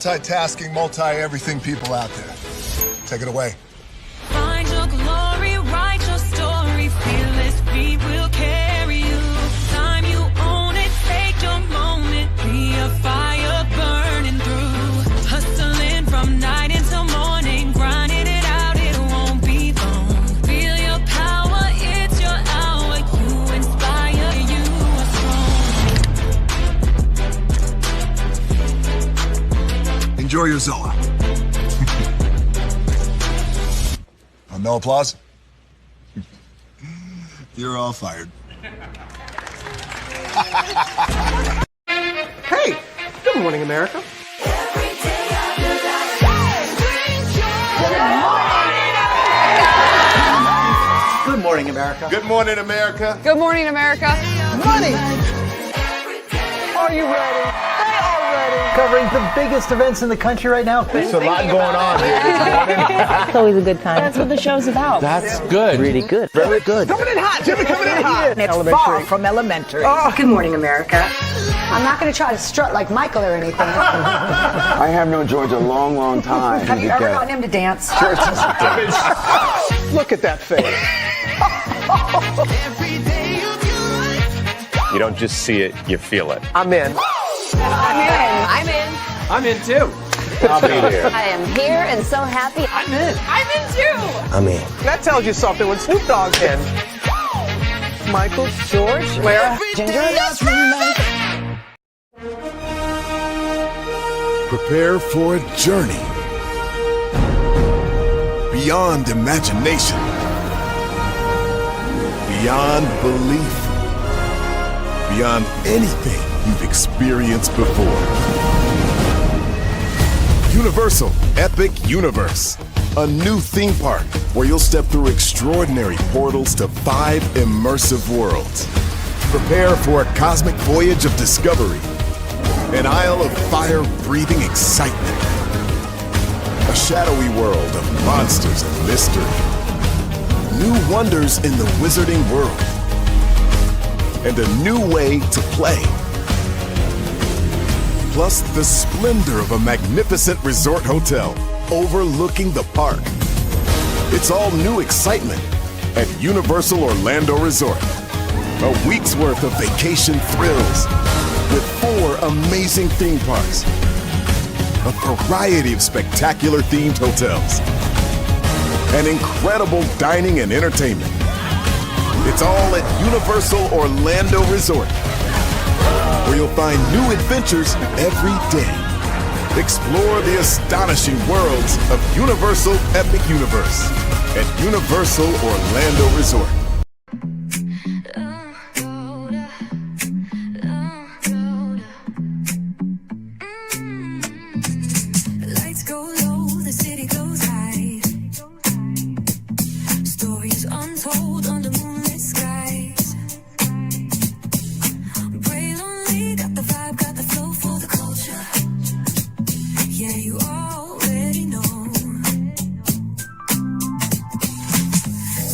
Multitasking, multi-everything people out there. Take it away. Find your glory, write your story, fearless feet will carry you. Time you own it, take your moment, be a fire burning through. Hustling from night until morning, grinding it out, it won't be long. Feel your power, it's your hour, you inspire, you are strong. Enjoy your Zoa. No applause? You're all fired. Hey, good morning, America. Good morning, America. Good morning, America. Good morning, America. Money. Are you ready? They are ready. Covering the biggest events in the country right now. There's a lot going on here. It's always a good time. That's what the show's about. That's good. Really good. Very good. Coming in hot. Jimmy coming in hot. It's far from elementary. Oh. Good morning, America. I'm not going to try to strut like Michael or anything. I have known George a long, long time. Have you ever gotten him to dance? Look at that face. You don't just see it, you feel it. I'm in. I'm in. I'm in too. I'll be there. I am here and so happy. I'm in. I'm in too. I'm in. That tells you something when Snoop Dogg's in. Michael, George, Lara, Ginger. Prepare for a journey beyond imagination, beyond belief, beyond anything you've experienced before. Universal Epic Universe, a new theme park where you'll step through extraordinary portals to 5 immersive worlds. Prepare for a cosmic voyage of discovery, an isle of fire-breathing excitement, a shadowy world of monsters and mystery, new wonders in the wizarding world, and a new way to play. Plus the splendor of a magnificent resort hotel overlooking the park. It's all new excitement at Universal Orlando Resort. A week's worth of vacation thrills with 4 amazing theme parks, a variety of spectacular themed hotels, and incredible dining and entertainment. It's all at Universal Orlando Resort, where you'll find new adventures every day. Explore the astonishing worlds of Universal Epic Universe at Universal Orlando Resort. Lights go low, the city goes high. Stories untold under moonlit skies. Brave only, got the vibe, got the flow for the culture. Yeah, you already know.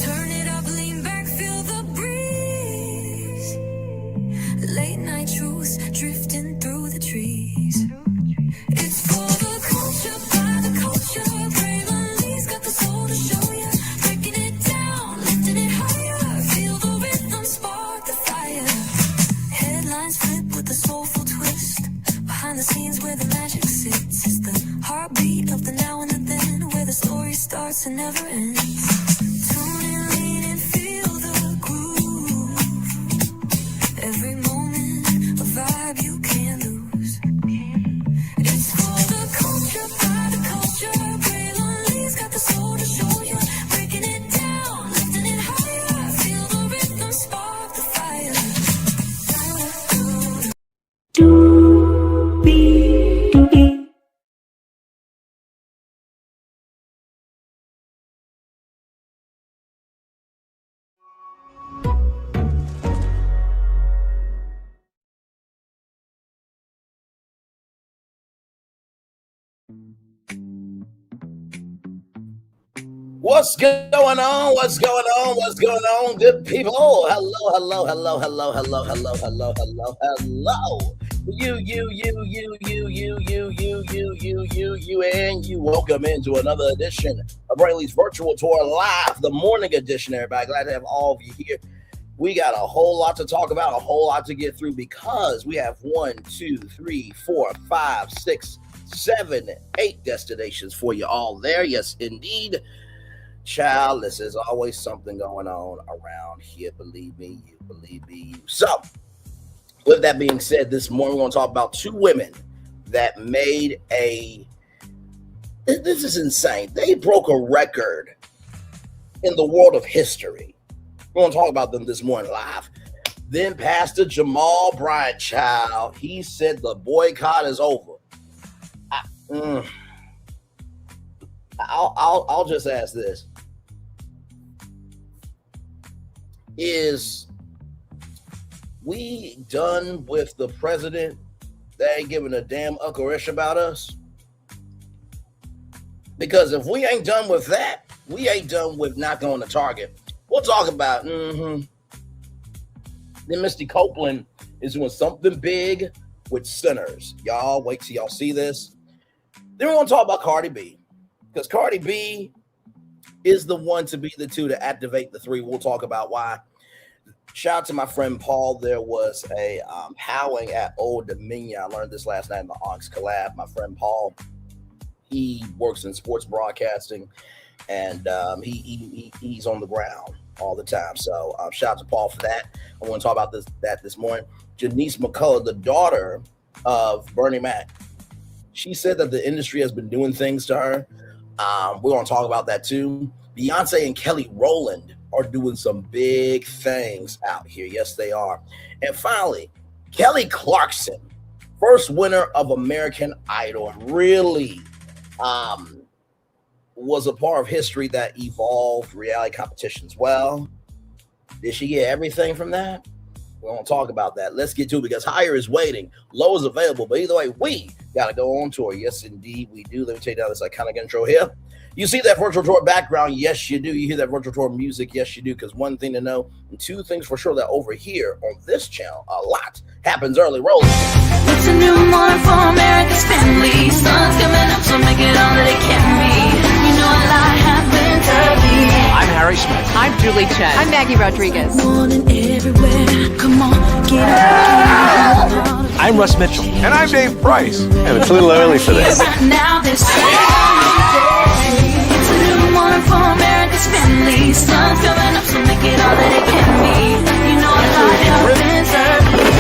Turn it up, lean back, feel the breeze. Late night truths drifting through the trees. It's for the culture, by the culture. Brave only's got the soul to show ya. Breaking it down, lifting it higher. Feel the rhythm, spark the fire. Headlines flip with a soulful twist. Behind the scenes where the magic sits. It's the heartbeat of the now and the then, where the story starts and never ends. Tune in, lean in, feel the groove. Every moment, a vibe you can't lose. It's for the culture, by the culture. Brave only's got the soul to show you. Breaking it down, lifting it higher. Feel the rhythm, spark the fire. What's going on? What's going on? What's going on, good people? Hello, hello, hello, hello, hello, hello, hello, hello, hello, hello. You. Welcome into another edition of Brayley's Virtual Tour Live, the morning edition, everybody. Glad to have all of you here. We got a whole lot to talk about, a whole lot to get through because we have 1, 2, 3, 4, 5, 6, 7, 8 destinations for you all there. Yes, indeed. Child, this is always something going on around here. Believe me, you. So, with that being said, this morning we're going to talk about two women that made this is insane. They broke a record in the world of history. We're going to talk about them this morning live. Then Pastor Jamal Bryant, child, he said the boycott is over. I'll just ask this. Is we done with the president that ain't giving a damn uckerish about us? Because if we ain't done with that, we ain't done with not going to Target. We'll talk about, Then Misty Copeland is doing something big with sinners. Y'all wait till y'all see this. Then we're going to talk about Cardi B. Because Cardi B is the one to be the two to activate the three. We'll talk about why. Shout out to my friend Paul. There was a howling at Old Dominion. I learned this last night in the Onyx collab. My friend Paul, he works in sports broadcasting, and he's on the ground all the time. So shout out to Paul for that. I want to talk about this morning. JeNiece McCullough, the daughter of Bernie Mac, she said that the industry has been doing things to her. We're going to talk about that too. Beyonce and Kelly Rowland are doing some big things out here. Yes, they are. And finally, Kelly Clarkson, first winner of American Idol, really was a part of history that evolved reality competitions. Well, did she get everything from that? We won't talk about that. Let's get to it because higher is waiting. Low is available. But either way, we got to go on tour. Yes, indeed, we do. Let me take down this iconic intro here. You see that virtual tour background? Yes, you do. You hear that virtual tour music? Yes, you do. Because one thing to know, and two things for sure, that over here on this channel, a lot happens early. Roll. It's a new morning for America's family. Sun's coming up, so make it all that it can be. You know a lot happens early. I'm Harry Smith. I'm Julie Chen. I'm Maggie Rodriguez. Morning everywhere. Come on, get up. I'm Russ Mitchell. And I'm Dave Price. And it's a little early for this. Right now, this day. It's a new morning for America's family. Sun's coming up, so make it all that it can be. You know a lot happens early.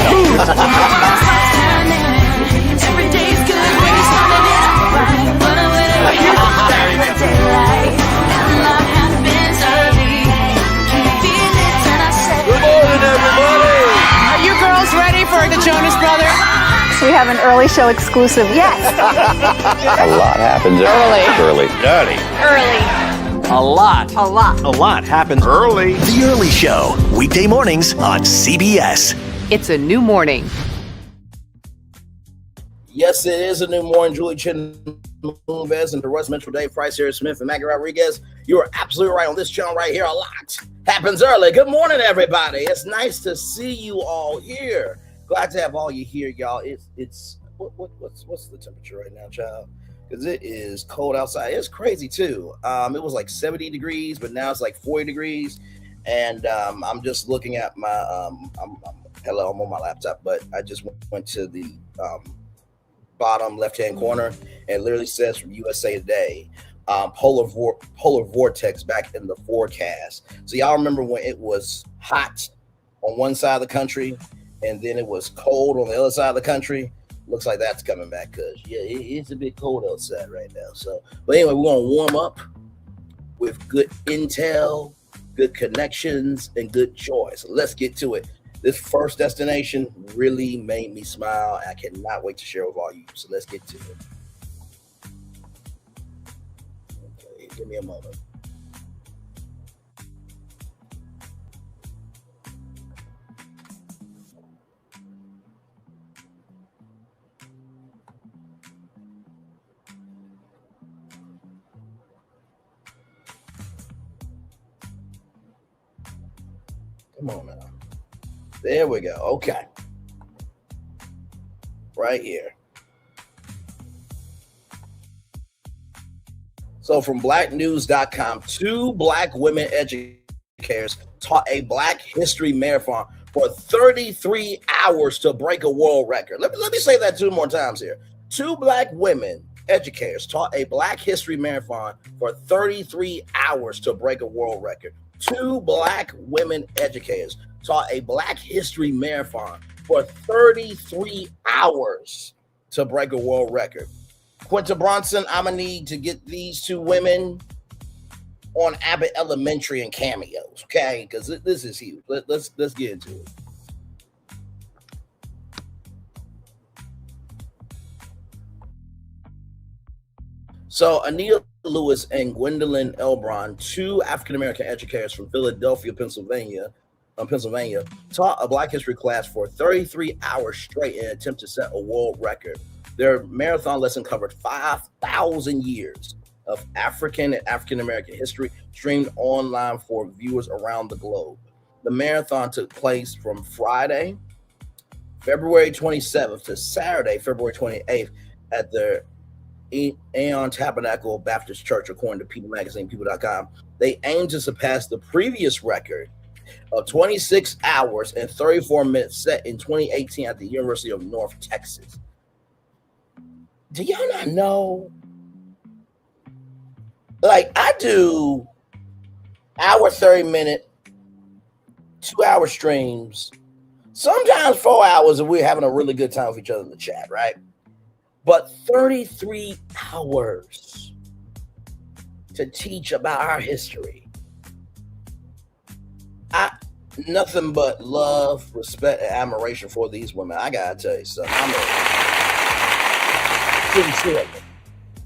Every day's good when you're starting it out right. But I'm with it in the daylight. And a lot happens early. Can you feel it when I say? Good morning, everybody. Are you girls ready for the Jonas Brothers? We have an early show exclusive. Yes. A lot happens early. A lot happens Early. The Early Show, weekday mornings on CBS. It's a new morning. Yes, it is a new morning. Julie Chen, Moonves, and the Russ Mitchell, Dave Price, Harry Smith, and Maggie Rodriguez. You are absolutely right on this channel right here. A lot happens early. Good morning, everybody. It's nice to see you all here. Glad to have all you here, y'all. What's the temperature right now, child? Because it is cold outside. It's crazy too. It was like 70 degrees, but now it's like 40 degrees. And I'm just looking at my I'm on my laptop, but I just went to the bottom left-hand corner and it literally says from USA Today, polar vortex back in the forecast. So y'all remember when it was hot on one side of the country and then it was cold on the other side of the country? Looks like that's coming back because it's a bit cold outside right now. So, but anyway, we're gonna warm up with good intel, good connections, and good choice. So let's get to it. This first destination really made me smile. I cannot wait to share with all you. So let's get to it. Okay, give me a moment. Come on now. There we go. Okay. right here. So from blacknews.com, 2 black women educators taught a Black History Marathon for 33 hours to break a world record. Let me say that 2 more times here. 2 black women educators taught a Black History Marathon for 33 hours to break a world record. 2 black women educators taught a Black History Marathon for 33 hours to break a world record. Quinta Bronson, I'm going to need to get these 2 women on Abbott Elementary and cameos, okay? Because this is huge. Let's get into it. So Anita Lewis and Gwendolyn Elbron, 2 African-American educators from Philadelphia, Pennsylvania, taught a Black History class for 33 hours straight in an attempt to set a world record. Their marathon lesson covered 5,000 years of African and African-American history, streamed online for viewers around the globe. The marathon took place from Friday, February 27th to Saturday, February 28th at the Aeon Tabernacle Baptist Church, according to People Magazine, people.com. They aim to surpass the previous record of 26 hours and 34 minutes set in 2018 at the University of North Texas. Do y'all not know? Like, I do hour, 30-minute, 2-hour streams, sometimes 4 hours if we're having a really good time with each other in the chat, right? But 33 hours to teach about our history. Nothing but love, respect, and admiration for these women. I gotta tell you something.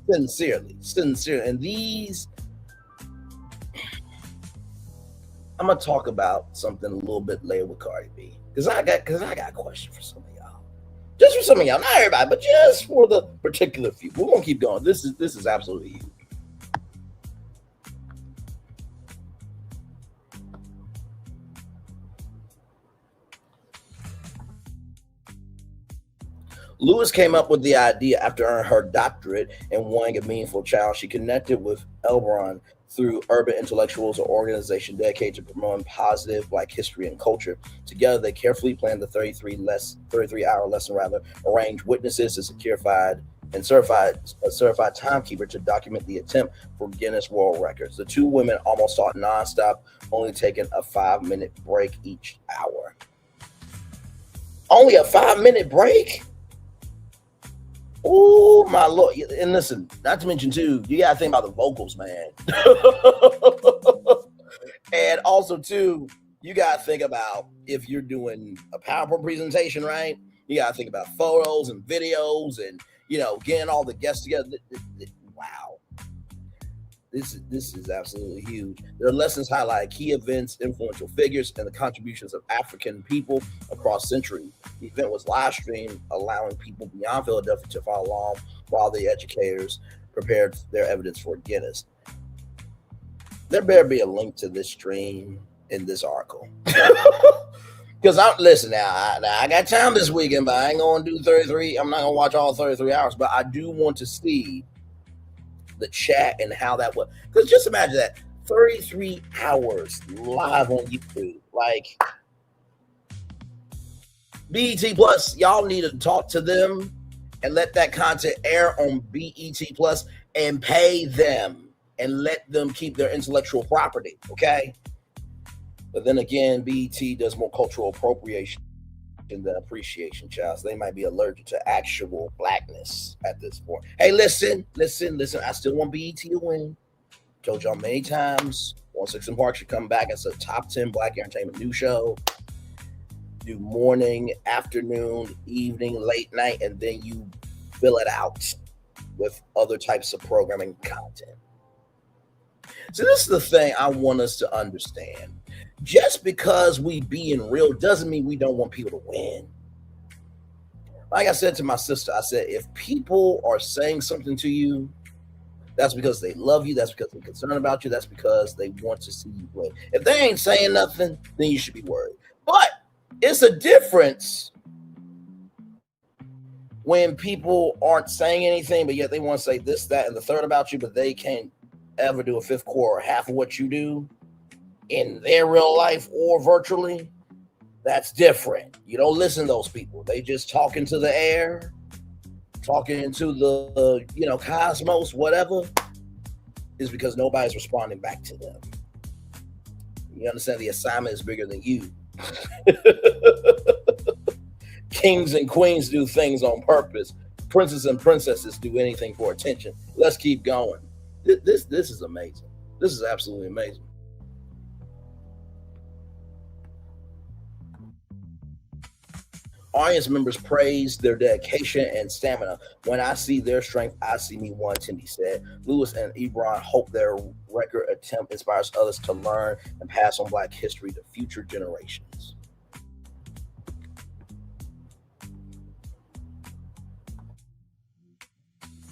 Sincerely. And these, I'm gonna talk about something a little bit later with Cardi B, because I got a question for some of y'all. Just for some of y'all, not everybody, but just for the particular few. We're gonna keep going. This is absolutely huge. Lewis came up with the idea after earning her doctorate and wanting a meaningful challenge. She connected with Elbron through Urban Intellectuals, an organization dedicated to promoting positive Black history and culture. Together, they carefully planned the 33-hour lesson, arranged witnesses, a certified timekeeper to document the attempt for Guinness World Records. The 2 women almost taught nonstop, only taking a 5-minute break each hour. Only a 5-minute break? Oh, my Lord. And listen, not to mention, too, you got to think about the vocals, man. And also, too, you got to think about if you're doing a PowerPoint presentation, right? You got to think about photos and videos and, getting all the guests together. Wow. This is absolutely huge. Their lessons highlight key events, influential figures, and the contributions of African people across centuries. The event was live streamed, allowing people beyond Philadelphia to follow along while the educators prepared their evidence for Guinness. There better be a link to this stream in this article. Because listen now, I got time this weekend, but I ain't going to do 33. I'm not going to watch all 33 hours, but I do want to see the chat and how that was. Because just imagine that 33 hours live on YouTube. Like, BET Plus, y'all need to talk to them and let that content air on BET Plus and pay them and let them keep their intellectual property, okay? But then again, BET does more cultural appropriation than appreciation, child. So they might be allergic to actual Blackness at this point. Hey, listen. I still want BET to win. Told y'all many times, 106 & Park should come back as a top 10 Black entertainment news show. Do morning, afternoon, evening, late night, and then you fill it out with other types of programming content. So this is the thing I want us to understand. Just because we being real doesn't mean we don't want people to win. Like I said to my sister, I said, if people are saying something to you, that's because they love you. That's because they're concerned about you. That's because they want to see you win. If they ain't saying nothing, then you should be worried. But it's a difference when people aren't saying anything, but yet they want to say this, that, and the third about you, but they can't ever do a fifth core or half of what you do in their real life or virtually, that's different. You don't listen to those people. They just talking to the air, talking into the cosmos, whatever, is because nobody's responding back to them. You understand the assignment is bigger than you. Kings and queens do things on purpose. Princes and princesses do anything for attention. Let's keep going. This is amazing. This is absolutely amazing. Audience members praised their dedication and stamina. When I see their strength, I see me one, Tindy said. Lewis and Ebron hope their record attempt inspires others to learn and pass on Black history to future generations.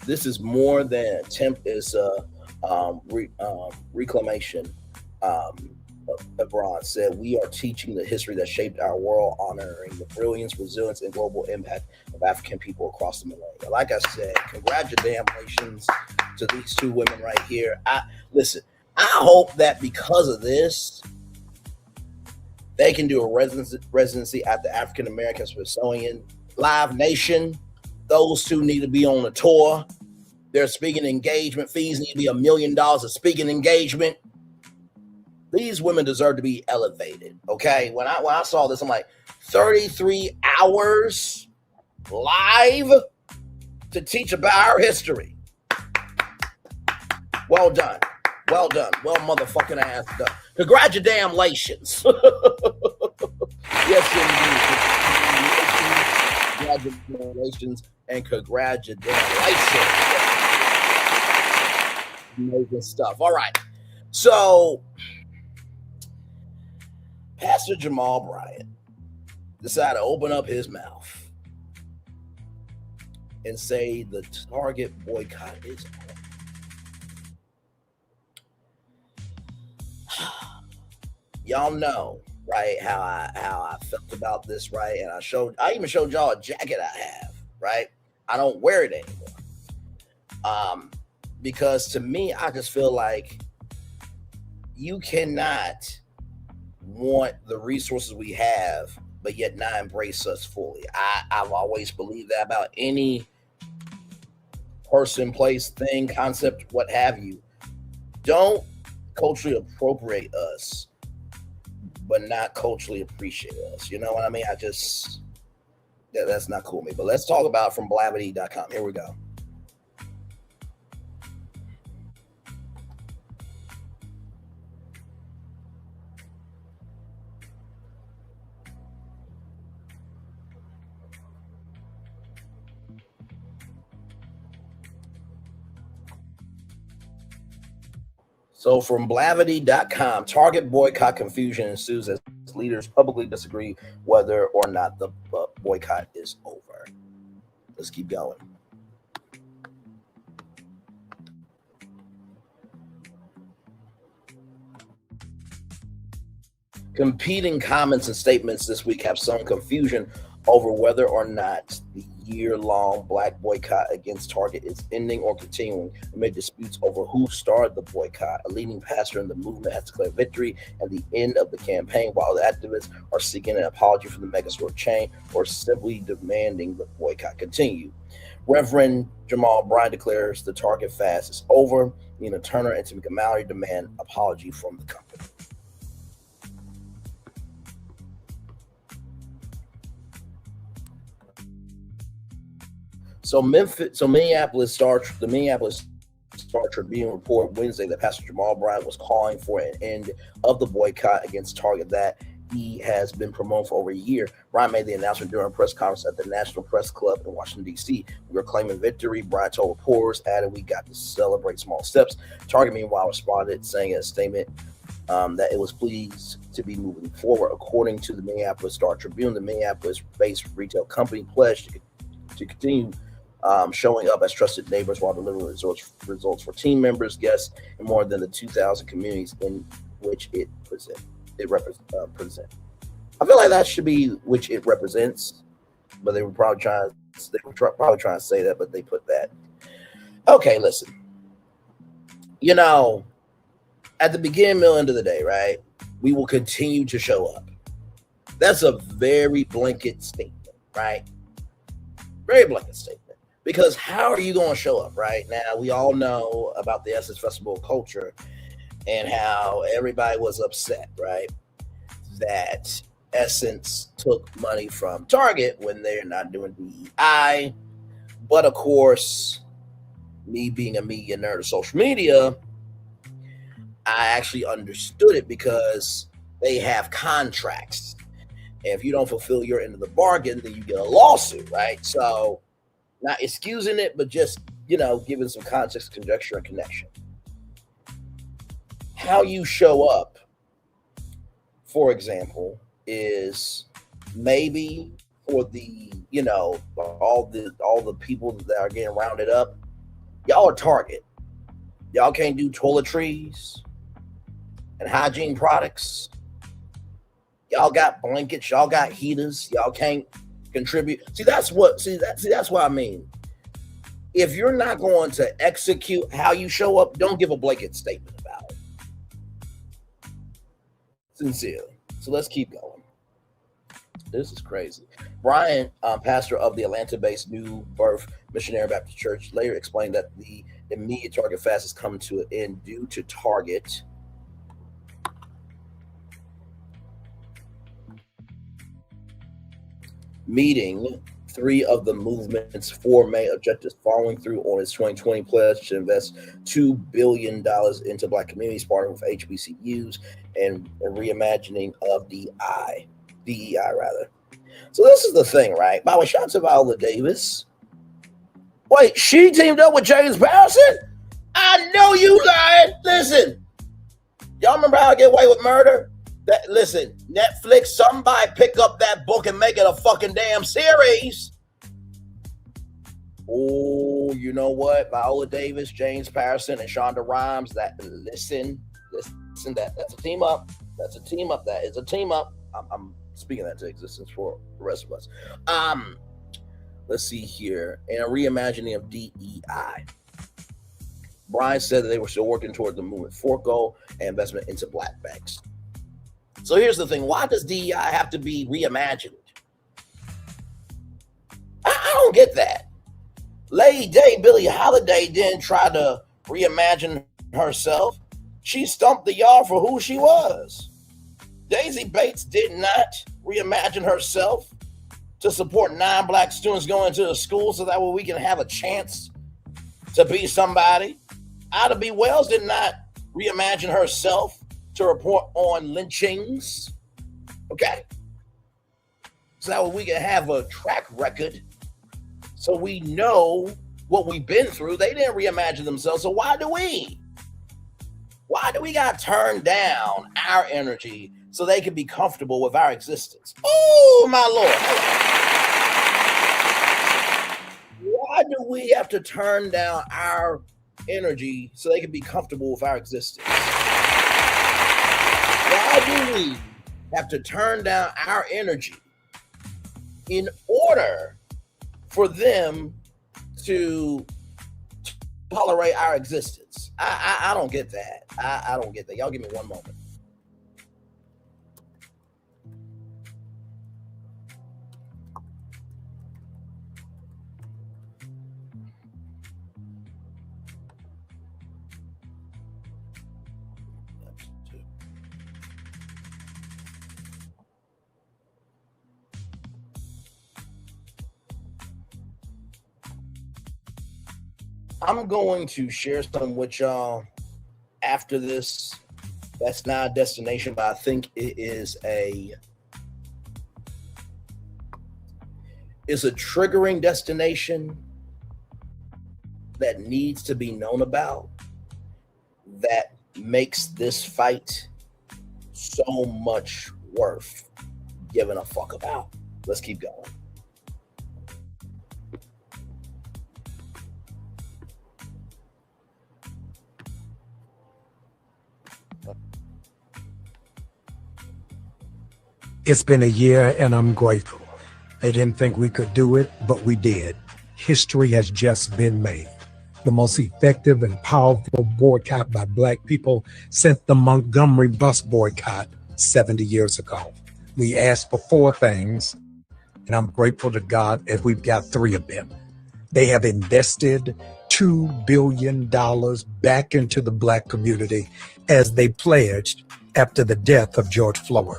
This is more than an attempt, is reclamation. Ebron said, we are teaching the history that shaped our world, honoring the brilliance, resilience, and global impact of African people across the millennia. Like I said, congratulations to these two women right here. I hope that because of this, they can do a residency at the African American Smithsonian Live Nation. Those two need to be on a tour. Their speaking engagement fees need to be $1 million a speaking engagement. These women deserve to be elevated, okay? When I saw this, I'm like, 33 hours live to teach about our history. Well done. Well done. Well motherfucking ass done. Congratulations. Yes, indeed. Congratulations and congratulations. Amazing stuff. All right. So, Pastor Jamal Bryant decided to open up his mouth and say the Target boycott is on. Y'all know, right, how I felt about this, right? And I even showed y'all a jacket I have, right? I don't wear it anymore. Because to me, I just feel like you cannot want the resources we have, but yet not embrace us fully. I've always believed that about any person, place, thing, concept, what have you. Don't culturally appropriate us, but not culturally appreciate us. You know what I mean? That's not cool with me. But let's talk about from blavity.com. Here we go. So from blavity.com, Target boycott confusion ensues as leaders publicly disagree whether or not the boycott is over. Let's keep going. Competing comments and statements this week have some confusion over whether or not the year-long Black boycott against Target is ending or continuing amid disputes over who started the boycott. A leading pastor in the movement has declared victory at the end of the campaign, while the activists are seeking an apology from the megastore chain or simply demanding the boycott continue. Reverend Jamal Bryant declares the Target fast is over. Nina Turner and Tamika Mallory demand apology from the company. So the Minneapolis Star Tribune reported Wednesday that Pastor Jamal Bryant was calling for an end of the boycott against Target that he has been promoting for over a year. Bryant made the announcement during a press conference at the National Press Club in Washington, D.C. We are claiming victory, Bryant told reporters, added, we got to celebrate small steps. Target, meanwhile, responded, saying in a statement that it was pleased to be moving forward. According to the Minneapolis Star Tribune, the Minneapolis-based retail company pledged to continue showing up as trusted neighbors while delivering results for team members, guests, and more than the 2,000 communities in which it represents. I feel like that should be which it represents, but they were probably trying They were probably trying to say that, but they put that. Okay, listen. You know, at the beginning, middle, end of the day, right? We will continue to show up. That's a very blanket statement, right? Very blanket statement. Because how are you going to show up, right? Now, we all know about the Essence Festival of Culture and how everybody was upset, right? That Essence took money from Target when they're not doing DEI. But of course, me being a media nerd of social media, I actually understood it because they have contracts. And if you don't fulfill your end of the bargain, then you get a lawsuit, right? So, not excusing it, but just, giving some context, conjecture, and connection. How you show up, for example, is maybe for the, all the people that are getting rounded up, y'all are Target. Y'all can't do toiletries and hygiene products. Y'all got blankets, y'all got heaters, y'all can't contribute. That's what I mean. If you're not going to execute how you show up, don't give a blanket statement about it. Sincerely. So let's keep going. This is crazy. Brian, pastor of the Atlanta-based New Birth Missionary Baptist Church, later explained that the immediate Target fast is coming to an end due to Target meeting 3 of the movement's 4 main objectives, following through on its 2020 pledge to invest $2 billion into Black communities, partnering with HBCUs and reimagining of DEI. So this is the thing, right? By the way, shout out to Viola Davis. Wait, she teamed up with James Patterson? I know you lying. Listen, y'all remember How to Get Away with Murder? Listen, Netflix, somebody pick up that book and make it a fucking damn series. Oh, you know what? Viola Davis, James Patterson, and Shonda Rhimes. That's a team up. That's a team up. That is a team up. I'm speaking that to existence for the rest of us. Let's see here. In a reimagining of DEI, Brian said that they were still working toward the movement for goal and investment into Black banks. So here's the thing. Why does DEI have to be reimagined? I don't get that. Lady Day, Billie Holiday didn't try to reimagine herself. She stumped the yard for who she was. Daisy Bates did not reimagine herself to support non-Black students going to the school so that way we can have a chance to be somebody. Ida B. Wells did not reimagine herself to report on lynchings. Okay? So that way we can have a track record so we know what we've been through. They didn't reimagine themselves, so why do we? Why do we got to turn down our energy so they can be comfortable with our existence? Oh, my Lord. Why do we have to turn down our energy so they can be comfortable with our existence? Why do we have to turn down our energy in order for them to tolerate our existence? I don't get that. I don't get that. Y'all give me one moment. I'm going to share some with y'all after this. That's not a destination, but I think it is a triggering destination that needs to be known about, that makes this fight so much worth giving a fuck about. Let's keep going. It's been a year and I'm grateful. They didn't think we could do it, but we did. History has just been made. The most effective and powerful boycott by Black people since the Montgomery bus boycott 70 years ago. We asked for 4 things, and I'm grateful to God that we've got 3 of them. They have invested $2 billion back into the Black community as they pledged after the death of George Floyd.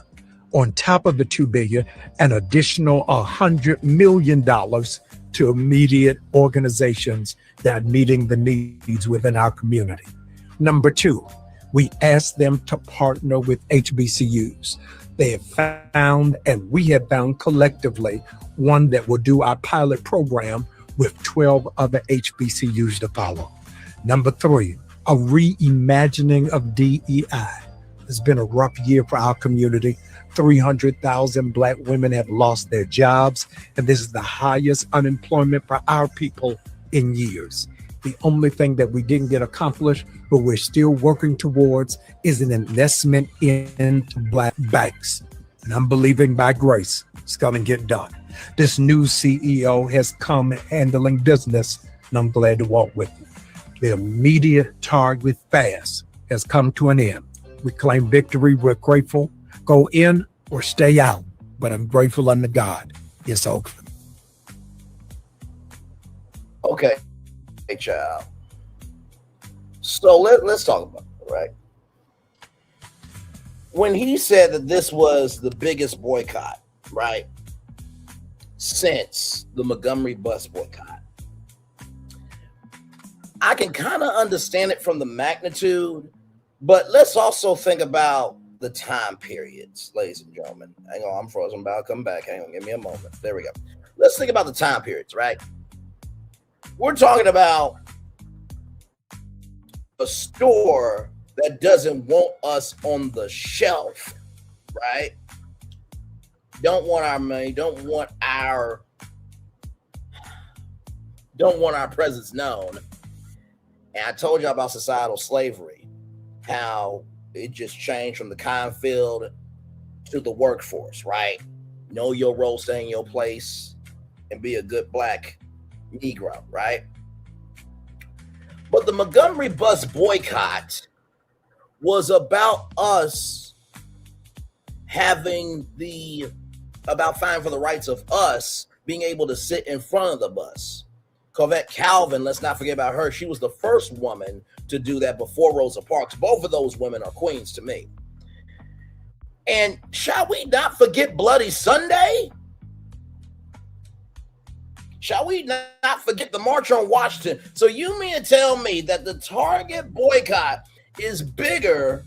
On top of the $2 billion, an additional $100 million to immediate organizations that are meeting the needs within our community. Number 2, we asked them to partner with HBCUs. They have found, and we have found collectively, one that will do our pilot program with 12 other HBCUs to follow. Number 3, a reimagining of DEI. It's been a rough year for our community. 300,000 Black women have lost their jobs, and this is the highest unemployment for our people in years. The only thing that we didn't get accomplished, but we're still working towards, is an investment into Black banks. And I'm believing by grace, it's going to get done. This new CEO has come handling business, and I'm glad to walk with you. The immediate target fast has come to an end. We claim victory. We're grateful. Go in or stay out. But I'm grateful unto God. It's over. Okay. Hey, child. So let's talk about it, right? When he said that this was the biggest boycott, right, since the Montgomery bus boycott, I can kind of understand it from the magnitude, but let's also think about the time periods, ladies and gentlemen. Hang on, I'm frozen. I'm about to come back. Hang on, give me a moment. There we go. Let's think about the time periods, right? We're talking about a store that doesn't want us on the shelf, right? Don't want our money, don't want our presence known. And I told you about societal slavery, how it just changed from the cotton field to the workforce, right? Know your role, stay in your place, and be a good Black Negro, right? But the Montgomery bus boycott was about us about fighting for the rights of us being able to sit in front of the bus. Corvette Calvin, let's not forget about her. She was the first woman to do that before Rosa Parks. Both of those women are queens to me. And shall we not forget Bloody Sunday? Shall we not forget the March on Washington? So you mean to tell me that the Target boycott is bigger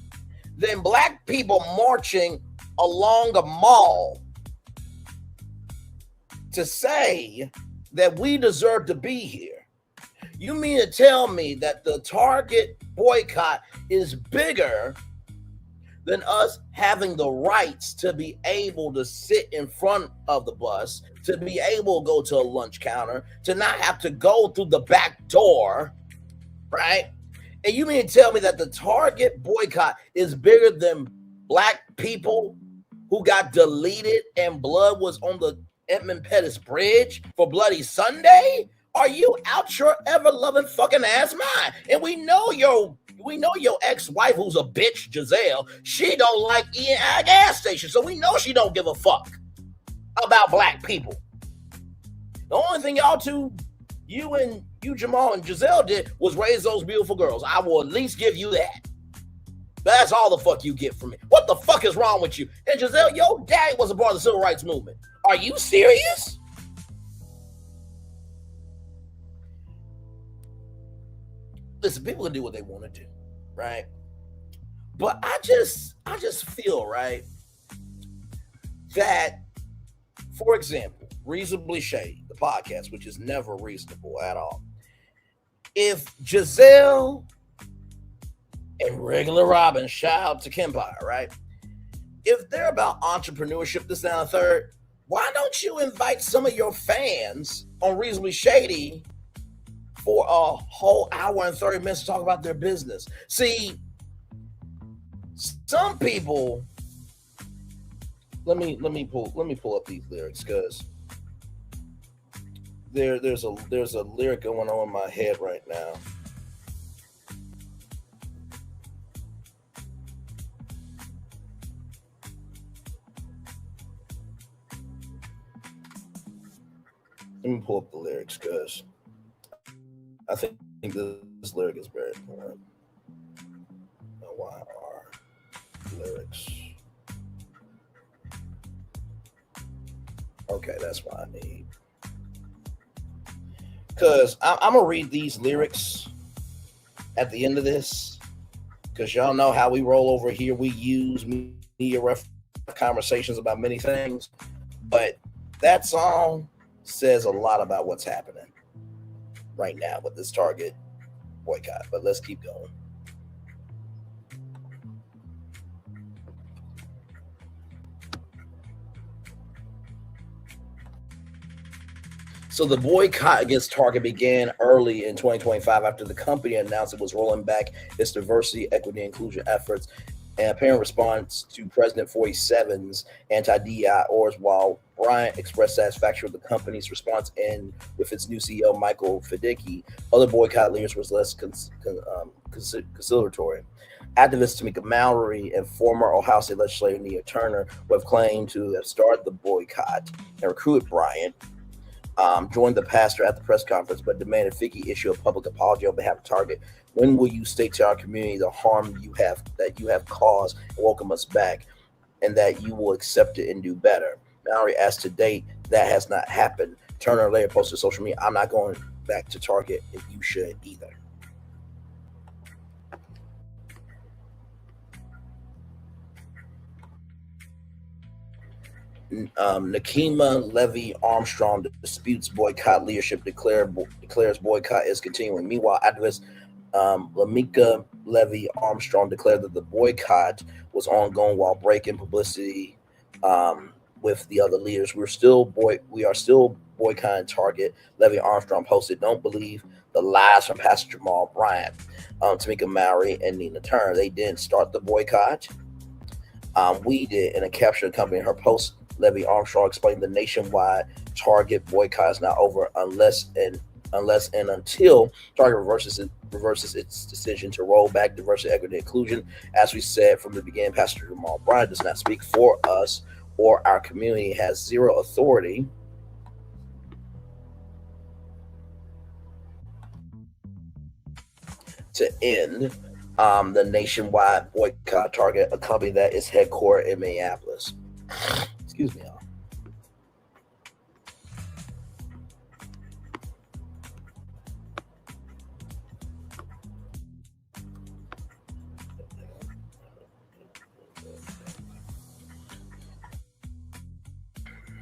than Black people marching along a mall to say that we deserve to be here? You mean to tell me that the Target boycott is bigger than us having the rights to be able to sit in front of the bus, to be able to go to a lunch counter, to not have to go through the back door, right? And you mean to tell me that the Target boycott is bigger than Black people who got deleted and blood was on the Edmund Pettus Bridge for Bloody Sunday? Are you out your ever-loving fucking ass mind? And we know your ex-wife, who's a bitch, Giselle, she don't like eating at a gas station, so we know she don't give a fuck about Black people. The only thing y'all two, you, Jamal, and Giselle did was raise those beautiful girls. I will at least give you that. That's all the fuck you get from me. What the fuck is wrong with you? And Giselle, your daddy was a part of the civil rights movement. Are you serious? Listen, people can do what they want to do, right? But I just feel, right, that, for example, Reasonably Shady, the podcast, which is never reasonable at all. If Giselle and Regular Robin, shout out to Kempire, right? If they're about entrepreneurship, this, that, and the third, why don't you invite some of your fans on Reasonably Shady for a whole hour and 30 minutes to talk about their business? See, some people, let me pull up these lyrics, because there's a lyric going on in my head right now. Let me pull up the lyrics because I think this lyric is very important. Why are lyrics? Okay, that's what I need. Because I'm going to read these lyrics at the end of this. Because y'all know how we roll over here. We use media conversations about many things. But that song says a lot about what's happening right now with this Target boycott. But let's keep going. So the boycott against Target began early in 2025 after the company announced it was rolling back its diversity, equity, and inclusion efforts in apparent response to President 47's anti-DEI orders, while Bryant expressed satisfaction with the company's response and with its new CEO, Michael Fiddicky. Other boycott leaders was less conciliatory. Activist Tamika Mallory and former Ohio State legislator Nia Turner, who have claimed to have started the boycott and recruited Bryant, joined the pastor at the press conference, but demanded Fiddicky issue a public apology on behalf of Target. When will you state to our community the harm you have caused and welcome us back, and that you will accept it and do better? Mallory asked to date that has not happened. Turner later posted to social media, "I'm not going back to Target, and you shouldn't either." Nakima Levy Armstrong disputes boycott leadership, declares boycott is continuing. Meanwhile, activist Lamika Levy Armstrong declared that the boycott was ongoing while breaking publicity with the other leaders. We are still boycotting Target. Levy Armstrong posted, "Don't believe the lies from Pastor Jamal Bryant, Tamika Mallory, and Nina Turner. They didn't start the boycott. We did." In a caption accompanying her post, Levy Armstrong explained the nationwide Target boycott is not over unless and until Target reverses its decision to roll back diversity, equity, and inclusion. As we said from the beginning, Pastor Jamal Bryant does not speak for us or our community, has zero authority to end the nationwide boycott Target, a company that is headquartered in Minneapolis. Excuse me, y'all.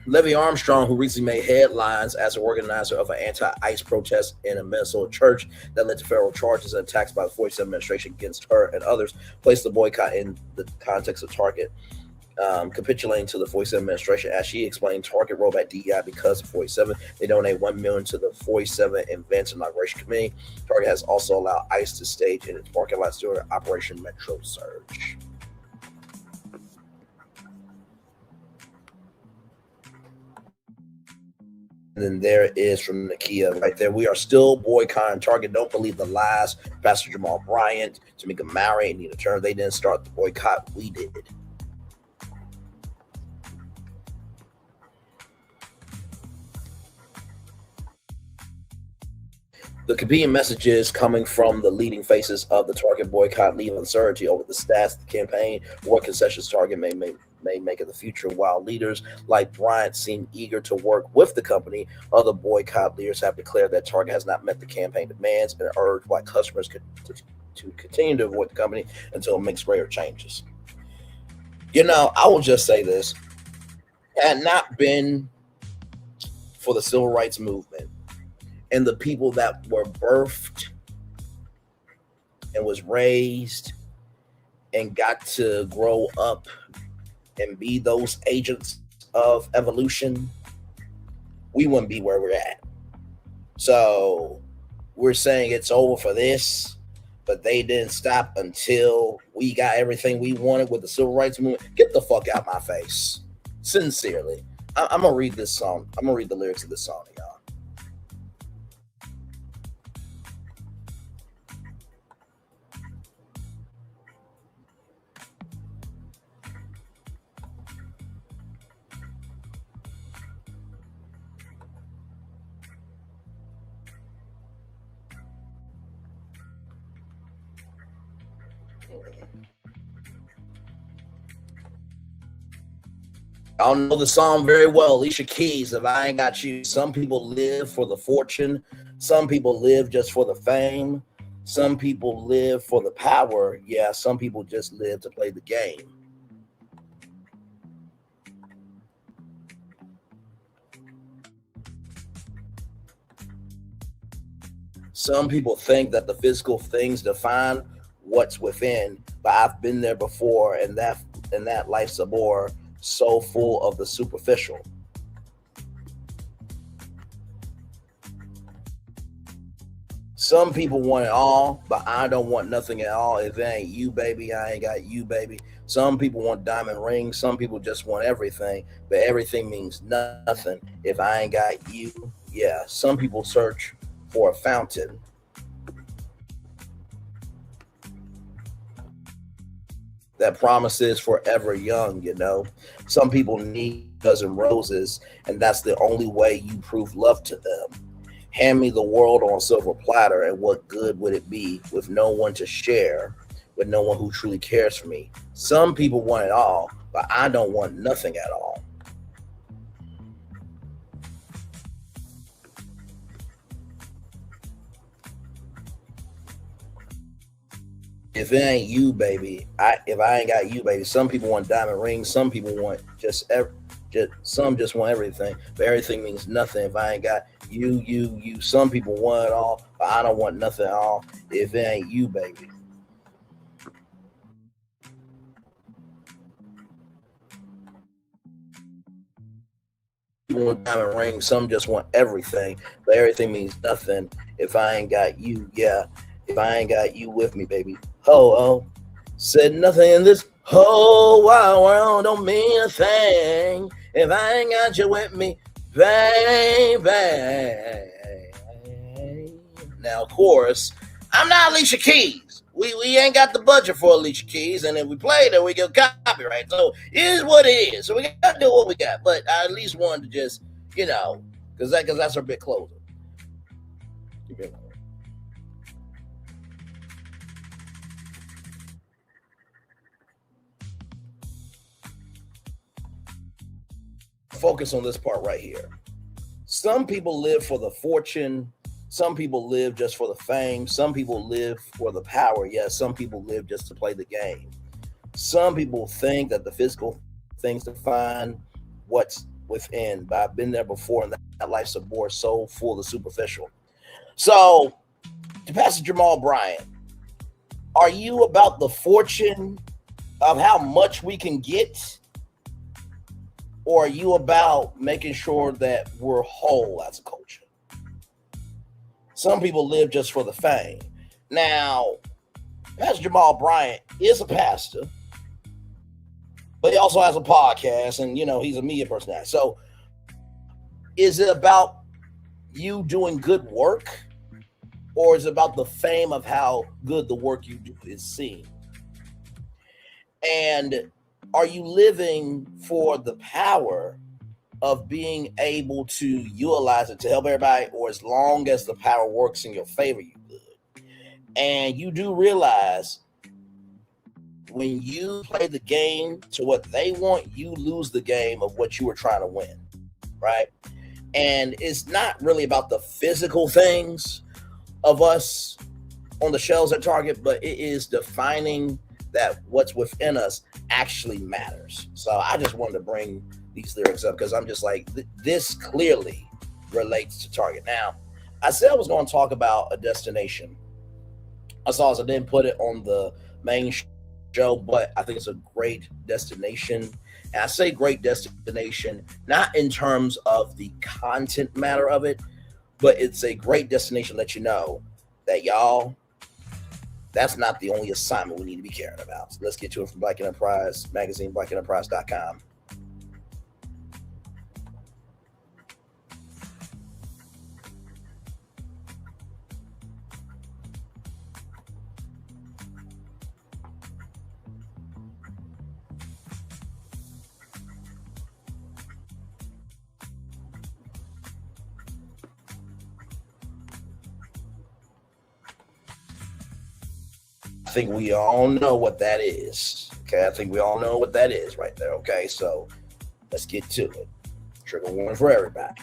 Levy Armstrong, who recently made headlines as an organizer of an anti-ICE protest in a Minnesota church that led to federal charges and attacks by the 47 administration against her and others, placed the boycott in the context of Target capitulating to the 47 administration. As she explained, Target rolled back DEI because of 47. They donate $1 million to the 47 Events Inauguration Committee. Target has also allowed ICE to stage in its parking lots during Operation Metro Surge. And then there is from Nakia right there. We are still boycotting Target. Don't believe the lies. Pastor Jamal Bryant, Tamika Mallory, and Nina Turner. They didn't start the boycott. We did. The competing messages coming from the leading faces of the Target boycott leave uncertainty over the stats of the campaign, what concessions Target may make in the future. While leaders like Bryant seem eager to work with the company, other boycott leaders have declared that Target has not met the campaign demands and urged white customers to continue to avoid the company until it makes greater changes. You know, I will just say this. Had it not been for the civil rights movement and the people that were birthed and was raised and got to grow up and be those agents of evolution, we wouldn't be where we're at. So we're saying it's over for this, but they didn't stop until we got everything we wanted with the civil rights movement. Get the fuck out my face. Sincerely. I'm going to read this song. I'm going to read the lyrics of this song, y'all. I'll know the song very well. Alicia Keys, If I Ain't Got You. Some people live for the fortune. Some people live just for the fame. Some people live for the power. Yeah, some people just live to play the game. Some people think that the physical things define what's within, but I've been there before, and that life's a bore, so full of the superficial. Some people want it all, but I don't want nothing at all. If it ain't you, baby, I ain't got you, baby. Some people want diamond rings. Some people just want everything, but everything means nothing if I ain't got you. Yeah, some people search for a fountain. That promises forever young, you know. Some people need dozen roses, and that's the only way you prove love to them. Hand me the world on a silver platter, and what good would it be with no one to share, with no one who truly cares for me? Some people want it all, but I don't want nothing at all. If it ain't you, baby, if I ain't got you, baby. Some people want diamond rings. Some people want some just want everything, but everything means nothing if I ain't got you. Some people want it all, but I don't want nothing at all if it ain't you, baby. People want diamond rings. Some just want everything, but everything means nothing if I ain't got you. Yeah, if I ain't got you with me, baby. Oh, said nothing in this whole wide world don't mean a thing if I ain't got you with me, baby. Now, of course, I'm not Alicia Keys. We ain't got the budget for Alicia Keys, and if we play it, we get copyright. So it is what it is. So we got to do what we got. But I at least wanted to just, you know, because that's our big closer. Focus on this part right here. Some people live for the fortune. Some people live just for the fame. Some people live for the power. Yes, some people live just to play the game. Some people think that the physical things define what's within, but I've been there before, and that life's a bore, so full of the superficial. So, to Pastor Jamal Bryant, are you about the fortune of how much we can get? Or are you about making sure that we're whole as a culture? Some people live just for the fame. Now, Pastor Jamal Bryant is a pastor, but he also has a podcast, and, you know, he's a media personality. So is it about you doing good work, or is it about the fame of how good the work you do is seen? And are you living for the power of being able to utilize it to help everybody, or as long as the power works in your favor, you good? And you do realize when you play the game to what they want, you lose the game of what you were trying to win, right? And it's not really about the physical things of us on the shelves at Target, but it is defining that what's within us actually matters. So I just wanted to bring these lyrics up because I'm just like, this clearly relates to Target. Now, I said I was going to talk about a destination. I didn't put it on the main show, but I think it's a great destination. And I say great destination, not in terms of the content matter of it, but it's a great destination to let you know that, y'all, that's not the only assignment we need to be caring about. So let's get to it from Black Enterprise Magazine, blackenterprise.com. think we all know what that is. Okay, I think we all know what that is right there. Okay, so let's get to it. Trigger warning for everybody.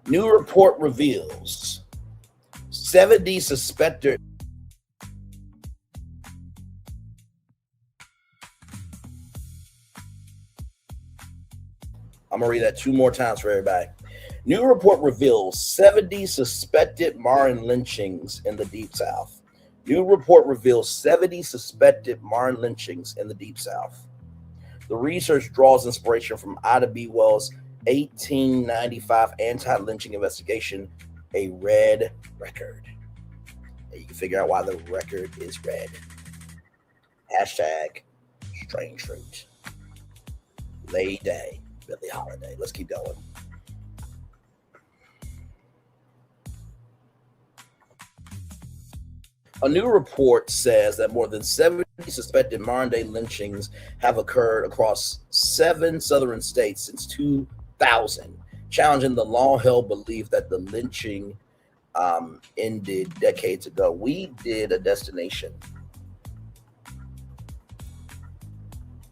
New report reveals 70 suspected. I'm going to read that 2 more times for everybody. New report reveals 70 suspected Martin lynchings in the Deep South. New report reveals 70 suspected Martin lynchings in the Deep South. The research draws inspiration from Ida B. Wells' 1895 anti-lynching investigation, A Red Record. And you can figure out why the record is red. Hashtag strange fruit. Lay Day, Billie Holiday. Let's keep going. A new report says that more than 70 suspected modern-day lynchings have occurred across 7 southern states since 2000, challenging the long-held belief that the lynching ended decades ago. We did a destination,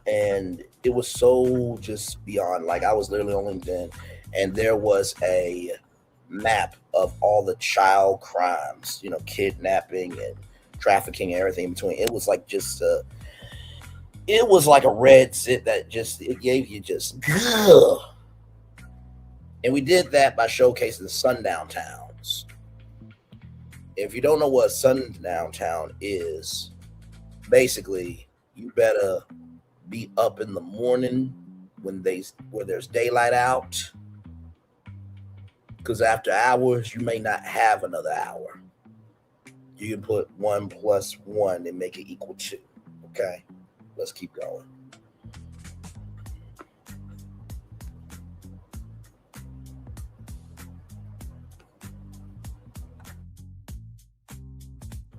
and it was so just beyond. Like, I was literally on LinkedIn, and there was a map of all the child crimes, you know, kidnapping and trafficking and everything in between. It was like just it was like a red zit that just, it gave you just ugh. And we did that by showcasing sundown towns. If you don't know what sundown town is, basically you better be up in the morning where there's daylight out, because after hours, you may not have another hour. You can put 1 + 1 and make it equal 2. Okay, let's keep going.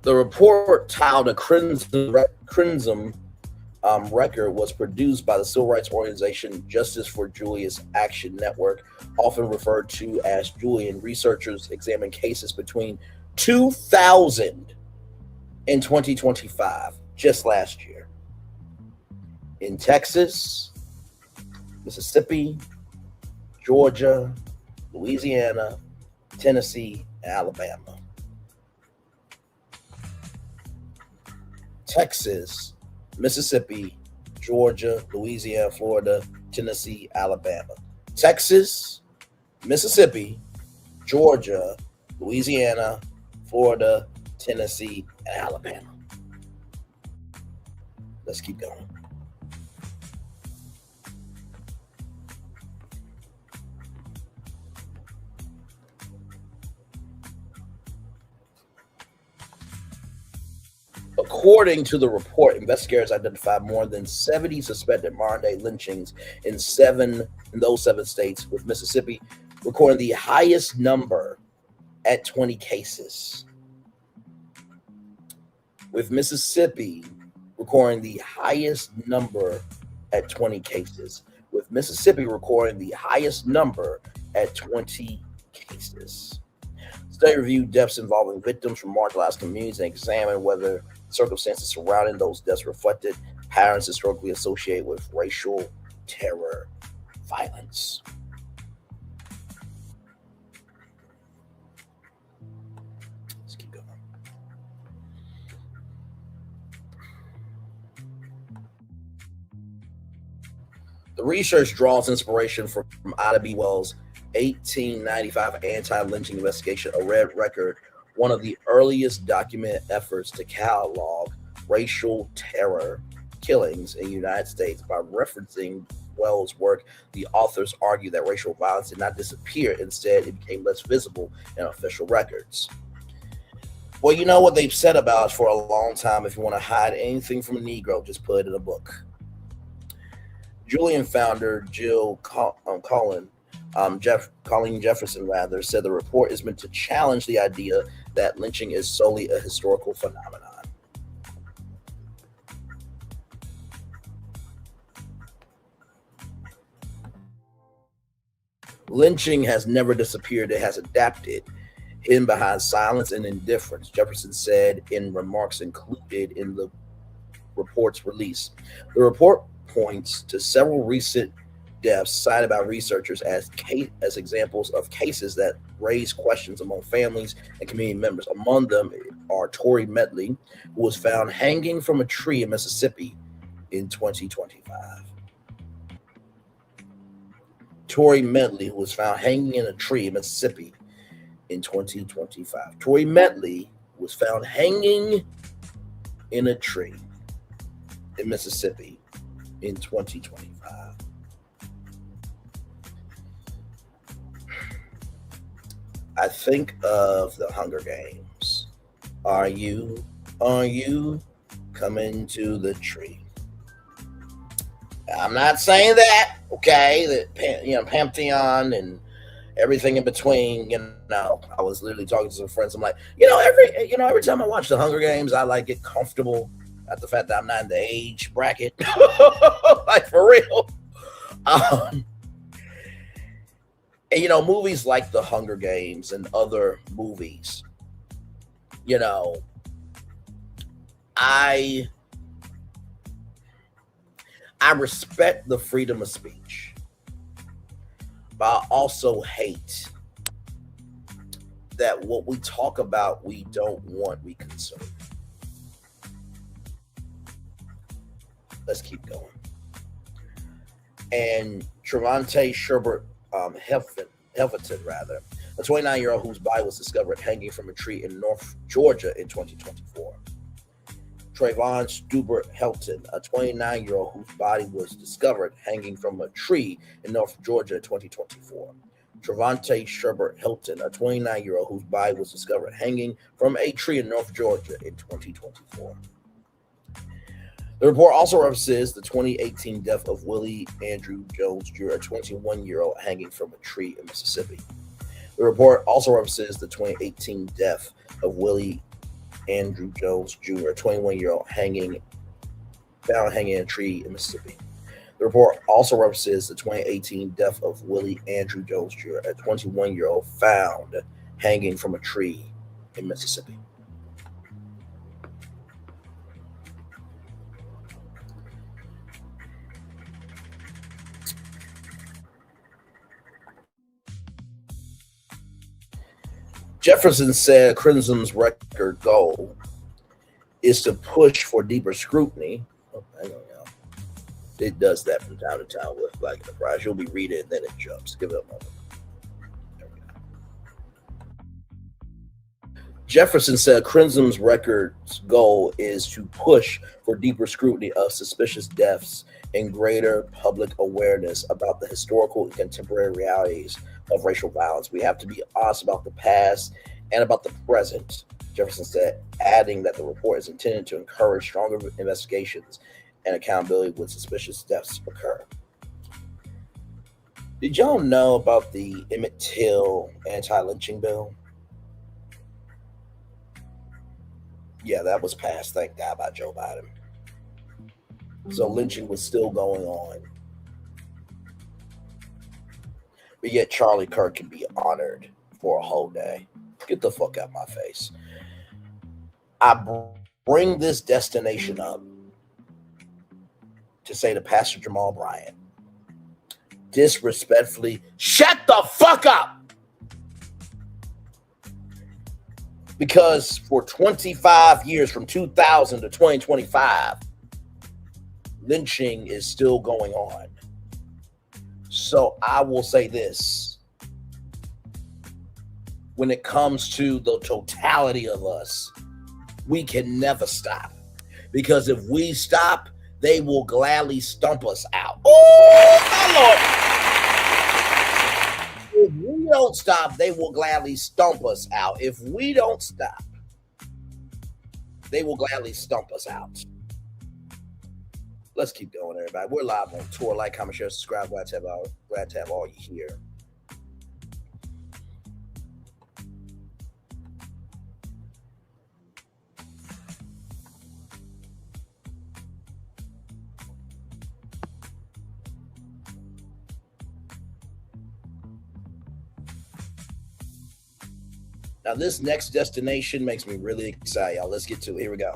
The report titled "A Crimson Record" was produced by the civil rights organization Justice for Julius Action Network, often referred to as Julian. Researchers examined cases between 2000 and 2025, just last year, in Texas, Mississippi, Georgia, Louisiana, Tennessee, and Alabama. Texas, Mississippi, Georgia, Louisiana, Florida, Tennessee, Alabama. Texas, Mississippi, Georgia, Louisiana, Florida, Tennessee, and Alabama. Let's keep going. According to the report, investigators identified more than 70 suspected modern-day lynchings in those 7 states, with Mississippi recording the highest number at 20 cases. With Mississippi recording the highest number at 20 cases. With Mississippi recording the highest number at 20 cases. The study reviewed deaths involving victims from marginalized communities and examined whether circumstances surrounding those deaths reflected patterns historically associated with racial terror violence. Let's keep going. The research draws inspiration from Ida B. Wells' 1895 anti-lynching investigation, A Red Record, one of the earliest documented efforts to catalog racial terror killings in the United States. By referencing Wells' work, the authors argue that racial violence did not disappear. Instead, it became less visible in official records. Well, you know what they've said about us for a long time. If you want to hide anything from a Negro, just put it in a book. Julian founder Colleen Jefferson said the report is meant to challenge the idea that lynching is solely a historical phenomenon. Lynching has never disappeared. It has adapted, hidden behind silence and indifference, Jefferson said in remarks included in the report's release. The report points to several recent deaths cited by researchers as examples of cases that raise questions among families and community members. Among them are Tory Medley, who was found hanging from a tree in Mississippi in 2025. Tory Medley, who was found hanging in a tree in Mississippi in 2025. Tory Medley was found hanging in a tree in Mississippi in 2025. I think of the Hunger Games. Are you coming to the tree? I'm not saying that, okay, that Pantheon and everything in between, I was literally talking to some friends. I'm like, every time I watch the Hunger Games, I like get comfortable at the fact that I'm not in the age bracket. Like, for real. And movies like the Hunger Games and other movies, I respect the freedom of speech, but I also hate that what we talk about, we don't want, we consume. Let's keep going. And Trevante Sherbert Helverton, a 29-year-old whose body was discovered hanging from a tree in North Georgia in 2024. Trayvon Stubert Helton, a 29-year-old whose body was discovered hanging from a tree in North Georgia in 2024. Trevante Sherbert Helton, a 29-year-old whose body was discovered hanging from a tree in North Georgia in 2024. The report also references the 2018 death of Willie Andrew Jones Jr., a 21-year-old hanging from a tree in Mississippi. The report also references the 2018 death of Willie Andrew Jones Jr., a 21-year-old found hanging in a tree in Mississippi. The report also references the 2018 death of Willie Andrew Jones Jr., a 21-year-old found hanging from a tree in Mississippi. Jefferson said Crimson's record goal is to push for deeper scrutiny. Oh, hang on, y'all. It does that from time to time with Black Enterprise. You'll be reading and then it jumps. Give it a moment. There we go. Jefferson said Crimson's record's goal is to push for deeper scrutiny of suspicious deaths and greater public awareness about the historical and contemporary realities of racial violence. We have to be honest about the past and about the present, Jefferson said, adding that the report is intended to encourage stronger investigations and accountability when suspicious deaths occur. Did y'all know about the Emmett Till anti-lynching bill? Yeah, that was passed, thank God, by Joe Biden. So lynching was still going on. But yet Charlie Kirk can be honored for a whole day. Get the fuck out of my face. I bring this destination up to say to Pastor Jamal Bryant, disrespectfully, shut the fuck up! Because for 25 years, from 2000 to 2025, lynching is still going on. So I will say this. When it comes to the totality of us, we can never stop. Because if we stop, they will gladly stump us out. Oh, my Lord. If we don't stop, they will gladly stump us out. If we don't stop, they will gladly stump us out. Let's keep going, everybody. We're live on tour. Like, comment, share, subscribe. Glad to have all you here. Now, this next destination makes me really excited, y'all. Let's get to it. Here we go.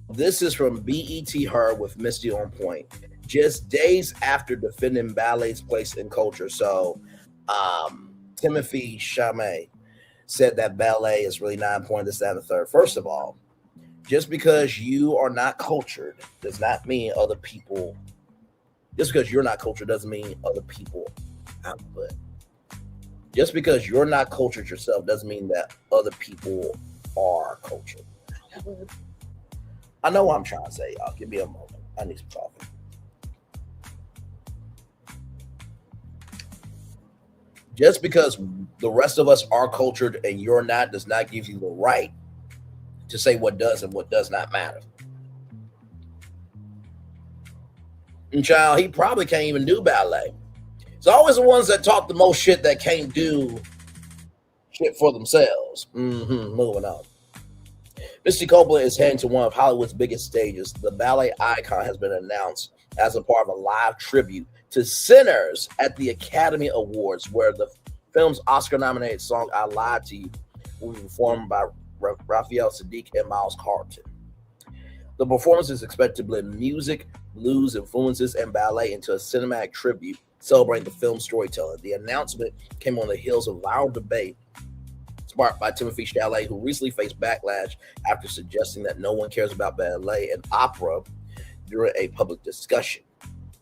This is from BET Her with Misty on Point. Just days after defending ballet's place in culture. So, Timothy Chalamet said that ballet is really not important, this, that, and the third. First of all, just because you are not cultured does not mean other people. Just because you're not cultured doesn't mean other people output. Just because you're not cultured yourself doesn't mean that other people are cultured. I know what I'm trying to say, y'all. Give me a moment. I need some coffee. Just because the rest of us are cultured and you're not does not give you the right to say what does and what does not matter. And child, he probably can't even do ballet. It's always the ones that talk the most shit that can't do shit for themselves. Moving on. Misty Copeland is heading to one of Hollywood's biggest stages. The ballet icon has been announced as a part of a live tribute to Sinners at the Academy Awards, where the film's Oscar-nominated song "I Lied to You" will be performed by Raphael Saadiq and Miles Carlton. The performance is expected to blend music, blues influences, and ballet into a cinematic tribute celebrating the film's storytelling. The announcement came on the heels of viral debate sparked by Timothy Chalamet, who recently faced backlash after suggesting that no one cares about ballet and opera during a public discussion.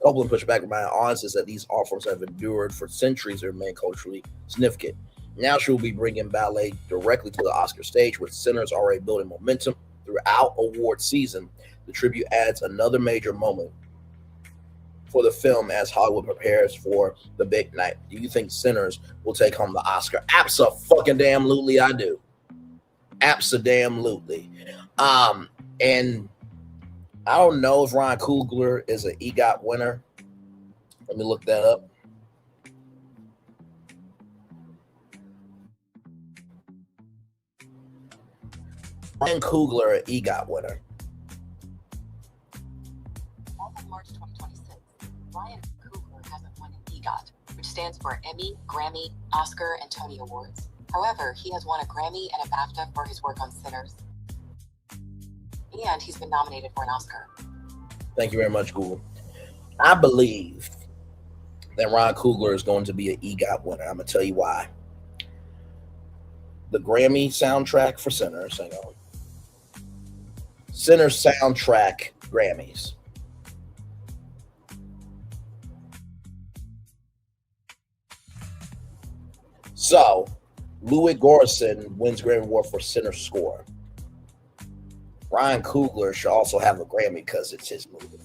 Copeland pushed back, reminding audiences that these art forms have endured for centuries and remain culturally significant. Now she will be bringing ballet directly to the Oscar stage, with Sinners already building momentum throughout award season. The tribute adds another major moment for the film as Hollywood prepares for the big night. Do you think Sinners will take home the Oscar? Abso-fucking-damn-lutely, I do. Abso-damn-lutely. And I don't know if Ryan Coogler is an EGOT winner. Let me look that up. Ryan Coogler, an EGOT winner. As of March 2026, Ryan Coogler hasn't won an EGOT, which stands for Emmy, Grammy, Oscar, and Tony Awards. However, he has won a Grammy and a BAFTA for his work on Sinners. And he's been nominated for an Oscar. Thank you very much, Google. I believe that Ryan Coogler is going to be an EGOT winner. I'm going to tell you why. The Grammy soundtrack for Sinners, hang on. Sinners soundtrack Grammys. So, Louis Gorson wins Grammy Award for Sinners score. Ryan Coogler should also have a Grammy because it's his movie.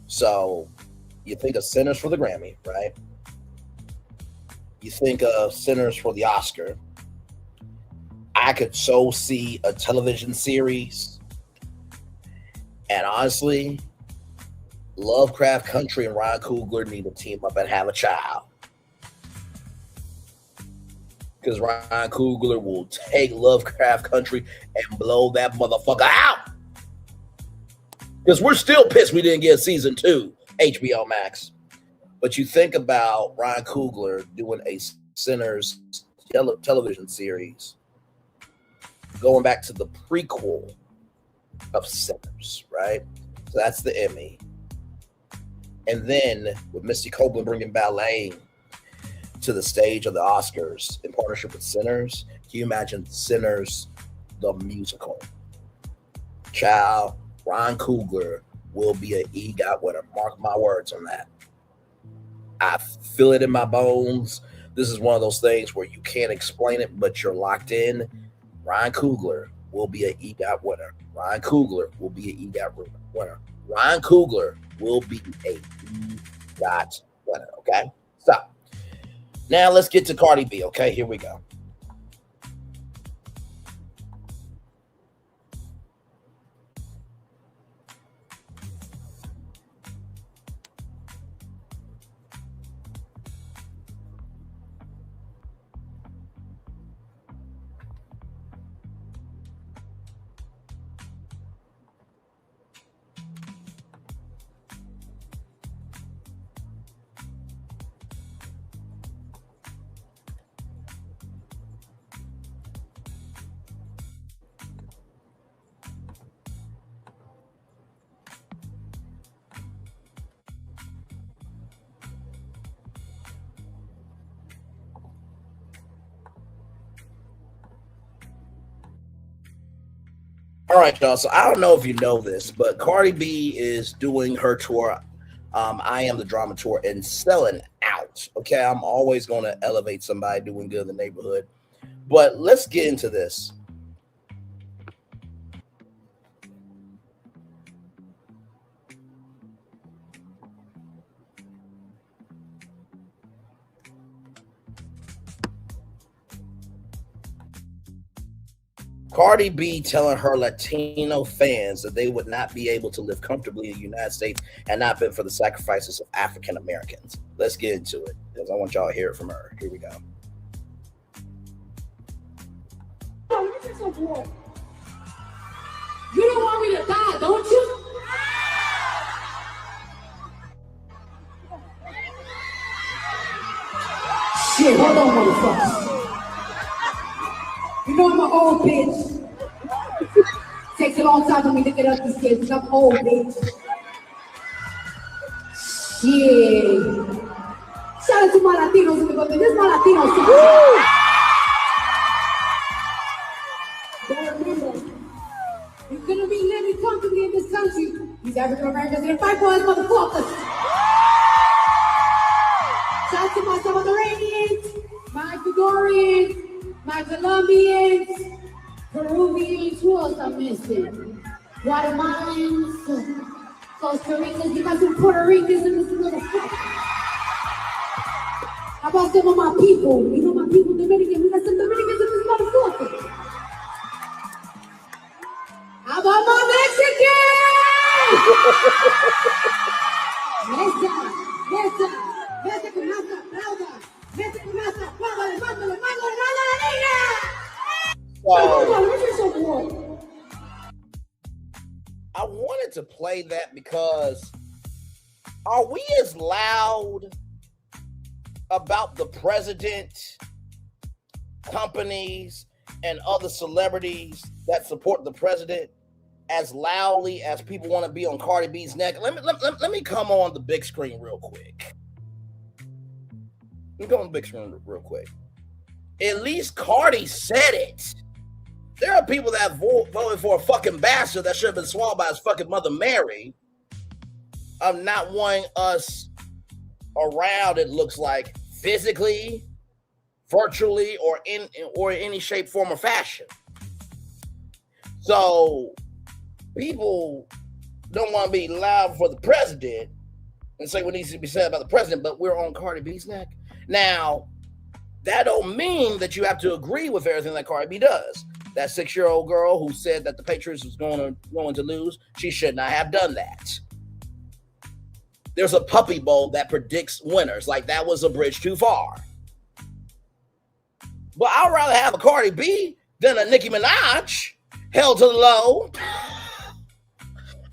So, you think of Sinners for the Grammy, right? You think of Sinners for the Oscar. I could so see a television series. And honestly, Lovecraft Country and Ryan Coogler need to team up and have a child. Because Ryan Coogler will take Lovecraft Country and blow that motherfucker out. Because we're still pissed we didn't get season 2, HBO Max. But you think about Ryan Coogler doing a Sinners television series, going back to the prequel of Sinners, right? So that's the Emmy. And then with Misty Copeland bringing ballet to the stage of the Oscars in partnership with Sinners, can you imagine Sinners, the musical? Child, Ryan Coogler will be an EGOT winner. Mark my words on that. I feel it in my bones. This is one of those things where you can't explain it, but you're locked in. Ryan Coogler will be an EGOT winner. Ryan Coogler will be an EGOT winner. Ryan Coogler will be a EGOT winner, okay? Stop. Now let's get to Cardi B, okay? Here we go. All right, y'all. So I don't know if you know this, but Cardi B is doing her tour. I Am the Drama tour and selling out. Okay, I'm always going to elevate somebody doing good in the neighborhood. But let's get into this. Cardi B telling her Latino fans that they would not be able to live comfortably in the United States had not been for the sacrifices of African Americans. Let's get into it because I want y'all to hear it from her. Here we go. You don't want me to die, don't you? Shit, hold on, motherfucker. You know I'm an old bitch. Takes a long time for me to get up these kids because I'm old, bitch. Shit. Shout out to my Latinos in the building. This is my Latinos too. But remember, you couldn't be living comfortably in this country. These African Americans didn't fight for us, motherfuckers. Shout out to my Salvadorians, my Ecuadorians, my Colombians, Peruvians, who else I'm missing? Guatemalans, Costa Ricans, you got some Puerto Ricans in this little fuck. How about some of my people? You know my people, Dominican, we got some Dominicans in this motherfucker. How about my Mexicans? Vete con esa aplauda. Vete con esa aplauda. Mándale. I wanted to play that because are we as loud about the president, companies, and other celebrities that support the president as loudly as people want to be on Cardi B's neck? Let me come on the big screen real quick. Let me go on the big screen real quick. At least Cardi said it. There are people that voted for a fucking bastard that should have been swallowed by his fucking mother Mary of not wanting us around, it looks like, physically, virtually, or in any shape, form, or fashion. So people don't want to be loud for the president and say what needs to be said about the president, but we're on Cardi B's neck. Now, that don't mean that you have to agree with everything that Cardi B does. That 6-year-old girl who said that the Patriots was going to lose, she should not have done that. There's a puppy bowl that predicts winners. Like, that was a bridge too far. But I'd rather have a Cardi B than a Nicki Minaj held to the low.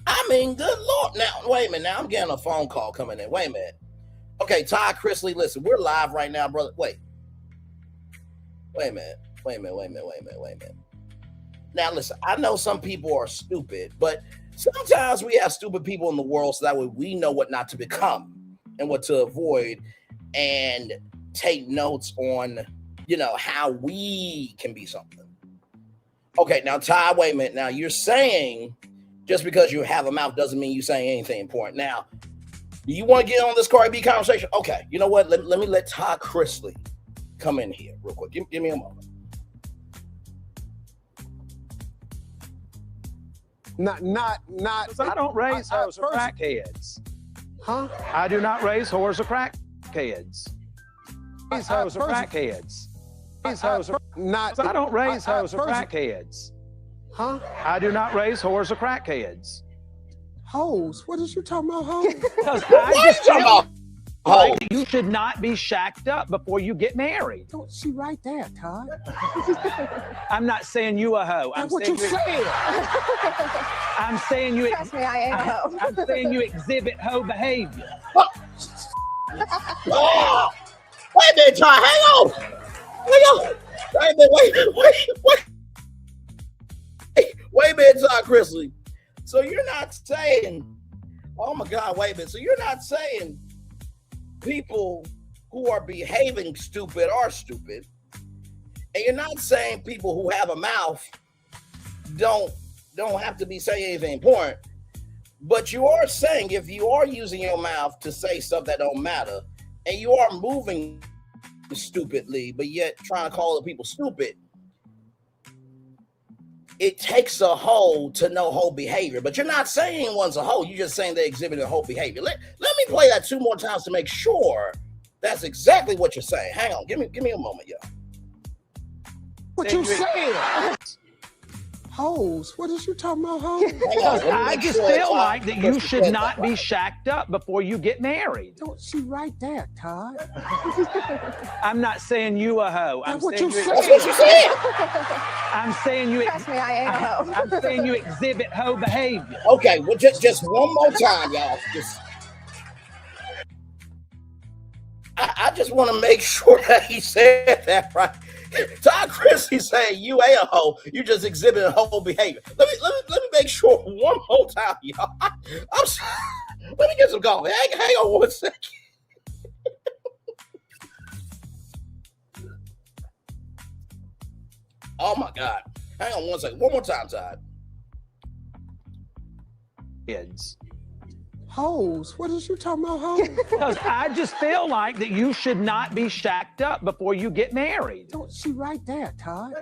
I mean, good Lord. Now, wait a minute. Now I'm getting a phone call coming in. Wait a minute. Okay, Ty Chrisley, listen, we're live right now, brother. Wait a minute. Now, listen, I know some people are stupid, but sometimes we have stupid people in the world so that way we know what not to become and what to avoid and take notes on, how we can be something. Okay, now, Ty, wait a minute. Now, you're saying just because you have a mouth doesn't mean you're saying anything important. Now, do you want to get on this Cardi B conversation? Okay, you know what? Let me let Ty Chrisley come in here real quick. Give me a moment. Not. I don't raise whores or crackheads. Huh? I do not raise whores or crackheads. Raise whores or crackheads. I don't raise whores or crackheads. Huh? I do not raise whores or crackheads. Hoes? What is you talking about, hoes? Because I just talking about hoes. You should not be shacked up before you get married. She right there, Todd. I'm not saying you a hoe. That's what you said. I'm saying you. Trust me, I am a hoe. I'm saying you exhibit hoe behavior. Oh, wait a minute, Ty. Hang on. Wait a minute, Ty Chrisley. So you're not saying, oh my God, wait a minute. So you're not saying people who are behaving stupid are stupid. And you're not saying people who have a mouth don't don't have to be saying anything important. But you are saying if you are using your mouth to say stuff that don't matter, and you are moving stupidly, but yet trying to call the people stupid, it takes a hoe to know hoe behavior. But you're not saying one's a hoe. You're just saying they exhibit a hoe behavior. Let me play that 2 more times to make sure that's exactly what you're saying. Hang on. Give me a moment, yo. What you saying? Hoes. What is you talking about, hoes? I just feel like that you should not be shacked up before you get married. Don't she right there, Todd? I'm not saying you a hoe. That's what you said. That's what you said. I'm saying you. Trust me, I ain't a hoe. I'm saying you exhibit hoe behavior. Okay, well, just one more time, y'all. I just want to make sure that he said that right. Todd Chrisley saying you ain't a hoe, you just exhibiting hoe behavior. Let me make sure one more time, y'all. Let me get some coffee. Hang on 1 second. Oh my God. Hang on 1 second. One more time, Todd. Kids. Hoes. What is you talking about, hoes? Because I just feel like that you should not be shacked up before you get married. Don't she right there, Todd?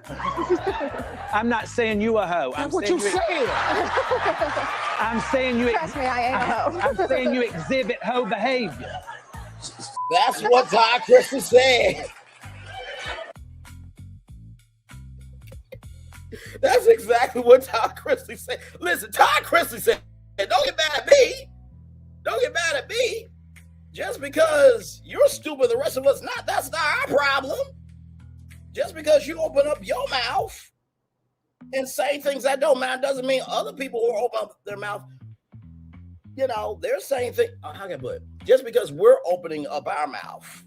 I'm not saying you a hoe. That's what you said. I'm saying you. Trust me, I ain't a hoe. I'm saying you exhibit hoe behavior. That's what Todd Chrisley said. That's exactly what Todd Chrisley said. Listen, Todd Chrisley said, don't get mad at me. Don't get mad at me. Just because you're stupid, the rest of us not, that's not our problem. Just because you open up your mouth and say things that don't matter doesn't mean other people who open up their mouth, you know, they're saying things. How can I put it? Just because we're opening up our mouth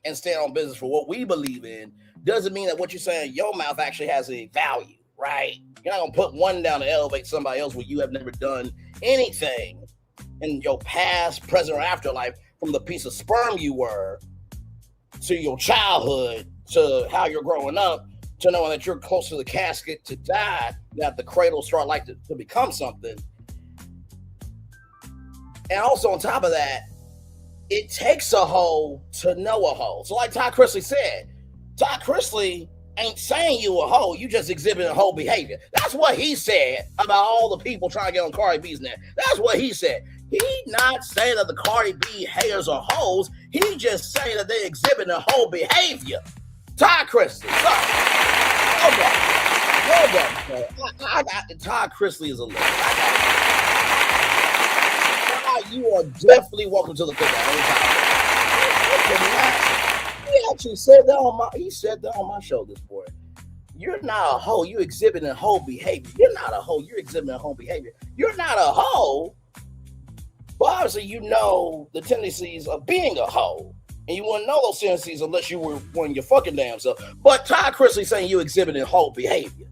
and stand on business for what we believe in doesn't mean that what you're saying in your mouth actually has a value, right? You're not going to put one down to elevate somebody else when you have never done anything in your past, present, or afterlife, from the piece of sperm you were to your childhood to how you're growing up to knowing that you're close to the casket to die, that the cradle start like to become something. And also on top of that, it takes a hoe to know a hoe. So like Todd Chrisley said, Todd Chrisley ain't saying you a hoe, you just exhibiting hoe behavior. That's what he said about all the people trying to get on Cardi B's neck. That's what he said. He not saying that the Cardi B haters are hoes. He just saying that they exhibit a hoe behavior. Todd Chrisley. I got Todd Chrisley is a legend. You are definitely welcome to the cookout. He actually said that on my show this morning. You're not a hoe, you exhibiting hoe behavior. You're not a hoe, you're exhibiting hoe behavior. You're not a hoe. But obviously, you know the tendencies of being a hoe. And you wouldn't know those tendencies unless you were one your fucking damn self. But Todd Chrisley saying you exhibiting hoe behavior.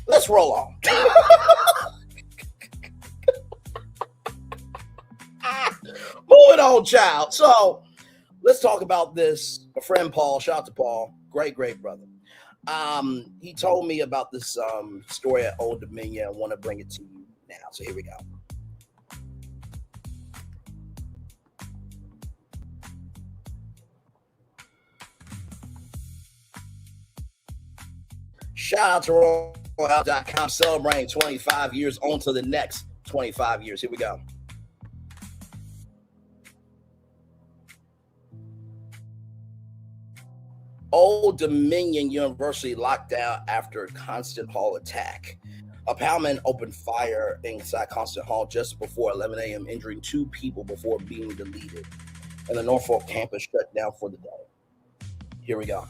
Let's roll on. Moving on, child. So let's talk about this. My friend Paul, shout out to Paul, great brother. He told me about this story at Old Dominion. I want to bring it to you now. So here we go. Shout out to RollOut.com celebrating 25 years on to the next 25 years. Here we go. Old Dominion University locked down after Constant Hall attack. A powman opened fire inside Constant Hall just before 11 a.m., injuring 2 people before being deleted. And the Norfolk campus shut down for the day. Here we go.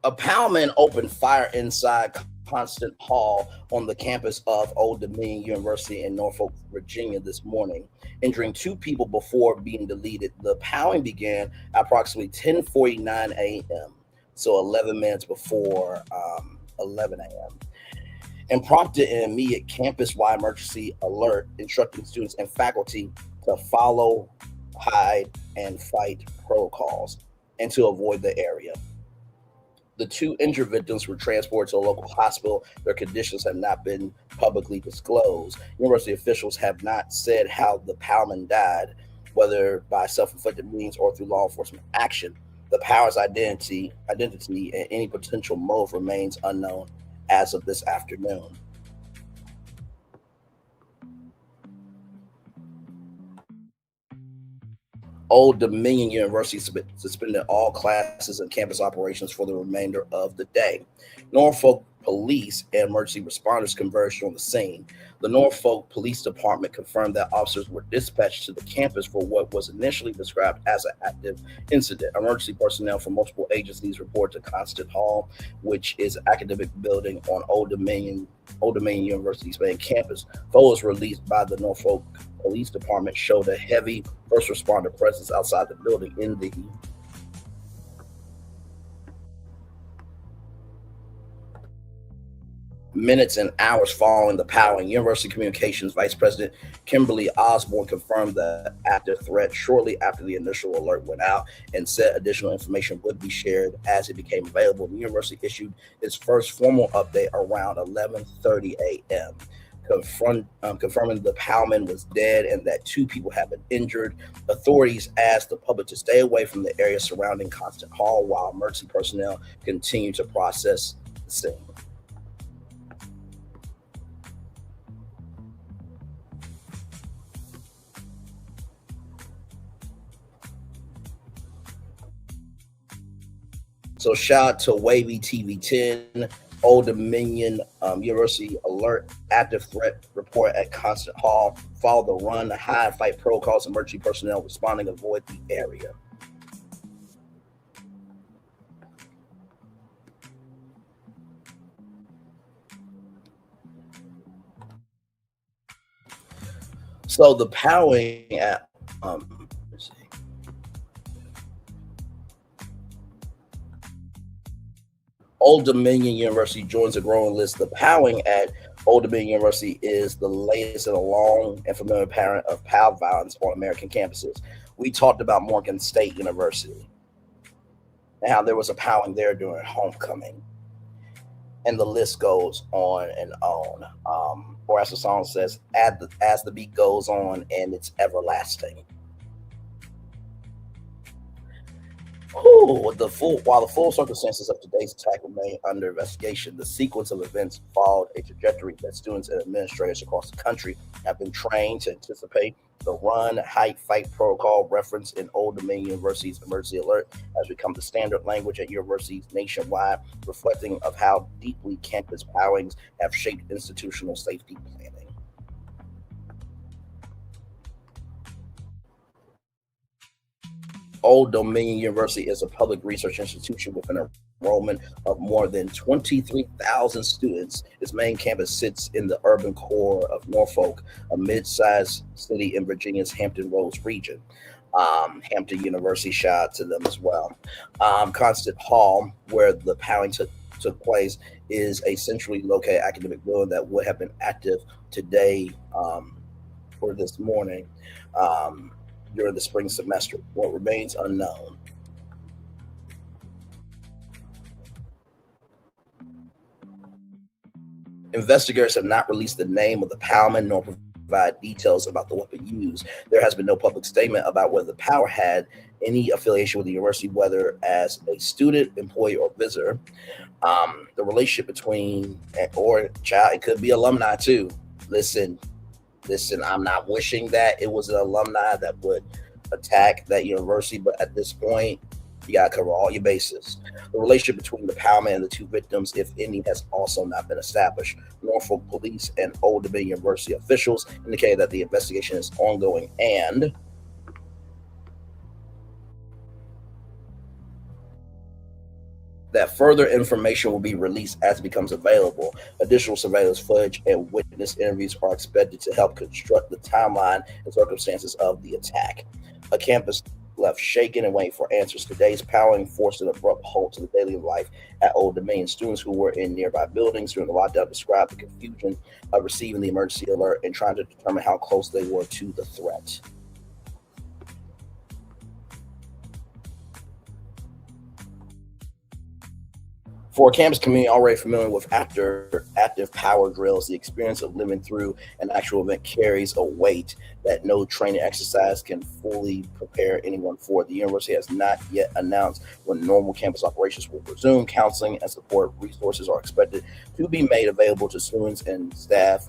A powman opened fire inside Constant Hall on the campus of Old Dominion University in Norfolk, Virginia this morning, injuring 2 people before being deleted. The powing began at approximately 10:49 a.m., so 11 minutes before 11 a.m., and prompted an immediate campus-wide emergency alert, instructing students and faculty to follow, hide, and fight protocols. and to avoid the area. The two injured victims were transported to a local hospital. Their conditions have not been publicly disclosed. University officials have not said how the Powman died, whether by self-inflicted means or through law enforcement action. The Powers' identity and any potential motive remains unknown as of this afternoon. Old Dominion University suspended all classes and campus operations for the remainder of the day. Norfolk police and emergency responders converged on the scene. The Norfolk Police Department confirmed that officers were dispatched to the campus for what was initially described as an active incident. Emergency personnel from multiple agencies reported to Constant Hall, which is an academic building on Old Dominion University's main campus. Photos released by the Norfolk Police Department showed a heavy first responder presence outside the building in the minutes and hours following the powering. University Communications Vice President Kimberly Osborne confirmed the active threat shortly after the initial alert went out and said additional information would be shared as it became available. The university issued its first formal update around 11:30 a.m. Confirming the Powman was dead and that 2 people have been injured. Authorities asked the public to stay away from the area surrounding Constant Hall while emergency personnel continue to process the scene. So shout out to Wavy TV10, Old Dominion University alert, active threat report at Constant Hall. Follow the run, hide, fight protocols, emergency personnel responding, avoid the area. So the powering at let's see. Old Dominion University joins a growing list. The powering at Old Dominion University is the latest in a long and familiar pattern of POW violence on American campuses. We talked about Morgan State University. Now there was a powering there during homecoming. And the list goes on and on. Or as the song says, as the beat goes on and it's everlasting. While the full circumstances of today's attack remain under investigation, the sequence of events followed a trajectory that students and administrators across the country have been trained to anticipate. The run, hide, fight protocol referenced in Old Dominion University's emergency alert has become the standard language at universities nationwide, reflecting of how deeply campus powings have shaped institutional safety planning. Old Dominion University is a public research institution with an enrollment of more than 23,000 students. Its main campus sits in the urban core of Norfolk, a mid-sized city in Virginia's Hampton Roads region. Hampton University, shout out to them as well. Constant Hall, where the powering took place, is a centrally located academic building that would have been active today or this morning. During the spring semester. What remains unknown. Investigators have not released the name of the powman nor provide details about the weapon used. There has been no public statement about whether the power had any affiliation with the university, whether as a student, employee, or visitor. The relationship between or child, it could be alumni too. Listen, I'm not wishing that it was an alumni that would attack that university, but at this point, you gotta cover all your bases. The relationship between the powman and the 2 victims, if any, has also not been established. Norfolk Police and Old Dominion University officials indicated that the investigation is ongoing and that further information will be released as it becomes available. Additional surveillance footage and witness interviews are expected to help construct the timeline and circumstances of the attack. A campus left shaken and waiting for answers. Today's powering forced an abrupt halt to the daily life at Old Dominion. Students who were in nearby buildings during the lockdown described the confusion of receiving the emergency alert and trying to determine how close they were to the threat. For a campus community already familiar with active power drills, the experience of living through an actual event carries a weight that no training exercise can fully prepare anyone for. The university has not yet announced when normal campus operations will resume. Counseling and support resources are expected to be made available to students and staff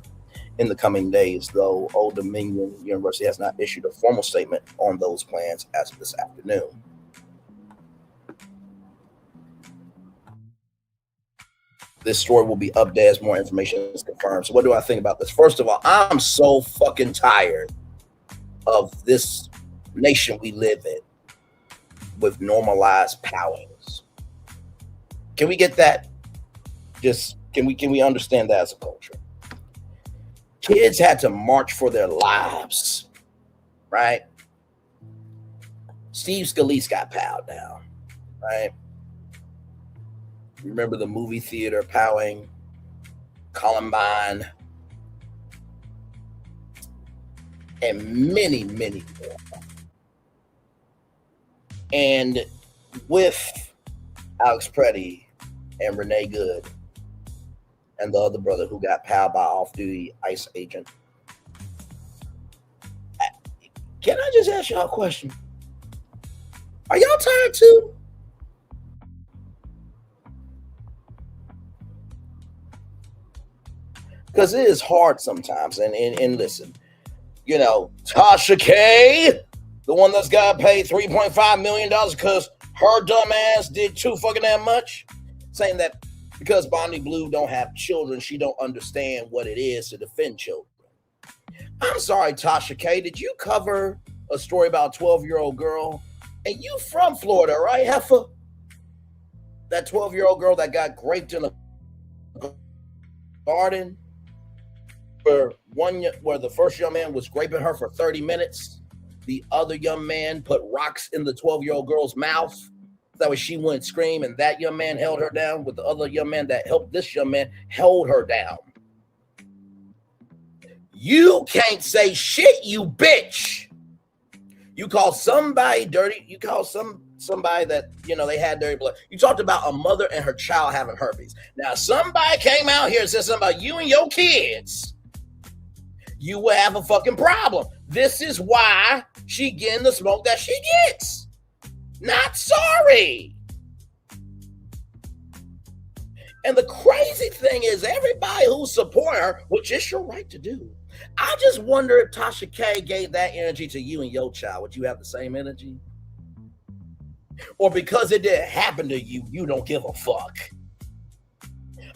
in the coming days, though Old Dominion University has not issued a formal statement on those plans as of this afternoon. This story will be updated as more information is confirmed. So what do I think about this? First of all, I'm so fucking tired of this nation we live in with normalized powings. Can we get that? Just can we understand that as a culture? Kids had to march for their lives, right? Steve Scalise got powed down, right? Remember the movie theater powing, Columbine, and many, many more. And with Alex Preddy and Renee Good and the other brother who got powed by off-duty ICE agent. Can I just ask y'all a question? Are y'all tired too? Because it is hard sometimes. And listen, you know, Tasha K, the one that's got paid $3.5 million because her dumb ass did too fucking damn much, saying that because Bonnie Blue don't have children, she don't understand what it is to defend children. I'm sorry, Tasha K, did you cover a story about a 12-year-old girl? And you from Florida, right, Heifer? That 12-year-old girl that got raped in a garden? Where the first young man was raping her for 30 minutes. The other young man put rocks in the 12-year-old girl's mouth. That way she wouldn't scream, and that young man held her down with the other young man that helped this young man held her down. You can't say shit, you bitch. You call somebody dirty. You call somebody that, you know, they had dirty blood. You talked about a mother and her child having herpes. Now, somebody came out here and said something about you and your kids. You will have a fucking problem. This is why she getting the smoke that she gets. Not sorry. And the crazy thing is everybody who support her, which is your right to do. I just wonder if Tasha K gave that energy to you and your child. Would you have the same energy? Or because it didn't happen to you, you don't give a fuck?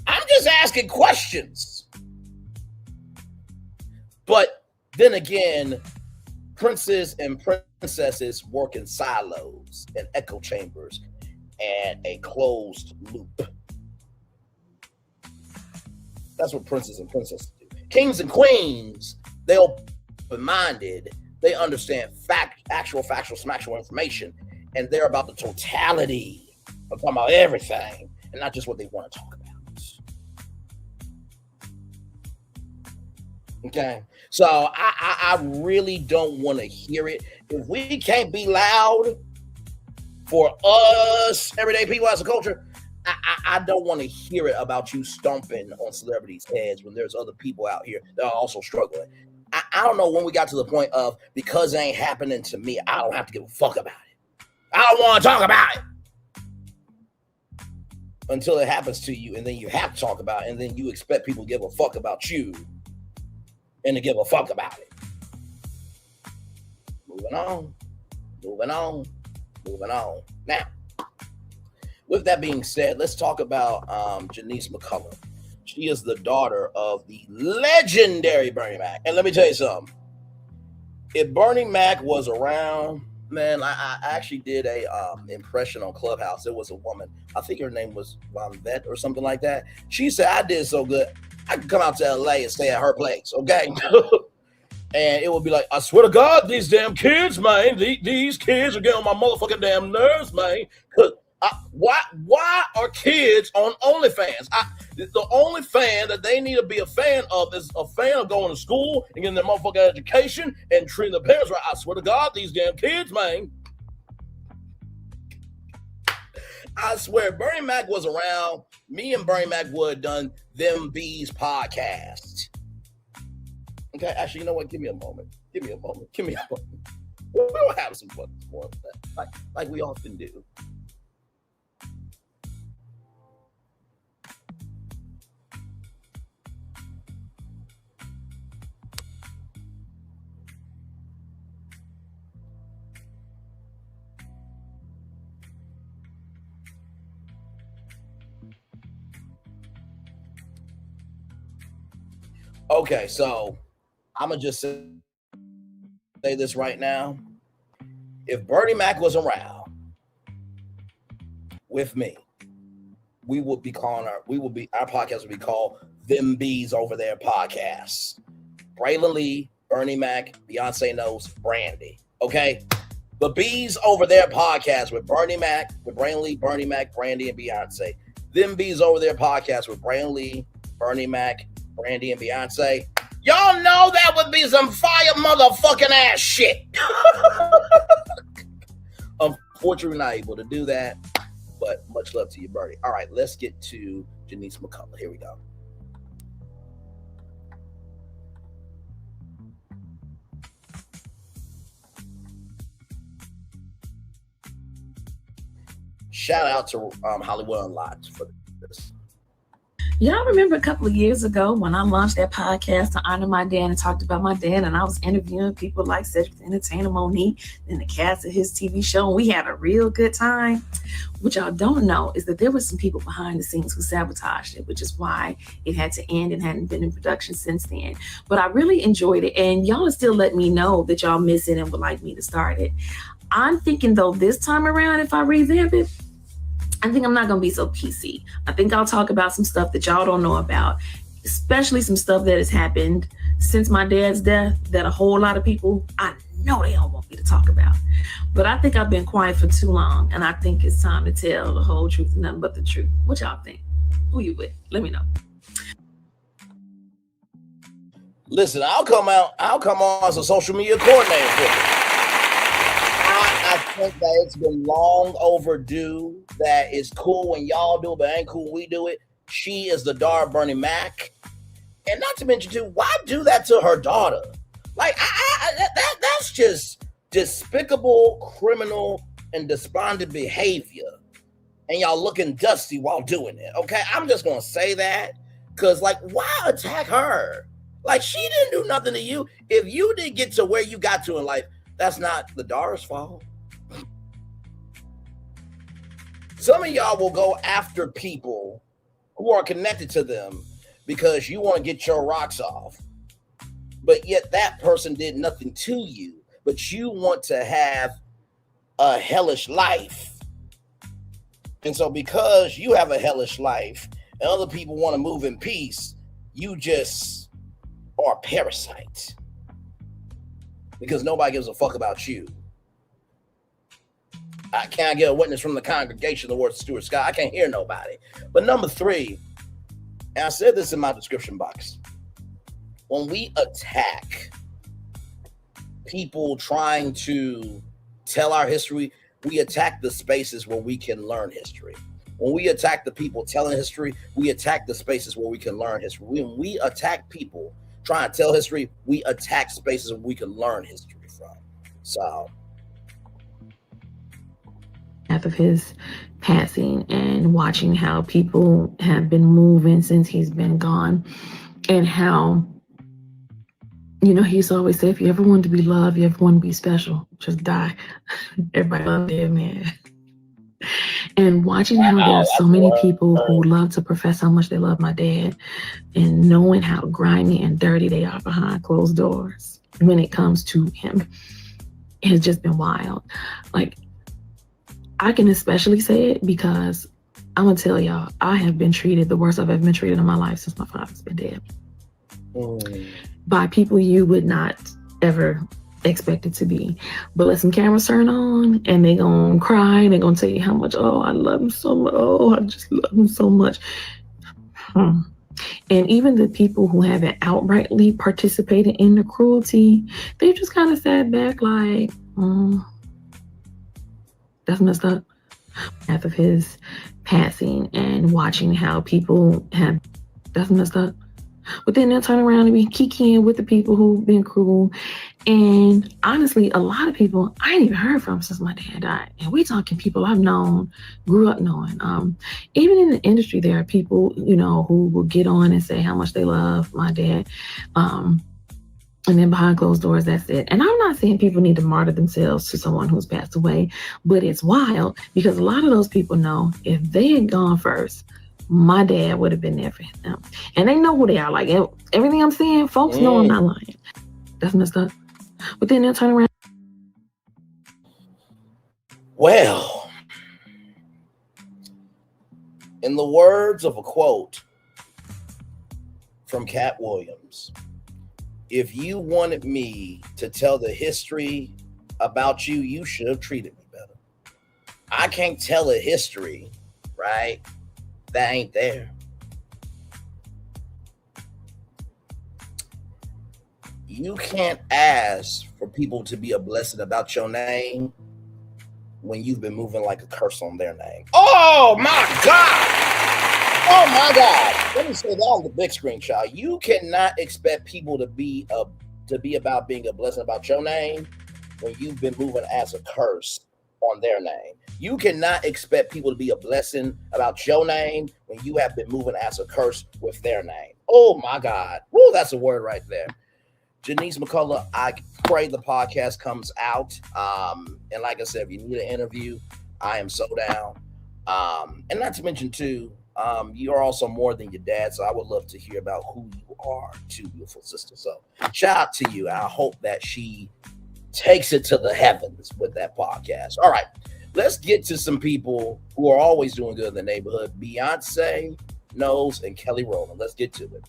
I'm just asking questions. But then again, princes and princesses work in silos and echo chambers and a closed loop. That's what princes and princesses do. Kings and queens, they open-minded. They understand actual factual information, and they're about the totality. I'm talking about everything, and not just what they want to talk about. Okay, so I really don't want to hear it. If we can't be loud for us, everyday people as a culture, I don't want to hear it about you stomping on celebrities' heads when there's other people out here that are also struggling. I don't know when we got to the point of, because it ain't happening to me, I don't have to give a fuck about it. I don't want to talk about it. Until it happens to you, and then you have to talk about it, and then you expect people to give a fuck about you and to give a fuck about it. Moving on. Now, with that being said, let's talk about JeNiece McCullum. She is the daughter of the legendary Bernie Mac. And let me tell you something. If Bernie Mac was around, man, I actually did a impression on Clubhouse. It was a woman. I think her name was Von Vette or something like that. She said, I did so good, I could come out to LA and stay at her place, okay? And it would be like, I swear to God, these damn kids, man, these kids are getting on my motherfucking damn nerves, man. Cause why are kids on OnlyFans? The only fan that they need to be a fan of is a fan of going to school and getting their motherfucking education and treating their parents right. I swear to God, these damn kids, man. I swear, Bernie Mac was around. Me and Bernie Mac would have done Them Bees podcast. Okay, actually, you know what? Give me a moment. We'll have some fun this morning, like we often do. Okay, so I'm gonna just say this right now. If Bernie Mac was around with me, our podcast would be called Them Bees Over There Podcast. Braylon Lee, Bernie Mac, Beyonce knows, Brandy. Okay? The Bees Over There Podcast with Bernie Mac, with Braylon Lee, Bernie Mac, Brandy, and Beyonce. Them Bees Over There Podcast with Braylon Lee, Bernie Mac, Brandy, and Beyonce. Y'all know that would be some fire motherfucking ass shit. Unfortunately, we're not able to do that, but much love to you, Bernie. All right, let's get to JeNiece McCullough. Here we go. Shout out to Hollywood Unlocked for this. Y'all remember a couple of years ago when I launched that podcast to honor my dad and talked about my dad, and I was interviewing people like Cedric the Entertainer, Monique, and the cast of his TV show, and we had a real good time. What y'all don't know is that there were some people behind the scenes who sabotaged it, which is why it had to end and hadn't been in production since then. But I really enjoyed it, and y'all are still letting me know that y'all miss it and would like me to start it. I'm thinking, though, this time around, if I revamp it, I think I'm not going to be so PC. I think I'll talk about some stuff that y'all don't know about, especially some stuff that has happened since my dad's death that a whole lot of people, I know they don't want me to talk about. But I think I've been quiet for too long, and I think it's time to tell the whole truth and nothing but the truth. What y'all think? Who you with? Let me know. Listen, I'll come on as a social media coordinator for you. I think that it's been long overdue. That it's cool when y'all do it, but ain't cool when we do it. She is the daughter of Bernie Mac. And not to mention, too, why do that to her daughter? Like, that's just despicable, criminal, and despondent behavior. And y'all looking dusty while doing it, okay? I'm just going to say that because, like, why attack her? Like, she didn't do nothing to you. If you didn't get to where you got to in life, that's not the daughter's fault. Some of y'all will go after people who are connected to them because you want to get your rocks off. But yet that person did nothing to you, but you want to have a hellish life. And so because you have a hellish life and other people want to move in peace, you just are a parasite. Because nobody gives a fuck about you. I can't get a witness from the congregation, the words of Stuart Scott. I can't hear nobody. But number 3, and I said this in my description box, when we attack people trying to tell our history, we attack the spaces where we can learn history. When we attack the people telling history, we attack the spaces where we can learn history. When we attack people trying to tell history, we attack spaces where we can learn history from. So, of his passing and watching how people have been moving since he's been gone, and how, you know, he used to always say, if you ever want to be loved, you ever want to be special, just die. Everybody loved him, man. And watching how there are so many people who love to profess how much they love my dad, and knowing how grimy and dirty they are behind closed doors when it comes to him, has just been wild. Like, I can especially say it because I'm gonna tell y'all, I have been treated the worst I've ever been treated in my life since my father's been dead. By people you would not ever expect it to be. But let some cameras turn on and they gonna cry and they're gonna tell you how much, oh, I love him so much. Oh, I just love him so much. And even the people who haven't outrightly participated in the cruelty, they just kind of sat back like, that's messed up. After his passing and watching how people have, that's messed up. But then they'll turn around and be kikiing with the people who've been cruel. And honestly, a lot of people I ain't even heard from since my dad died. And we talking people I've known, grew up knowing. Even in the industry, there are people, you know, who will get on and say how much they love my dad. And then behind closed doors, that's it. And I'm not saying people need to martyr themselves to someone who's passed away, but it's wild because a lot of those people know if they had gone first, my dad would have been there for them. And they know who they are. Like everything I'm saying, folks know I'm not lying. That's messed up. But then they'll turn around. Well, in the words of a quote from Cat Williams, if you wanted me to tell the history about you, you should have treated me better. I can't tell a history, right, that ain't there. You can't ask for people to be a blessing about your name when you've been moving like a curse on their name. Oh my God! Oh my God! Let me say that on the big screen, child. You cannot expect people to be about being a blessing about your name when you've been moving as a curse on their name. You cannot expect people to be a blessing about your name when you have been moving as a curse with their name. Oh my God! Woo, that's a word right there. JeNiece McCullough, I pray the podcast comes out. And like I said, if you need an interview, I am so down. And not to mention too, you are also more than your dad, so I would love to hear about who you are too, beautiful sister. So shout out to you. I hope that she takes it to the heavens with that podcast. All right, let's get to some people who are always doing good in the neighborhood. Beyonce, Knowles, and Kelly Rowland. Let's get to it.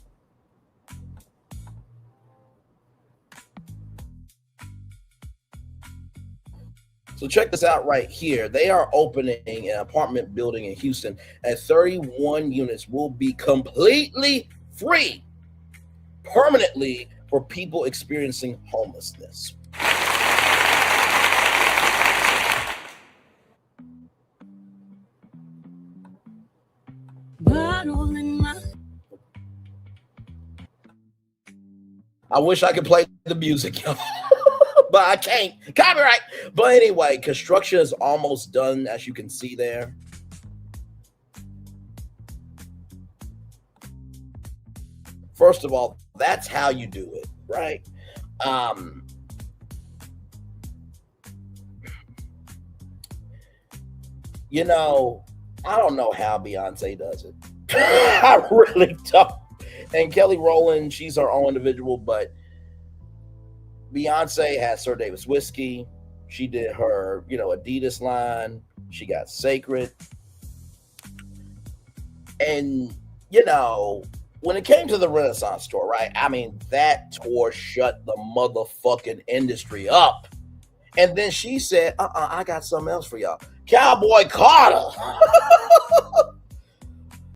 So check this out right here. They are opening an apartment building in Houston, and 31 units will be completely free permanently for people experiencing homelessness. I wish I could play the music, y'all. But I can't. Copyright. But anyway, construction is almost done, as you can see there. First of all, that's how you do it, right? You know, I don't know how Beyonce does it. I really don't. And Kelly Rowland, she's her own individual, but Beyonce has Sir Davis whiskey. She did her, Adidas line. She got Sacred. And, when it came to the Renaissance tour, right? I mean, that tour shut the motherfucking industry up. And then she said, I got something else for y'all. Cowboy Carter.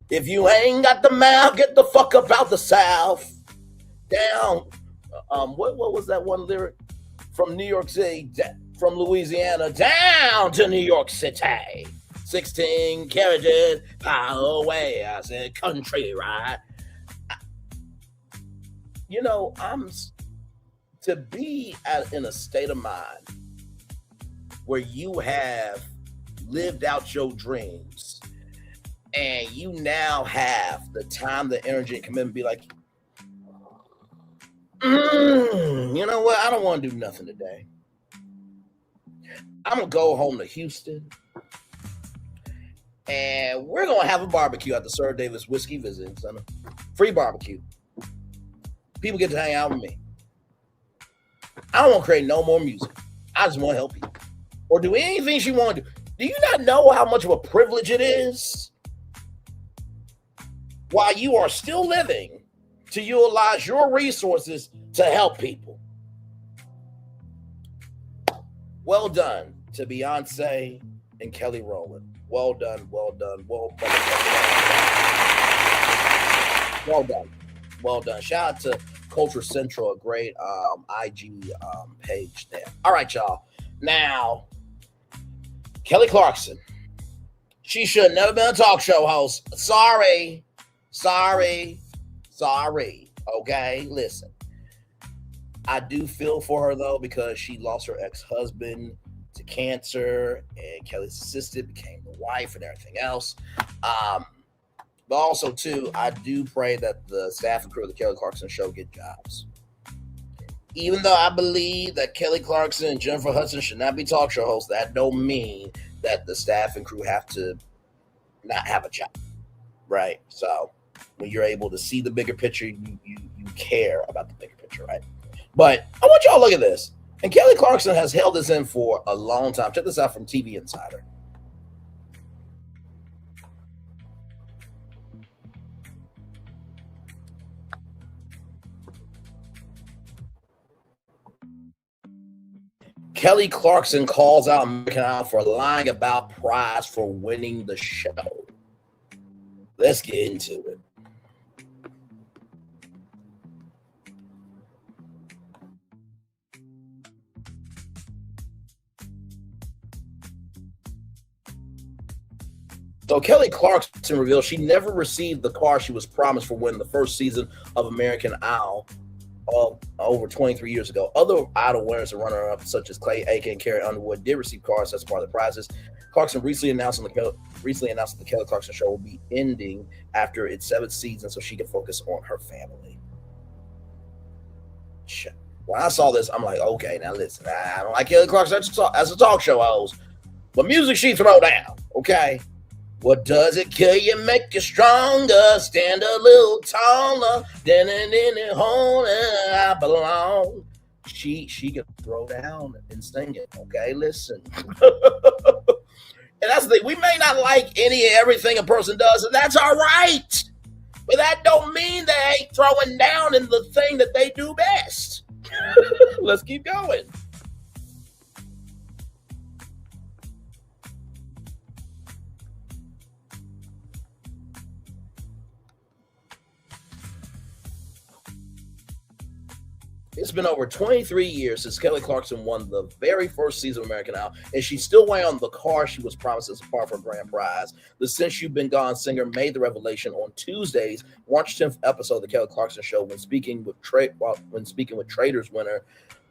If you ain't got the mouth, get the fuck up out the South. Down. What was that one lyric from New York City, from Louisiana down to New York City? 16 carriages, power away. I said, country, right? I'm to be in a state of mind where you have lived out your dreams and you now have the time, the energy, and commitment to be like, you know what? I don't want to do nothing today. I'm going to go home to Houston and we're going to have a barbecue at the Sir Davis Whiskey Visiting Center. Free barbecue. People get to hang out with me. I don't want to create no more music. I just want to help you. Or do anything she want to do. Do you not know how much of a privilege it is while you are still living to utilize your resources to help people? Well done to Beyonce and Kelly Rowland. Well done, well done, well done. Well done. Well done. Shout out to Culture Central, a great IG page there. All right, y'all. Now, Kelly Clarkson She should never been a talk show host. Sorry. Okay, listen. I do feel for her though, because she lost her ex-husband to cancer, and Kelly's assistant became the wife and everything else. But also too, I do pray that the staff and crew of the Kelly Clarkson Show get jobs. Even though I believe that Kelly Clarkson and Jennifer Hudson should not be talk show hosts, that don't mean that the staff and crew have to not have a job, right? So when you're able to see the bigger picture, you care about the bigger picture, right? But I want y'all to look at this. And Kelly Clarkson has held this in for a long time. Check this out from TV Insider. Kelly Clarkson calls out American Idol for lying about prize for winning the show. Let's get into it. So Kelly Clarkson revealed she never received the car she was promised for winning the first season of American Idol over 23 years ago. Other Idol winners and runner-ups such as Clay Aiken and Carrie Underwood did receive cars as part of the prizes. Clarkson recently announced that the Kelly Clarkson Show will be ending after its 7th season so she can focus on her family. When I saw this, I'm like, okay, now listen, I don't like Kelly Clarkson as a talk show host, but music she throw down, okay? What does it kill you, make you stronger, stand a little taller, than in any home I belong. She can throw down and sing it, okay? Listen. And that's the thing. We may not like any and everything a person does, and that's all right. But that don't mean they ain't throwing down in the thing that they do best. Let's keep going. It's been over 23 years since Kelly Clarkson won the very first season of American Idol, and she's still waiting on the car she was promised as part of her grand prize. The Since You've Been Gone singer made the revelation on Tuesday's March 10th episode of the Kelly Clarkson Show when speaking with Traders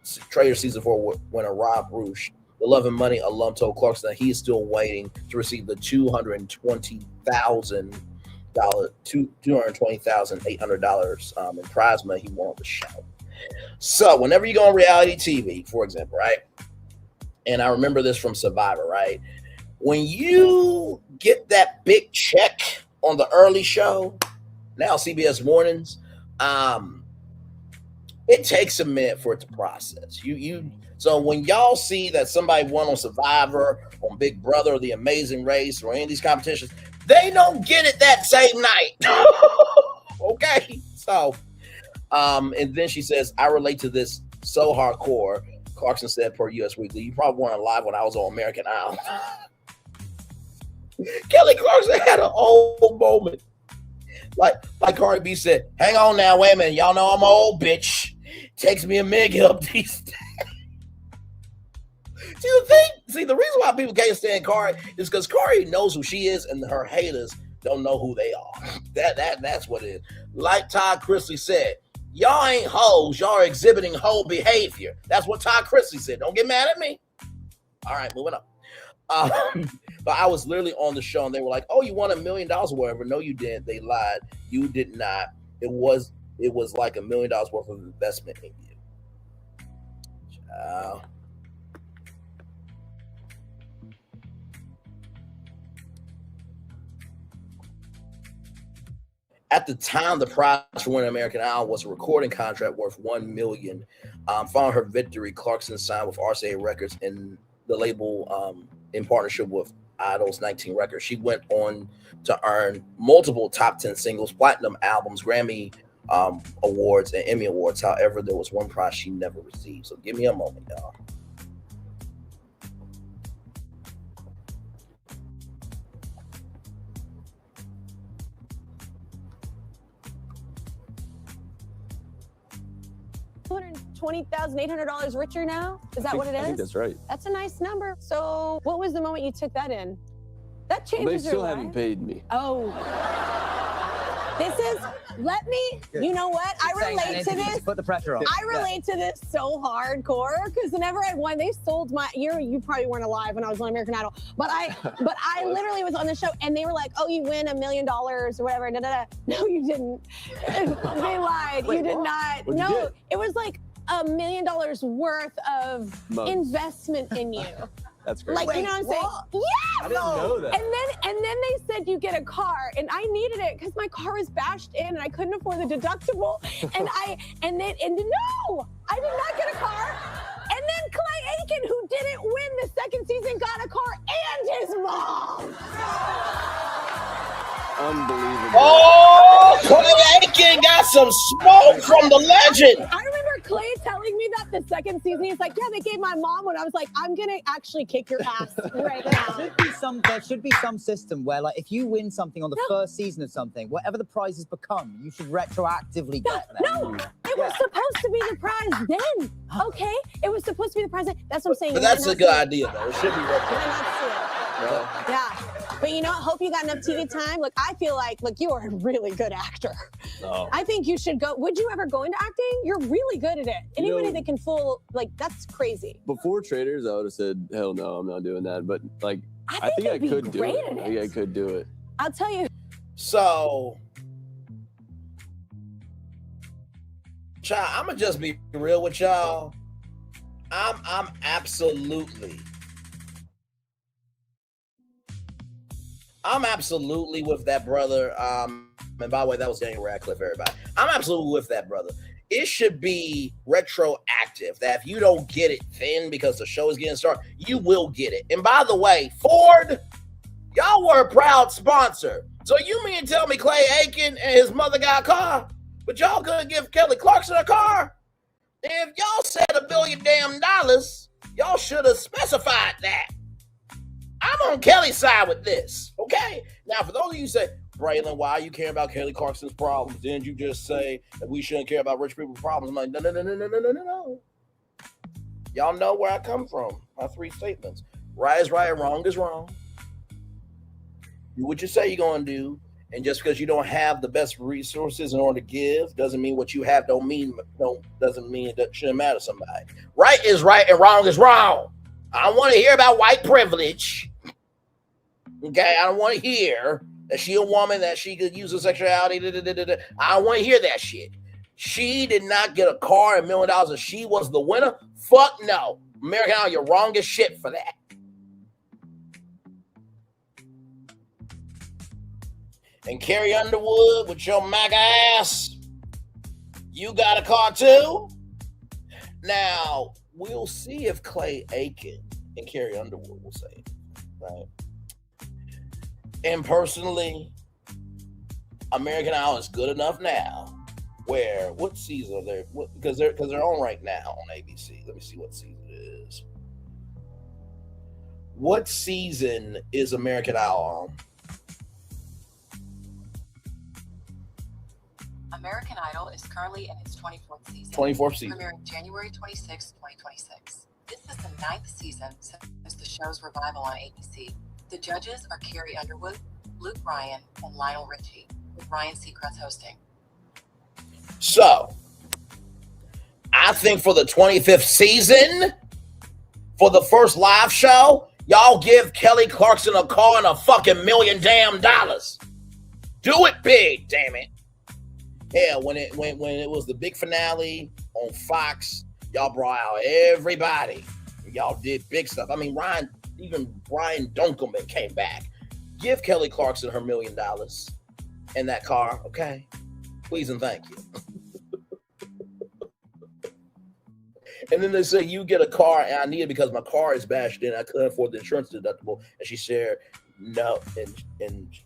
Season 4 winner Rob Roosh. The Love and Money alum told Clarkson that he is still waiting to receive the $220,800 in prize money he won on the show. So whenever you go on reality TV, for example, right? And I remember this from Survivor, right? When you get that big check on the early show, now CBS Mornings, it takes a minute for it to process. So when y'all see that somebody won on Survivor, on Big Brother, or The Amazing Race, or any of these competitions, they don't get it that same night. Okay? So and then she says, I relate to this so hardcore. Clarkson said per US Weekly, you probably weren't alive when I was on American Idol. Kelly Clarkson had an old moment. Like Cardi B said, hang on now, wait a minute. Y'all know I'm an old bitch. Takes me a minute to get up these days. See, the reason why people can't stand Cardi is because Cardi knows who she is and her haters don't know who they are. That's what it is. Like Todd Chrisley said, y'all ain't hoes. Y'all are exhibiting hoe behavior. That's what Todd Chrisley said. Don't get mad at me. All right, moving on. But I was literally on the show, and they were like, oh, you won $1 million or whatever. No, you didn't. They lied. You did not. It was like $1 million worth of investment in you. At the time, the prize for winning American Idol was a recording contract worth $1 million. Following her victory, Clarkson signed with RCA Records and the label in partnership with Idol's 19 Records. She went on to earn multiple top 10 singles, platinum albums, Grammy awards, and Emmy awards. However, there was one prize she never received. So give me a moment, y'all. $220,800 richer now? Is that what it is? I think that's right. That's a nice number. So what was the moment you took that in? That That changes They still your haven't life. paid me. Oh. This is, let me, you know what? I relate to this. Put the pressure on. I relate to this so hardcore because whenever I won, they sold my, you probably weren't alive when I was on American Idol, but I literally was on the show and they were like, oh, you win $1 million or whatever. Da, da, da. No, you didn't. They lied. Wait, you did what? not. What'd you No, get? it was like $1 million worth of investment in you. That's great. Like, you know what I'm saying? Yes! I didn't know that. And then they said you get a car, and I needed it because my car was bashed in and I couldn't afford the deductible. And no, I did not get a car. And then Clay Aiken, who didn't win the second season, got a car and his mom. Unbelievable. Oh, Clay Aiken got some smoke from the legend. I remember Clay telling me that the second season, he's like, yeah, they gave my mom one. I was like, I'm going to actually kick your ass right now. There should be some system where, like, if you win something on the first season of something, whatever the prizes become, you should retroactively get them. No, it was supposed to be the prize then. Okay? It was supposed to be the prize then. That's what I'm saying. But that's a good idea, though. It should be No. Yeah. But you know what? Hope you got enough TV time. Look, I feel like, look, you are a really good actor. No. I think you should go. Would you ever go into acting? You're really good at it. Anybody that can fool, like, that's crazy. Before Traders, I would have said, hell no, I'm not doing that. But, like, I think I could do it. I think I could do it. I'll tell you. So, child, I'm gonna just be real with y'all. I'm absolutely with that brother. And by the way, that was Daniel Radcliffe, everybody. I'm absolutely with that brother. It should be retroactive that if you don't get it then because the show is getting started, you will get it. And by the way, Ford, y'all were a proud sponsor. So you mean to tell me Clay Aiken and his mother got a car, but y'all couldn't give Kelly Clarkson a car? If y'all said $1 billion, y'all should have specified that. I'm on Kelly's side with this, okay? Now, for those of you who say, Braylon, why are you caring about Kelly Clarkson's problems? Didn't you just say that we shouldn't care about rich people's problems? I'm like, no. Y'all know where I come from. My 3 statements. Right is right, wrong is wrong. Do what you say you're going to do. And just because you don't have the best resources in order to give doesn't mean what you have doesn't mean it shouldn't matter to somebody. Right is right and wrong is wrong. I don't want to hear about white privilege. Okay, I don't want to hear that she a woman, that she could use her sexuality. I don't want to hear that shit. She did not get a car and $1 million and she was the winner. Fuck no. American Idol, you're wrong as shit for that. And Carrie Underwood with your MAGA ass, you got a car too? Now, we'll see if Clay Aiken and Carrie Underwood will say it, right? And personally, American Idol is good enough now where, what season are they? Because they're on right now on ABC. Let me see what season it is. What season is American Idol on? American Idol is currently in its 24th season. 24th season. Premiering January 26, 2026. This is the 9th season since the show's revival on ABC. The judges are Carrie Underwood, Luke Bryan, and Lionel Richie, with Ryan Seacrest hosting. So, I think for the 25th season, for the first live show, y'all give Kelly Clarkson a car and a fucking $1 million. Do it big, damn it. Yeah, when it was the big finale on Fox, y'all brought out everybody. Y'all did big stuff. I mean, even Brian Dunkelman came back. Give Kelly Clarkson her $1 million and that car, okay? Please and thank you. And then they say, you get a car, and I need it because my car is bashed in. I couldn't afford the insurance deductible. And she shared, no, and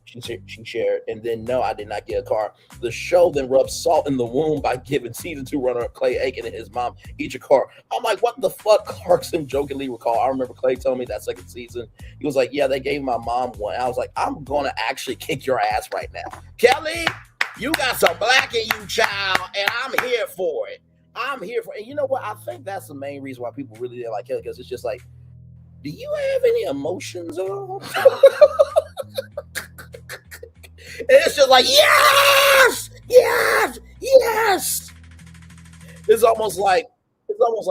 she shared, and then no, I did not get a car. The show then rubbed salt in the wound by giving season 2 runner-up Clay Aiken and his mom each a car. I'm like, what the fuck? Clarkson jokingly recalled. I remember Clay telling me that second season. He was like, yeah, they gave my mom one. I was like, I'm gonna actually kick your ass right now, Kelly. You got some black in you, child, and I'm here for it. I'm here for it. And you know what? I think that's the main reason why people really didn't like Kelly, because it's just like, do you have any emotions at all? it's just like, yes, yes, yes. It's almost like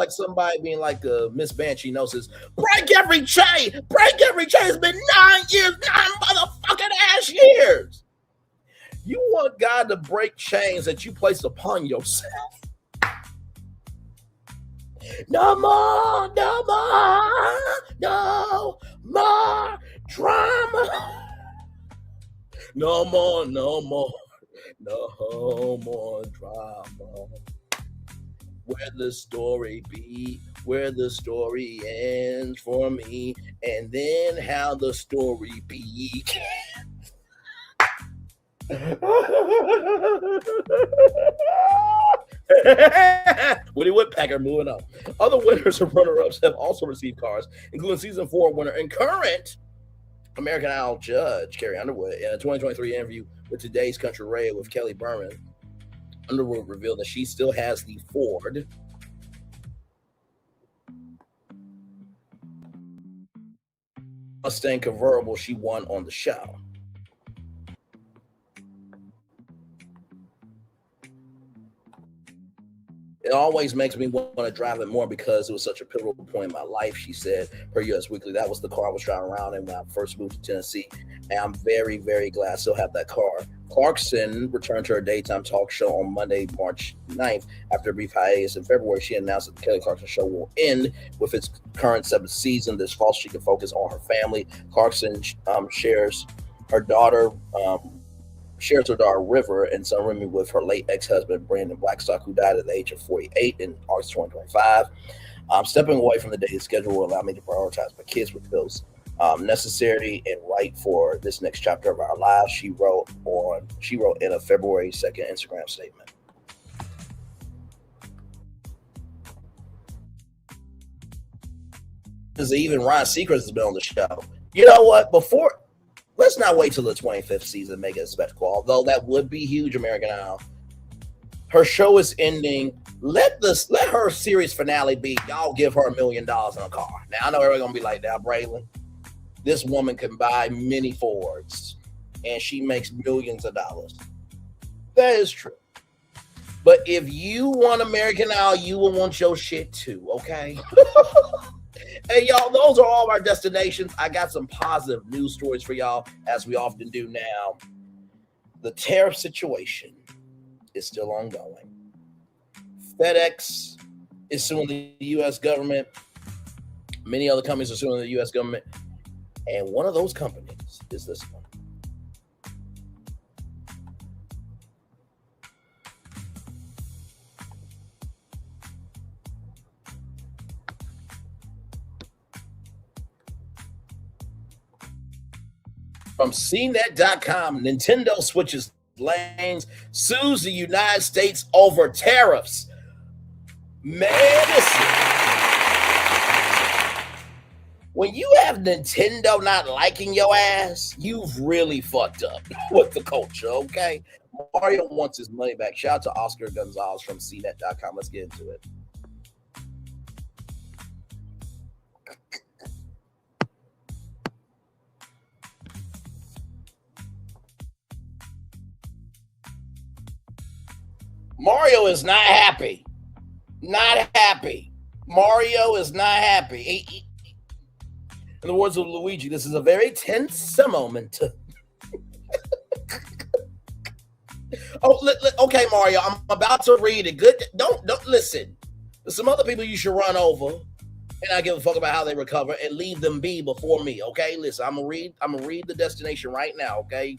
somebody being like Miss Banshee Gnosis. Break every chain. Break every chain. It's been 9 years, 9 motherfucking ass years. You want God to break chains that you placed upon yourself. No more, no more, no more drama. No more, no more, no more drama. Where the story be, where the story ends for me, and then how the story began. Woody Woodpecker moving up. Other winners and runner-ups have also received cars, including season 4 winner and current American Idol judge Carrie Underwood. In a 2023 interview with Today's Country Radio with Kelly Berman, Underwood revealed that she still has the Ford Mustang convertible she won on the show. It always makes me want to drive it more because it was such a pivotal point in my life, she said, per US Weekly. That was the car I was driving around in when I first moved to Tennessee, and I'm very, very glad I still have that car. Clarkson returned to her daytime talk show on Monday, March 9th. After a brief hiatus in February, she announced that the Kelly Clarkson show will end with its current 7th season. This fall, she can focus on her family. Clarkson shares her daughter River and son Remy with her late ex-husband Brandon Blackstock, who died at the age of 48 in August 2025. Stepping away from the dating schedule will allow me to prioritize my kids, which feels necessary and right for this next chapter of our lives, she wrote in a February 2nd Instagram statement. Because even Ryan Seacrest has been on the show. You know what? Let's not wait till the 25th season to make it a spectacle, although that would be huge, American Idol. Her show is ending. Let her series finale be, y'all give her $1 million in a car. Now, I know everybody's going to be like, now, Braylon, this woman can buy many Fords, and she makes millions of dollars. That is true. But if you want American Idol, you will want your shit too, okay? Hey, y'all, those are all our destinations. I got some positive news stories for y'all, as we often do now. The tariff situation is still ongoing. FedEx is suing the U.S. government. Many other companies are suing the U.S. government. And one of those companies is this one. From CNET.com, Nintendo switches lanes, sues the United States over tariffs. Man, when you have Nintendo not liking your ass, you've really fucked up with the culture, okay? Mario wants his money back. Shout out to Oscar Gonzalez from CNET.com. Let's get into it. Mario is not happy. Not happy. Mario is not happy. In the words of Luigi, this is a very tense moment. Okay, Mario, I'm about to read it. Good. Don't listen. There's some other people you should run over, and I give a fuck about how they recover, and leave them be before me. Okay, listen. I'm gonna read the destination right now. Okay.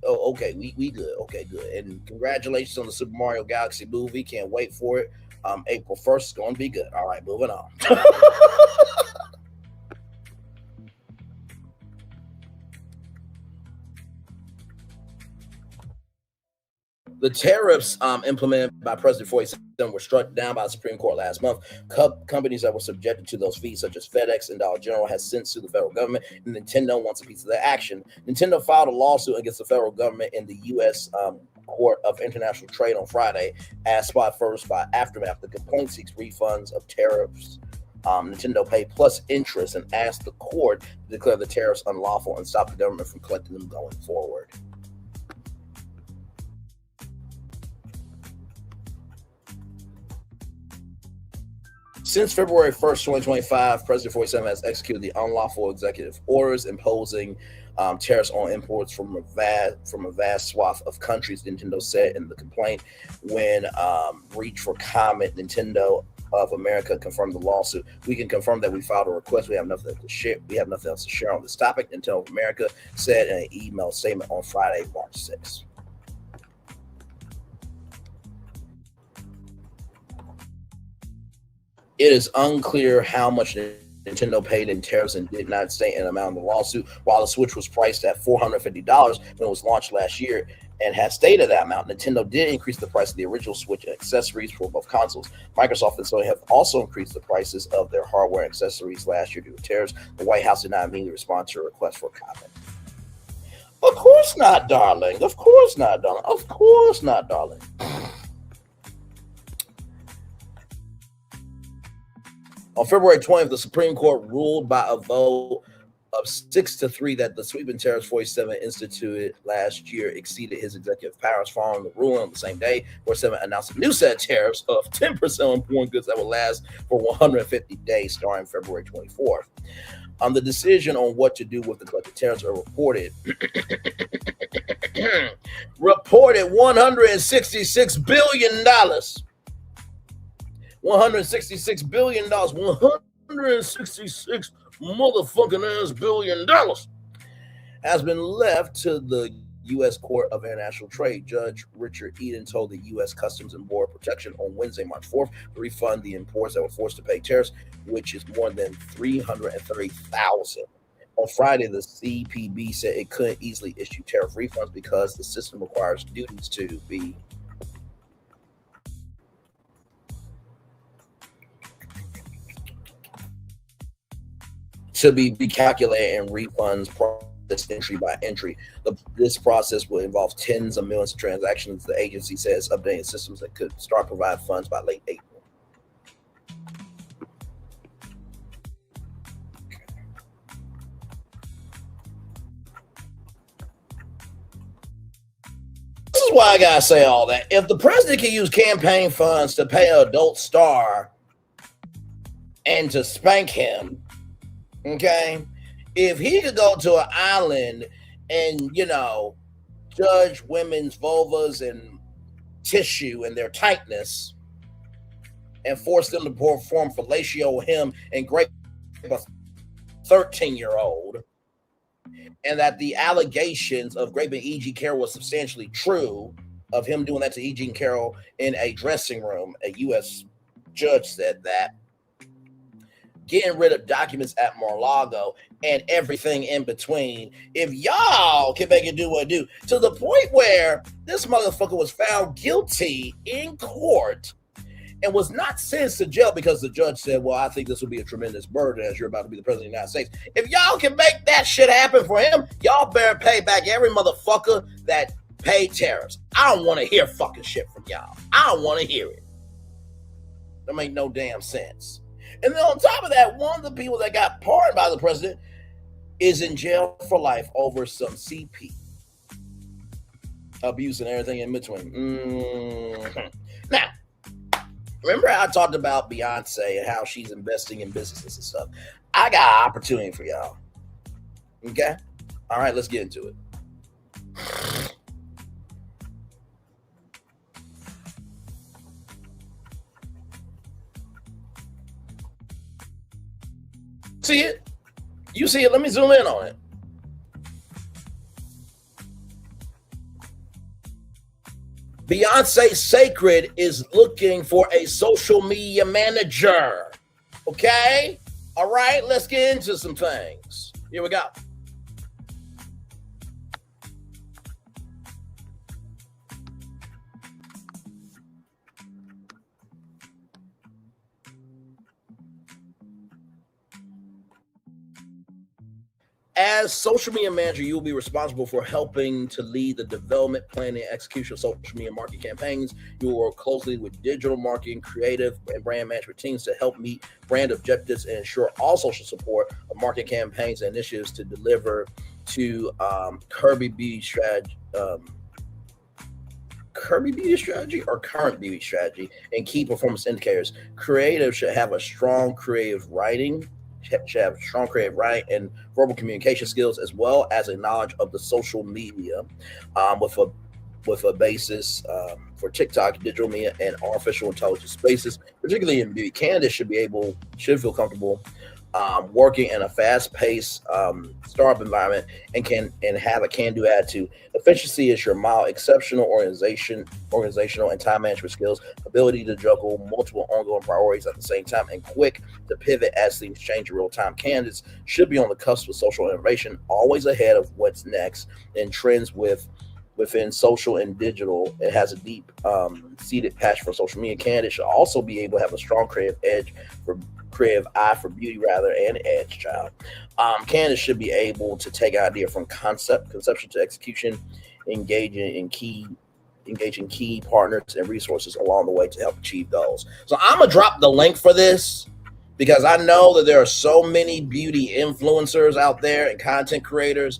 Okay, we good. Okay, good. And congratulations on the Super Mario Galaxy movie. Can't wait for it. April 1st is going to be good. All right, moving on. The tariffs implemented by President 47 were struck down by the Supreme Court last month. Companies that were subjected to those fees, such as FedEx and Dollar General, has since sued the federal government, and Nintendo wants a piece of that action. Nintendo filed a lawsuit against the federal government in the U.S. Court of International Trade on Friday, as spot first by Aftermath. The complaint seeks refunds of tariffs Nintendo paid plus interest and asked the court to declare the tariffs unlawful and stop the government from collecting them going forward. Since February 1st, 2025, President 47 has executed the unlawful executive orders imposing tariffs on imports from a vast swath of countries, Nintendo said in the complaint. When reached for comment, Nintendo of America confirmed the lawsuit. We can confirm that we filed a request. We have nothing to share. We have nothing else to share on this topic. Nintendo of America said in an email statement on Friday, March 6th. It is unclear how much Nintendo paid in tariffs and did not state an amount in the lawsuit. While the Switch was priced at $450 when it was launched last year and has stated that amount, Nintendo did increase the price of the original Switch and accessories for both consoles. Microsoft and Sony have also increased the prices of their hardware and accessories last year due to tariffs. The White House did not immediately respond to a request for comment. Of course not, darling. Of course not, darling. Of course not, darling. On February 20th, the Supreme Court ruled by a vote of 6-3 that the sweeping tariffs 47 instituted last year exceeded his executive powers. Following the ruling on the same day, 47 announced a new set of tariffs of 10% on foreign goods that will last for 150 days, starting February 24th. The decision on what to do with the collected tariffs are reported $166 billion. $166 billion, $166 motherfucking ass $billion has been left to the U.S. Court of International Trade. Judge Richard Eden told the U.S. Customs and Border Protection on Wednesday, March 4th, to refund the imports that were forced to pay tariffs, which is more than $330,000. On Friday, the CPB said it couldn't easily issue tariff refunds because the system requires duties to be recalculated and refunds processed entry by entry. This process will involve tens of millions of transactions. The agency says updating systems that could start provide funds by late April. This is why I gotta say all that. If the president can use campaign funds to pay an adult star and to spank him, okay, if he could go to an island and, judge women's vulvas and tissue and their tightness and force them to perform fellatio with him and grape a 13-year-old, and that the allegations of raping E.G. Carroll was substantially true, of him doing that to E.G. Carroll in a dressing room, a U.S. judge said that, getting rid of documents at Mar-a-Lago and everything in between. If y'all can make it do what it do, to the point where this motherfucker was found guilty in court and was not sentenced to jail because the judge said, well, I think this will be a tremendous burden as you're about to be the president of the United States. If y'all can make that shit happen for him, y'all better pay back every motherfucker that paid tariffs. I don't want to hear fucking shit from y'all. I don't want to hear it. That make no damn sense. And then on top of that, one of the people that got pardoned by the president is in jail for life over some CP abuse and everything in between. Now, remember how I talked about Beyonce and how she's investing in businesses and stuff? I got an opportunity for y'all. Okay? All right, let's get into it. See it? You see it? Let me zoom in on it. Beyonce Sacred is looking for a social media manager. Okay? All right, let's get into some things. Here we go. As social media manager, you will be responsible for helping to lead the development, planning, and execution of social media marketing campaigns. You will work closely with digital marketing, creative, and brand management teams to help meet brand objectives and ensure all social support of marketing campaigns and initiatives to deliver to Kirby Beauty Strategy. Kirby Beauty Strategy or current beauty strategy and key performance indicators. Creative should have a strong creative writing, and verbal communication skills, as well as a knowledge of the social media, with a basis for TikTok, digital media, and artificial intelligence spaces. Particularly in beauty, candidates should feel comfortable working in a fast-paced startup environment and have a can-do attitude. Efficiency is your mile. Exceptional organizational and time management skills, ability to juggle multiple ongoing priorities at the same time, and quick to pivot as things change in real time. Candidates should be on the cusp of social innovation, always ahead of what's next in trends within social and digital. It has a deep seated passion for social media. Candidates should also be able to have a strong creative eye for beauty and edge, child. Candidates should be able to take an idea from conception to execution, engaging key partners and resources along the way to help achieve goals. So I'm gonna drop the link for this because I know that there are so many beauty influencers out there and content creators.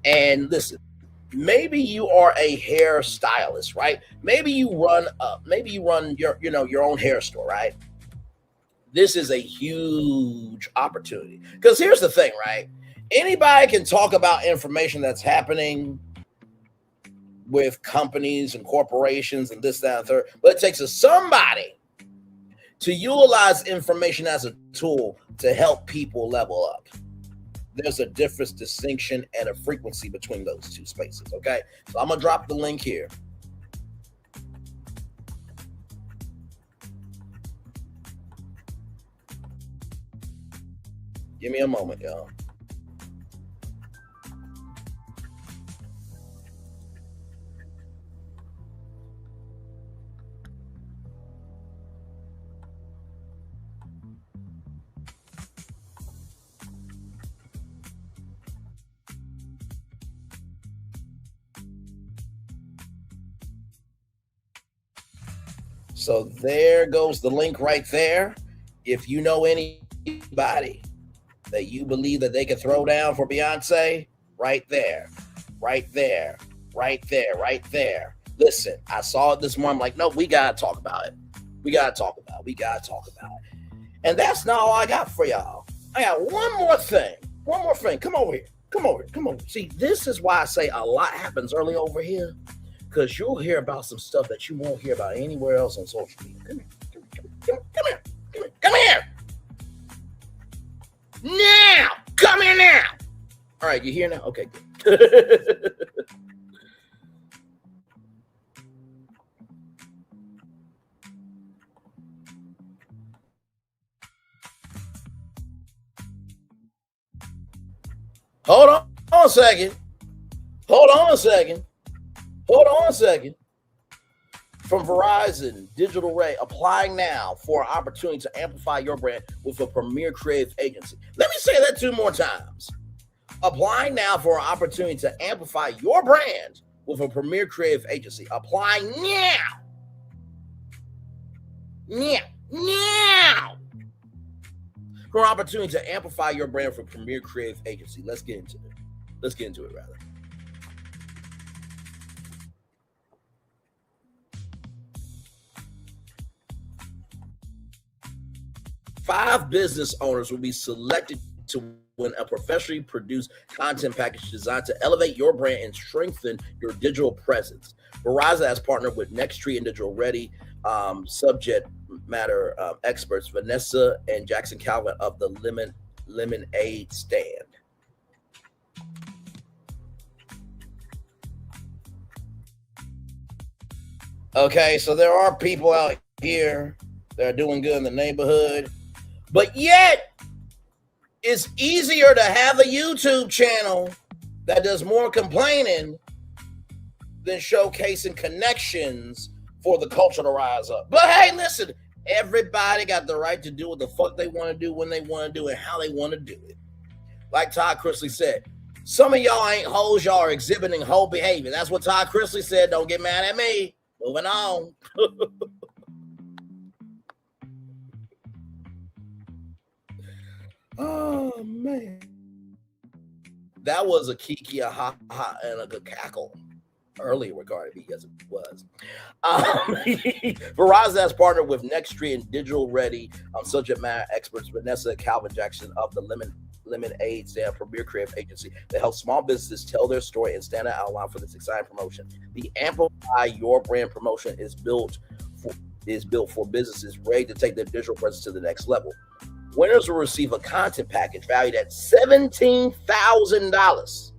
And listen, maybe you are a hair stylist, right? Maybe you run your own hair store, right? This is a huge opportunity. Because here's the thing, right? Anybody can talk about information that's happening with companies and corporations and this, that, and third, but it takes somebody to utilize information as a tool to help people level up. There's a difference, distinction, and a frequency between those two spaces, okay? So I'm going to drop the link here. Give me a moment, y'all. So there goes the link right there. If you know anybody that you believe that they can throw down for Beyonce, right there. Listen, I saw it this morning. I'm like, no, we got to talk about it. We got to talk about it. And that's not all I got for y'all. I got one more thing. Come over here. See, this is why I say a lot happens early over here, because you'll hear about some stuff that you won't hear about anywhere else on social media. Come here. Now, come here now. All right, you here now? Okay, good. Hold on a second. From Verizon Digital Ray, applying now for an opportunity to amplify your brand with a premier creative agency. Let me say that 2 more times. Applying now for an opportunity to amplify your brand with a premier creative agency. Apply now. For an opportunity to amplify your brand with a premier creative agency. Let's get into it. Rather. Five business owners will be selected to win a professionally produced content package designed to elevate your brand and strengthen your digital presence. Verizon has partnered with Nexttree and Digital Ready subject matter experts Vanessa and Jackson Calvin of the Lemonade Stand. Okay, so there are people out here that are doing good in the neighborhood, but yet it's easier to have a YouTube channel that does more complaining than showcasing connections for the culture to rise up. But hey, listen, everybody got the right to do what the fuck they want to do, when they want to do it, how they want to do it. Like Todd Chrisley said, Some of y'all ain't hoes. Y'all are exhibiting hoe behavior. That's what Todd Chrisley said. Don't get mad at me. Moving on. Oh, man. That was a kiki, a ha ha, and a good cackle. Earlier regarding me, yes, it was. Verizon has partnered with Nexttree and Digital Ready subject matter experts Vanessa and Calvin Jackson of the Lemonade Stand Premier Creative Agency to help small businesses tell their story and stand out outline for this exciting promotion. The Amplify Your Brand promotion is built for businesses ready to take their digital presence to the next level. Winners will receive a content package valued at $17,000,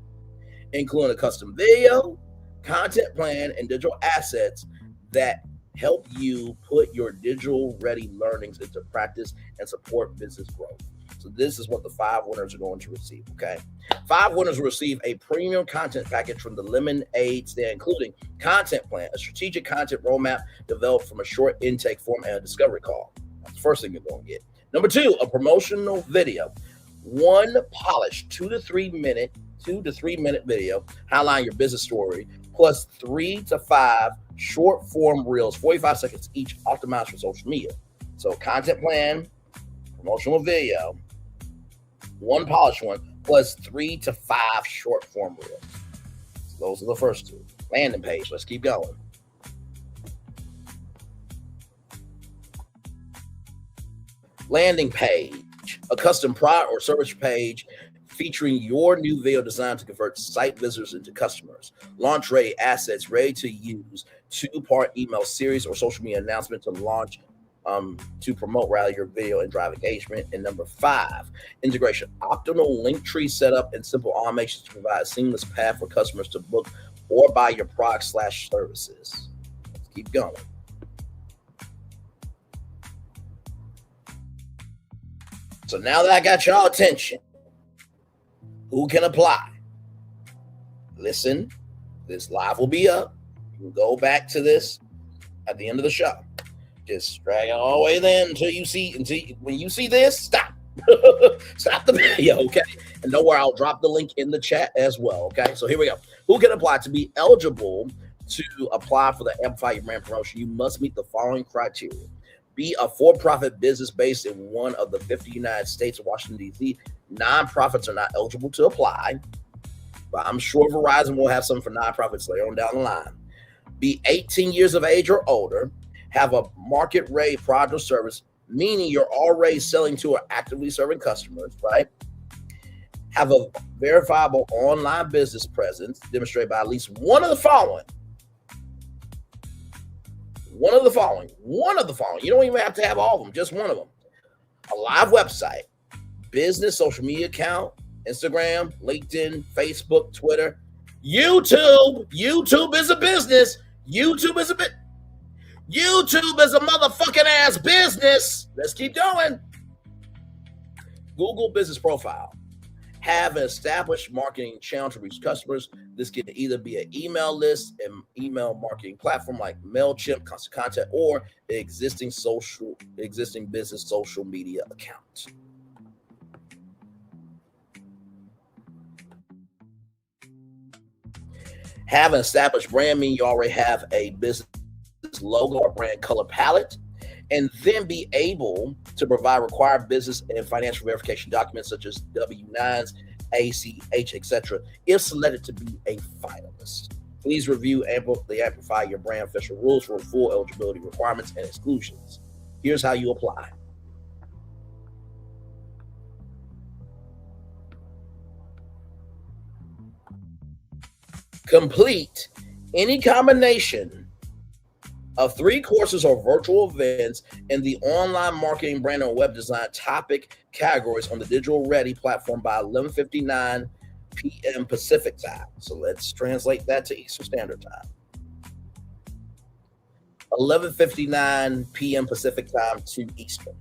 including a custom video, content plan, and digital assets that help you put your digital ready learnings into practice and support business growth. So this is what the 5 winners are going to receive, okay? 5 winners will receive a premium content package from the Lemonade Stand, including content plan, a strategic content roadmap developed from a short intake form and a discovery call. That's the first thing you're going to get. Number 2, a promotional video. One polished 2 to 3 minute video highlighting your business story, plus 3 to 5 short form reels, 45 seconds each, optimized for social media. So content plan, promotional video, one polished one, plus 3 to 5 short form reels. So those are the first 2. Landing page. Let's keep going. Landing page, a custom product or service page featuring your new video designed to convert site visitors into customers. Launch ready assets ready to use, 2-part email series or social media announcement to launch to promote your video and drive engagement. And number 5, integration, optimal link tree setup and simple automations to provide a seamless path for customers to book or buy your products/services. Let's keep going. So now that I got y'all attention, who can apply? Listen, this live will be up. You can go back to this at the end of the show. Just drag it all the way then until when you see this, stop. Stop the video, okay? And don't worry, I'll drop the link in the chat as well, okay? So here we go. Who can apply? To be eligible to apply for the Amplify Your Brand promotion, you must meet the following criteria. Be a for-profit business based in one of the 50 United States of Washington, D.C. Nonprofits are not eligible to apply, but I'm sure Verizon will have some for nonprofits later on down the line. Be 18 years of age or older. Have a market-ready product or service, meaning you're already selling to or actively serving customers, right? Have a verifiable online business presence demonstrated by at least one of the following. One of the following. You don't even have to have all of them, just one of them. A live website, business social media account, Instagram, LinkedIn, Facebook, Twitter, YouTube. YouTube is a business. YouTube is a motherfucking ass business. Let's keep going. Google business profile. Have an established marketing channel to reach customers. This can either be an email list, an email marketing platform like MailChimp, Constant Contact, or an existing business social media account. Have an established brand, meaning you already have a business logo or brand color palette, and then be able to provide required business and financial verification documents such as W-9s, ACH, etc. if selected to be a finalist. Please review the Amplify Your Brand official rules for full eligibility requirements and exclusions. Here's how you apply. Complete any combination of 3 courses or virtual events in the online marketing, brand, and web design topic categories on the Digital Ready platform by 11:59 p.m. Pacific time. So let's translate that to Eastern Standard Time. 11:59 p.m. Pacific time to Eastern.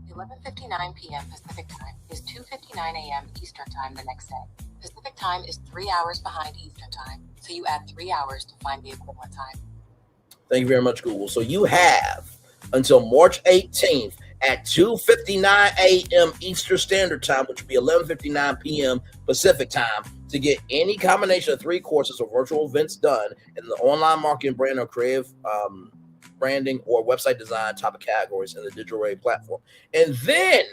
$11:59 p.m. Pacific time is 2:59 a.m. Eastern time the next day. Pacific time is 3 hours behind Eastern time, so you add 3 hours to find the equivalent time. Thank you very much, Google. So you have until March 18th at 2:59 a.m. Eastern Standard Time, which would be 11:59 p.m. Pacific Time, to get any combination of 3 courses or virtual events done in the online marketing, brand, or creative branding or website design topic categories in the Digital Ready platform. And then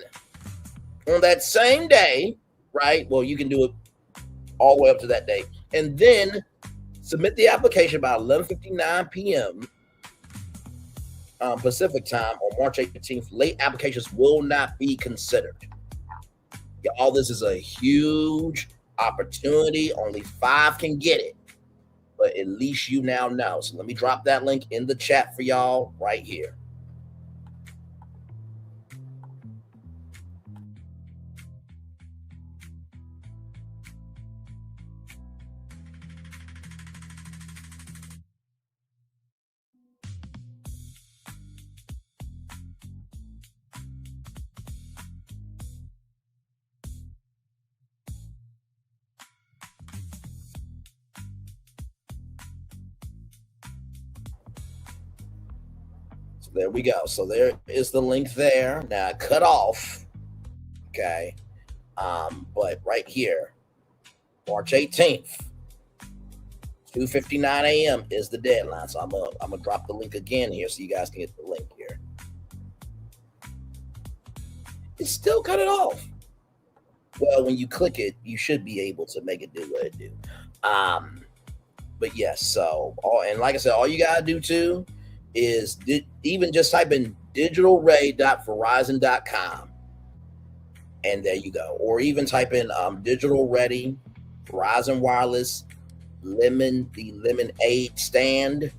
on that same day, right? Well, you can do it all the way up to that day. And then submit the application by 11:59 p.m. Pacific Time on March 18th. Late applications will not be considered. Y'all, this is a huge opportunity. Only 5 can get it, but at least you now know. So let me drop that link in the chat for y'all right here. So there we go. So there is the link there. Now cut off. Okay. But right here, March 18th, 2:59 a.m. is the deadline. So I'm gonna drop the link again here so you guys can get the link here. It's still cut it off. Well, when you click it, you should be able to make it do what it do. But yes, so and like I said, all you gotta do too is even just type in digitalready.verizon.com, and there you go. Or even type in Digital Ready, Verizon Wireless, the Lemonade stand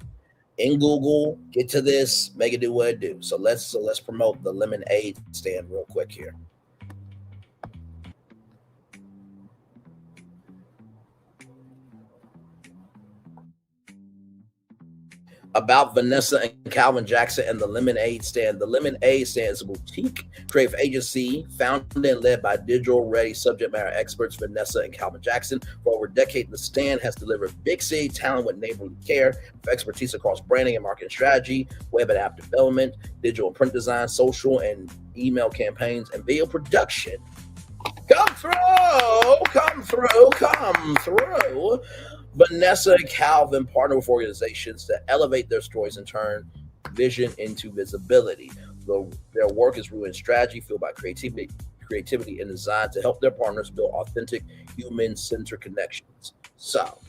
in Google. Get to this, make it do what it do. So let's promote the Lemonade stand real quick here. About Vanessa and Calvin Jackson and the Lemonade Stand. The Lemonade Stand is a boutique creative agency founded and led by Digital Ready subject matter experts Vanessa and Calvin Jackson. For over a decade, the Stand has delivered big city talent with neighborly care, with expertise across branding and marketing strategy, web and app development, digital and print design, social and email campaigns, and video production. Come through. Vanessa and Calvin partner with organizations to elevate their stories and turn vision into visibility. Their work is rooted in strategy, fueled by creativity and design to help their partners build authentic, human-centered connections. So,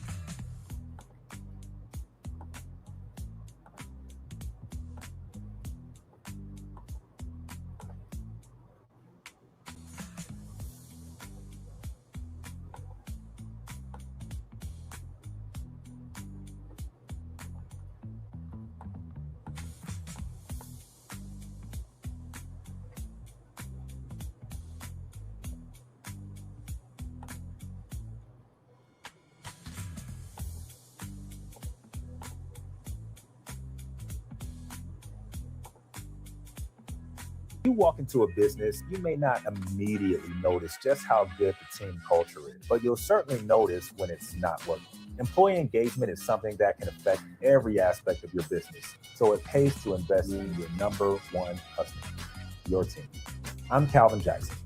you walk into a business, you may not immediately notice just how good the team culture is, but you'll certainly notice when it's not working. Employee engagement is something that can affect every aspect of your business, so it pays to invest in your number one customer, your team. I'm Calvin Jackson.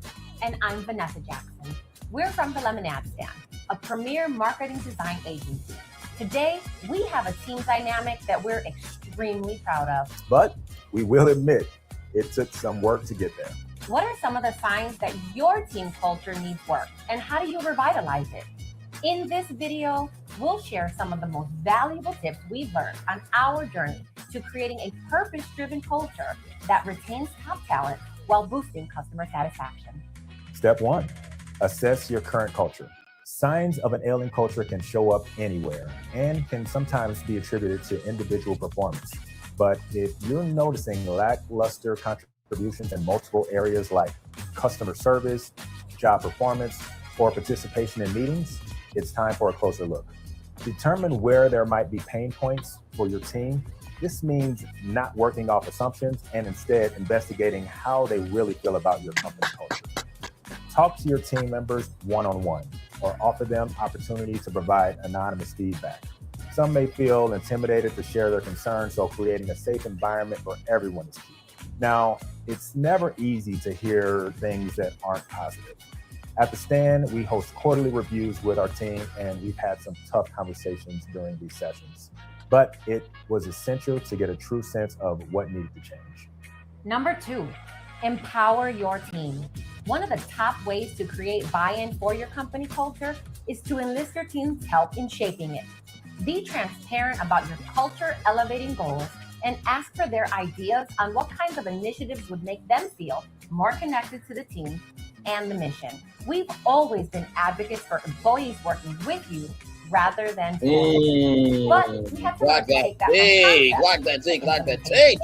And I'm Vanessa Jackson. We're from the Lemonade Stand, a premier marketing design agency. Today, we have a team dynamic that we're extremely proud of. But we will admit, it took some work to get there. What are some of the signs that your team culture needs work, and how do you revitalize it? In this video, we'll share some of the most valuable tips we've learned on our journey to creating a purpose-driven culture that retains top talent while boosting customer satisfaction. Step 1, assess your current culture. Signs of an ailing culture can show up anywhere and can sometimes be attributed to individual performance. But if you're noticing lackluster contributions in multiple areas like customer service, job performance, or participation in meetings, it's time for a closer look. Determine where there might be pain points for your team. This means not working off assumptions and instead investigating how they really feel about your company culture. Talk to your team members one-on-one or offer them opportunity to provide anonymous feedback. Some may feel intimidated to share their concerns, so creating a safe environment for everyone is key. Now, it's never easy to hear things that aren't positive. At the stand, we host quarterly reviews with our team, and we've had some tough conversations during these sessions. But it was essential to get a true sense of what needed to change. Number 2, empower your team. One of the top ways to create buy-in for your company culture is to enlist your team's help in shaping it. Be transparent about your culture elevating goals and ask for their ideas on what kinds of initiatives would make them feel more connected to the team and the mission. We've always been advocates for employees working with you rather than for you. But we have to take that take.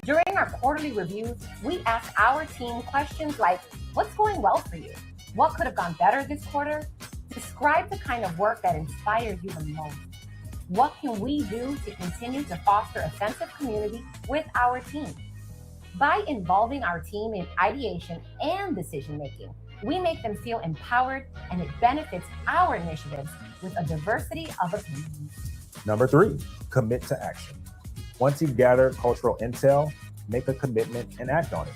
During our quarterly reviews, we ask our team questions like, what's going well for you? What could have gone better this quarter? Describe the kind of work that inspires you the most. What can we do to continue to foster a sense of community with our team? By involving our team in ideation and decision-making, we make them feel empowered, and it benefits our initiatives with a diversity of opinions. Number 3, commit to action. Once you've gathered cultural intel, make a commitment and act on it.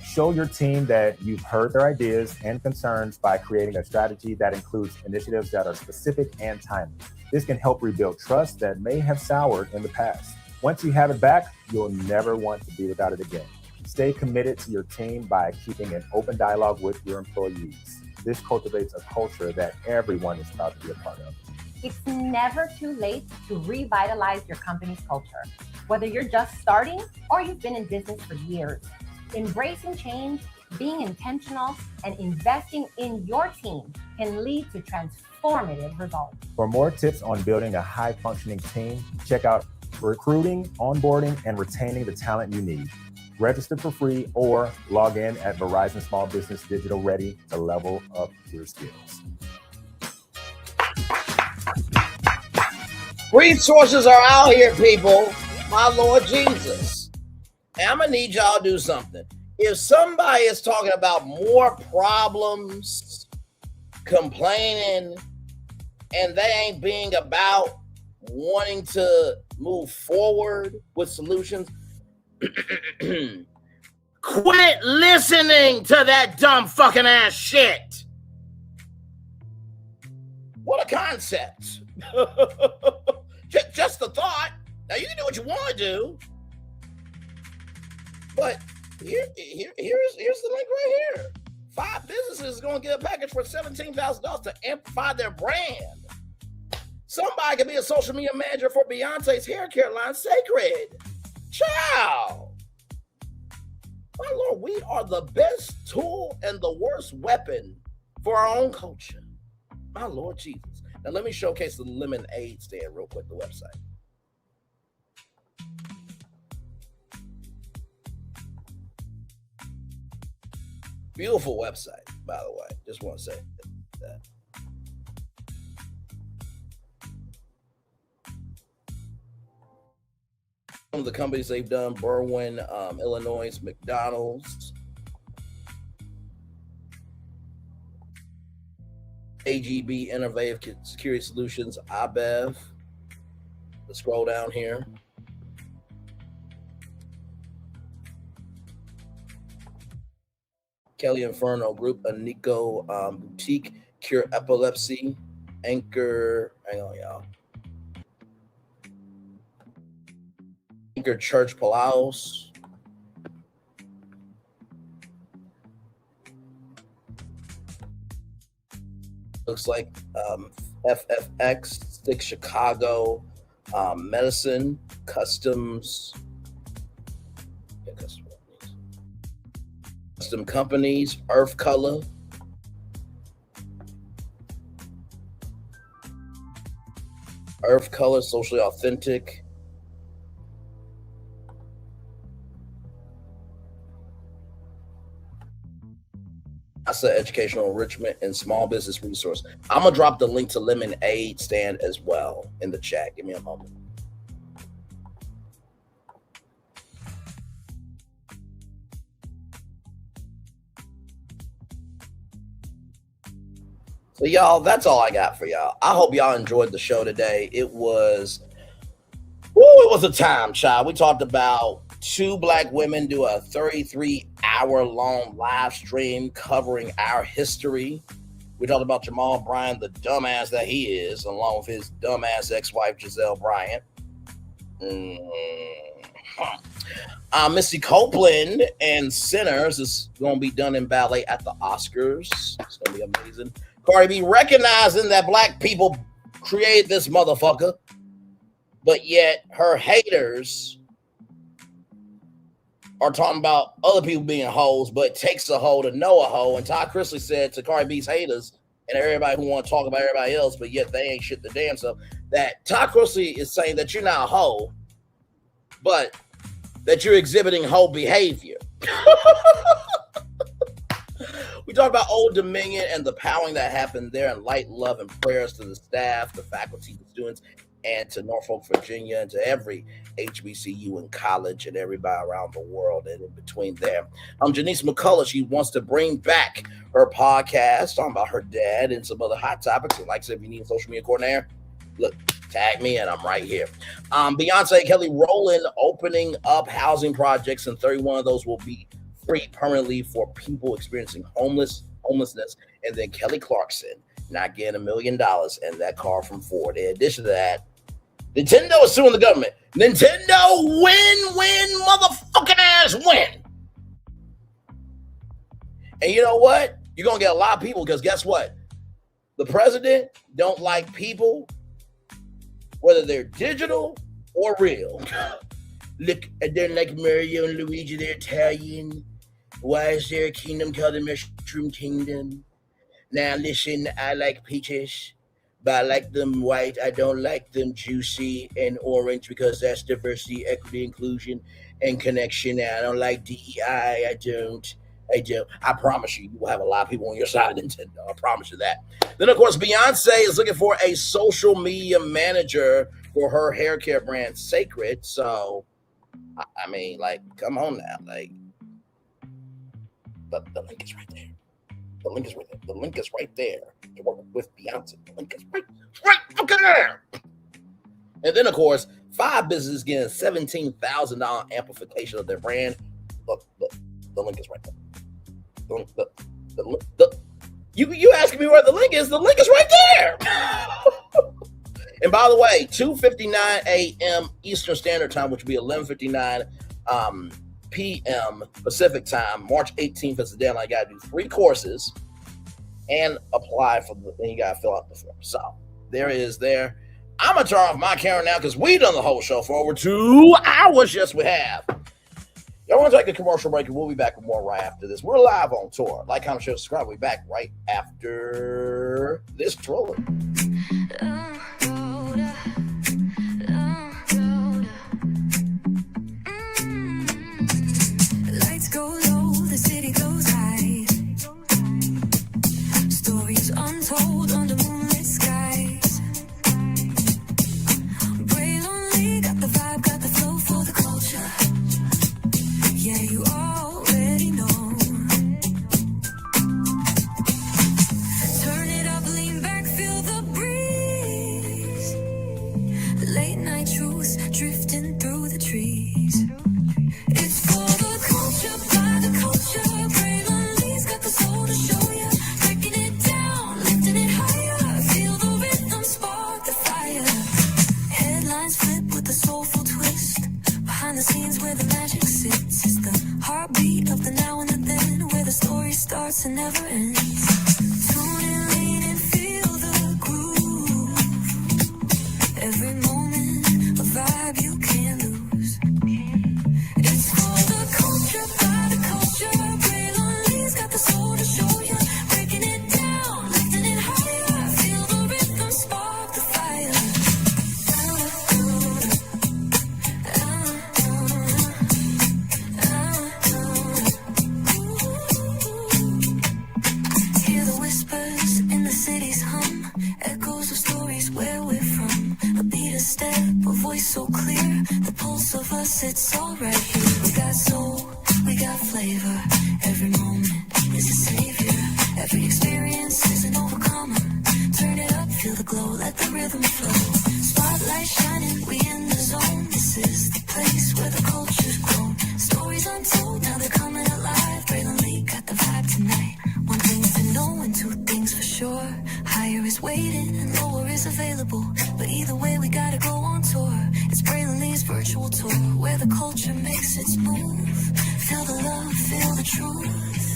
Show your team that you've heard their ideas and concerns by creating a strategy that includes initiatives that are specific and timely. This can help rebuild trust that may have soured in the past. Once you have it back, you'll never want to be without it again. Stay committed to your team by keeping an open dialogue with your employees. This cultivates a culture that everyone is proud to be a part of. It's never too late to revitalize your company's culture. Whether you're just starting or you've been in business for years, embracing change, being intentional, and investing in your team can lead to transformative results. For more tips on building a high-functioning team, check out recruiting, onboarding, and retaining the talent you need. Register for free or log in at Verizon Small Business Digital Ready to level up your skills. Resources are out here, people. My Lord Jesus. And I'm going to need y'all to do something. If somebody is talking about more problems, complaining, and they ain't being about wanting to move forward with solutions, quit listening to that dumb fucking ass shit. What a concept. Just a thought. Now you can do what you want to do, but here's the link right here. 5 businesses is going to get a package for $17,000 to amplify their brand. Somebody could be a social media manager for Beyonce's hair care line, Sacred. Ciao. My Lord, we are the best tool and the worst weapon for our own culture. My Lord Jesus. Now let me showcase the lemonade stand real quick, the website. Beautiful website, by the way. Just want to say that. Some of the companies they've done: Berwyn, Illinois, McDonald's, AGB, Innovative Security Solutions, IBEV. Let's scroll down here. Kelly Inferno Group, Anico Boutique, Cure Epilepsy, Anchor, hang on, y'all. Anchor Church Palaus. Looks like FFX, Stick Chicago, Medicine, Customs. Custom Companies, Earth Color, Socially Authentic, NASA Educational Enrichment, and Small Business Resource. I'm gonna drop the link to Lemonade Stand as well in the chat. Give me a moment. So y'all, that's all I got for y'all. I hope y'all enjoyed the show today. It was, it was a time, child. We talked about 2 black women do a 33-hour-long live stream covering our history. We talked about Jamal Bryant, the dumbass that he is, along with his dumbass ex-wife, Giselle Bryant. Misty Copeland and Sinners is going to be done in ballet at the Oscars. It's going to be amazing. Cardi B recognizing that black people created this motherfucker, but yet her haters are talking about other people being hoes, but it takes a hoe to know a hoe. And Todd Chrisley said to Cardi B's haters and everybody who want to talk about everybody else, but yet they ain't shit the damn self, that Todd Chrisley is saying that you're not a hoe, but that you're exhibiting hoe behavior. We talked about Old Dominion and the powering that happened there, and light love and prayers to the staff, the faculty, the students, and to Norfolk, Virginia, and to every HBCU and college and everybody around the world and in between there. JeNiece McCullough, she wants to bring back her podcast, talking about her dad and some other hot topics. And like I said, if you need a social media coordinator, look, tag me and I'm right here. Beyonce and Kelly Rowland opening up housing projects, and 31 of those will be free permanently for people experiencing homelessness. And then Kelly Clarkson not getting $1 million in that car from Ford. In addition to that, Nintendo is suing the government. Nintendo win, motherfucking ass win. And you know what? You're going to get a lot of people, because guess what? The president don't like people, whether they're digital or real. Look, I don't like Mario and Luigi, they're Italian. Why is there a kingdom called the Mushroom Kingdom? Now listen, I like peaches, but I like them white. I don't like them juicy and orange, because that's diversity, equity, inclusion, and connection. And I don't like DEI. I don't. I promise you will have a lot of people on your side of Nintendo. I promise you that. Then, of course, Beyonce is looking for a social media manager for her hair care brand, Sacred. So, I mean, like, come on now. Like, but the link is right there. The link is right there. The link is right there to work with Beyonce. The link is right fucking there. And then, of course, 5 businesses getting $17,000 amplification of their brand. Look, the link is right there. You asking me where the link is? The link is right there. And by the way, 2:59 a.m. Eastern Standard Time, which will be 11:59 p.m. Pacific Time. March 18th is the deadline. You got to do 3 courses and apply for the. Then you got to fill out the form. So there it is. There. I'm gonna turn off my camera now, because we've done the whole show for over 2 hours. Yes, we have. Y'all want to take a commercial break, and we'll be back with more right after this. We're live on tour. Like, comment, share, subscribe. We'll be back right after this trailer. Lights go low, the city goes high. Stories untold under moonlit skies. Brave lonely, got the vibe, got the flow for the culture. Yeah, you already know. Turn it up, lean back, feel the breeze. Late night truths drifting through the trees. It's for the culture, by the culture. Brave lonely's got the soul to show ya. Breaking it down, lifting it higher. Feel the rhythm, spark the fire. Headlines flip with a soulful twist. Behind the scenes where the magic sits. It's the heartbeat of the now and the then, where the story starts and never ends. Tune in, lean and feel the groove. Every moment, a vibe you can't lose. It's for the culture, by the culture. Brave lonely's got the soul to show ya. Breaking it down, lifting it higher. Feel the rhythm, spark the fire. Hear the whispers in the city's hum, echoes of stories where we're from. A beat, a step, a voice so clear, the pulse of us, it's all right here. We got soul, we got flavor, every moment is a savior. Every experience is an overcomer. Turn it up, feel the glow, let the rhythm flow. Spotlight shining, we in the zone. This is waiting and lower is available. But either way, we gotta go on tour. It's Braylon Lee's virtual tour, where the culture makes its move. Feel the love, feel the truth.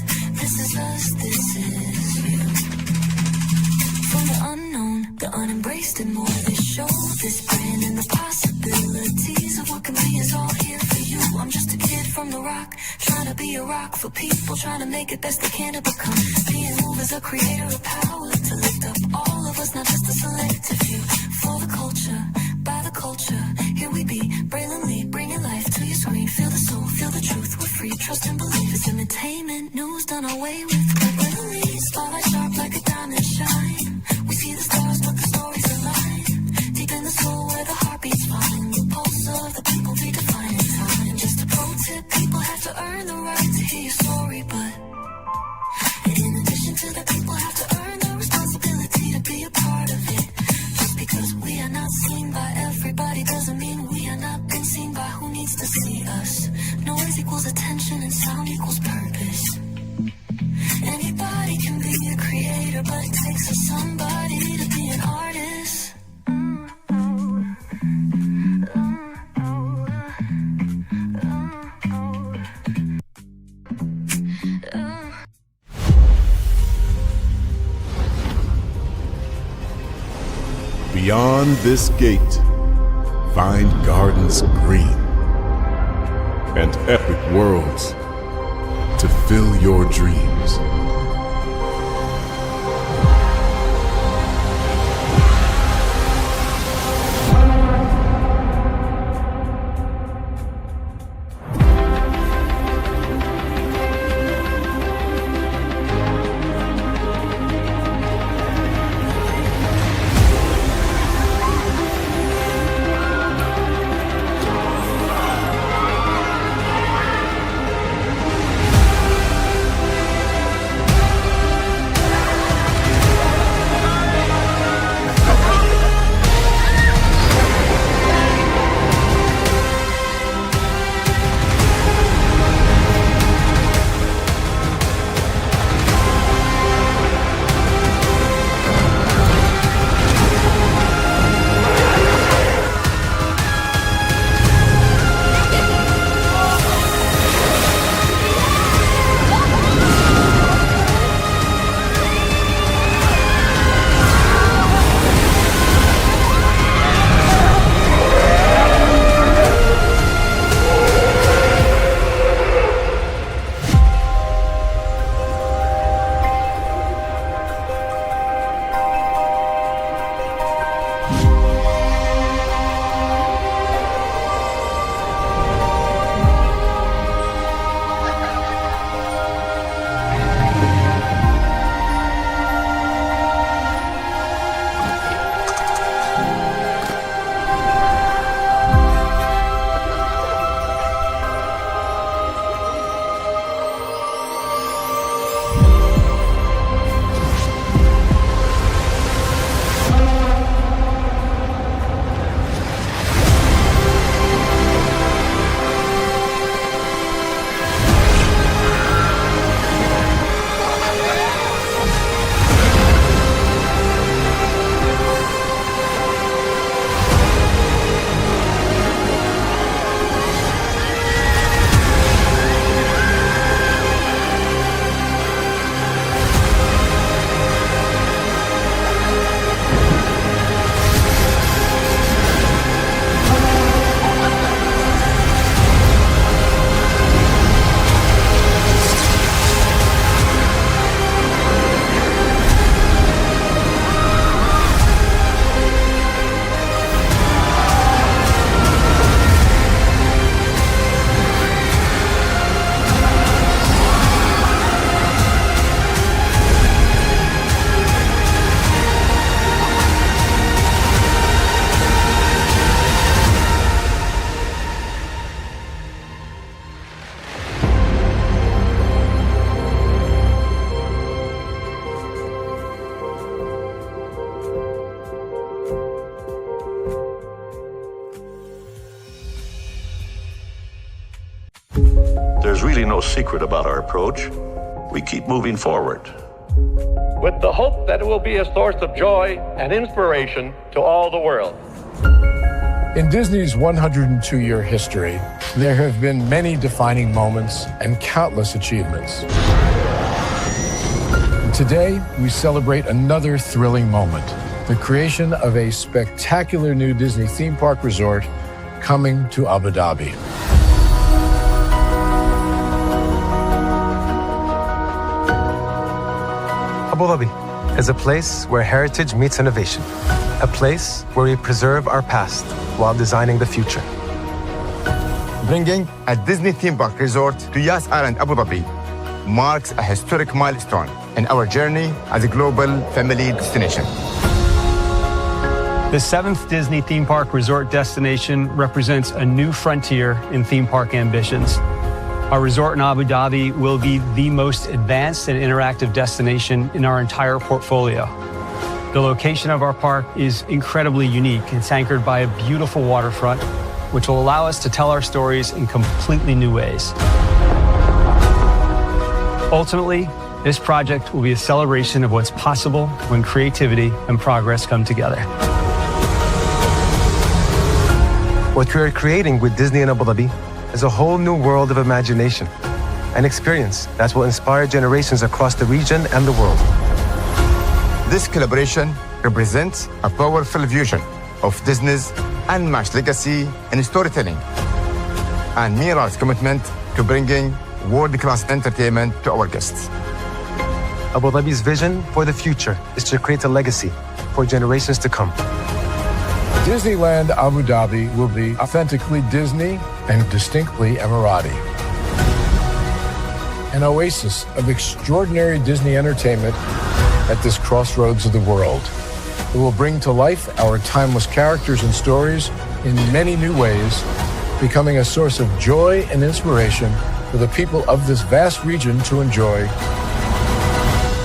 This is us, this is you. From the unknown, the unembraced and more. This show, this brand, and the possibilities of what can be is all here for you. I'm just a kid from the rock, trying to be a rock for people, trying to make it best they can to become. Being moved as a creator of power to lift up all of us, not just a selective few. For the culture, by the culture, here we be. Braylon Lee, bringing life to your screen. Feel the soul, feel the truth. We're free, trust and believe. It's entertainment, news done away with. Braylon Lee, spotlight sharp like a diamond shine. We see the stars, but the stories align. Deep in the soul where the heartbeats find. The pulse of the people redefining time. Just a pro tip, people have to earn the right to hear your story, but in addition to that, people have to earn the responsibility to be a part of it. Just because we are not seen by everybody doesn't mean we are not been seen by who needs to see us. Noise equals attention and sound equals purpose. Anybody can be a creator, but it takes a somebody to be an artist. Beyond this gate, find gardens green and epic worlds to fill your dreams. There's really no secret about our approach. We keep moving forward. with the hope that it will be a source of joy and inspiration to all the world. In Disney's 102-year history, there have been many defining moments and countless achievements. Today, we celebrate another thrilling moment, the creation of a spectacular new Disney theme park resort coming to Abu Dhabi. Abu Dhabi is a place where heritage meets innovation, a place where we preserve our past while designing the future. Bringing a Disney theme park resort to Yas Island, Abu Dhabi marks a historic milestone in our journey as a global family destination. The 7th Disney theme park resort destination represents a new frontier in theme park ambitions. Our resort in Abu Dhabi will be the most advanced and interactive destination in our entire portfolio. The location of our park is incredibly unique. It's anchored by a beautiful waterfront, which will allow us to tell our stories in completely new ways. Ultimately, this project will be a celebration of what's possible when creativity and progress come together. What we are creating with Disney in Abu Dhabi is a whole new world of imagination, an experience that will inspire generations across the region and the world. This collaboration represents a powerful fusion of Disney's unmatched legacy in storytelling and Mira's commitment to bringing world-class entertainment to our guests. Abu Dhabi's vision for the future is to create a legacy for generations to come. Disneyland Abu Dhabi will be authentically Disney and distinctly Emirati. An oasis of extraordinary Disney entertainment at this crossroads of the world. It will bring to life our timeless characters and stories in many new ways, becoming a source of joy and inspiration for the people of this vast region to enjoy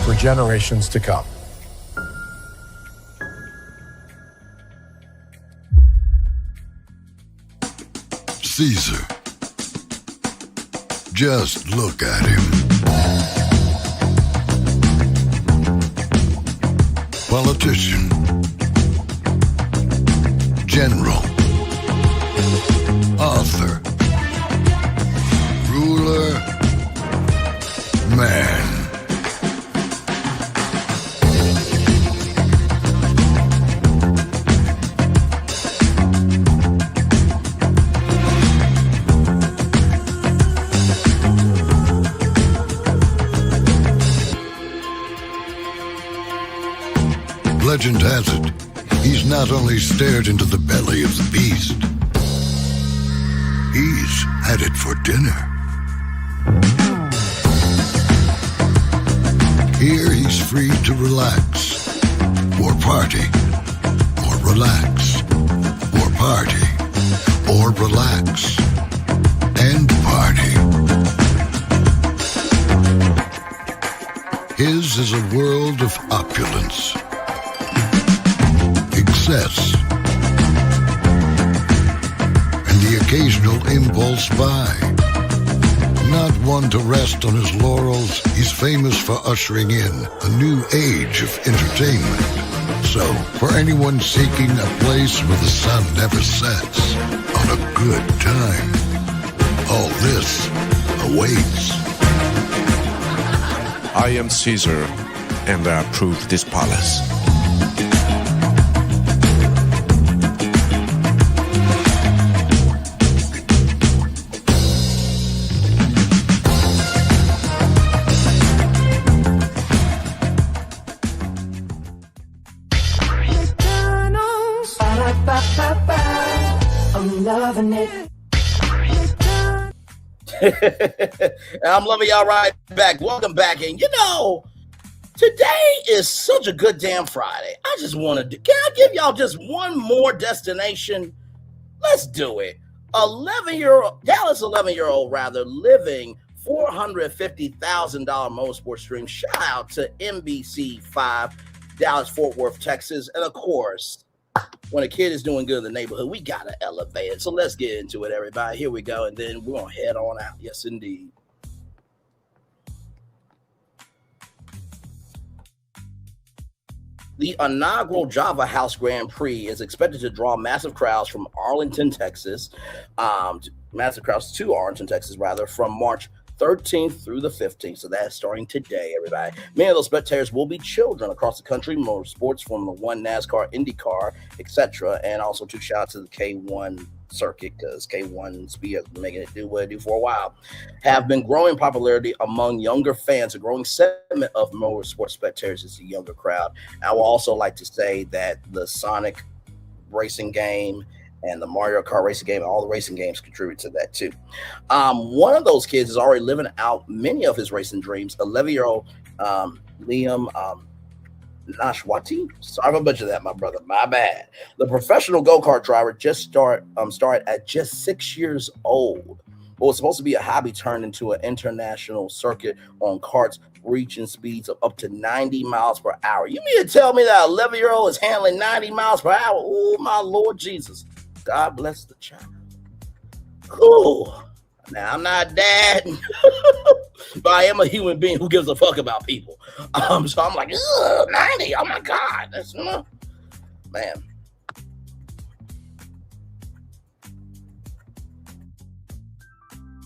for generations to come. Caesar. Just look at him. Politician. General. Author. Ruler. Man. Legend has it, he's not only stared into the belly of the beast, he's had it for dinner. Here he's free to relax, or party, or relax, or party, or relax, and party. His is a world of opulence, excess, and the occasional impulse buy. Not one to rest on his laurels, he's famous for ushering in a new age of entertainment. So, for anyone seeking a place where the sun never sets on a good time, all this awaits. I am Caesar, and I approve this palace. I'm loving it. I'm loving y'all right back. Welcome back. And you know, today is such a good damn Friday. I just want to can I give y'all just one more destination? Let's do it. Dallas 11-year-old living $450,000 motorsports dream. Shout out to NBC5, Dallas, Fort Worth, Texas. And of course, when a kid is doing good in the neighborhood, we got to elevate it. So let's get into it, everybody. Here we go. And then we're going to head on out. Yes, indeed. The inaugural Java House Grand Prix is expected to draw massive crowds from Arlington, Texas, massive crowds to Arlington, Texas, rather, from March 13th through the 15th. So that's starting today, everybody. Many of those spectators will be children across the country, motorsports, Formula One, NASCAR, IndyCar, etc. And also to shout out to the K1 circuit, because K1 Speed has been making it do what it do for a while, have been growing popularity among younger fans. A growing segment of motorsport spectators is the younger crowd. I will also like to say that the Sonic racing game and the Mario Kart racing game, all the racing games contribute to that too. One of those kids is already living out many of his racing dreams. 11-year-old Liam Nashwati. Sorry if I butchered that, my brother. My bad. The professional go-kart driver just started at just 6 years old. What was supposed to be a hobby turned into an international circuit on karts, reaching speeds of up to 90 miles per hour. You mean to tell me that 11-year-old is handling 90 miles per hour? Oh, my Lord Jesus. God bless the child. Ooh. Now, I'm not a dad, but I am a human being who gives a fuck about people. So I'm like, 90, oh my God. That's, man.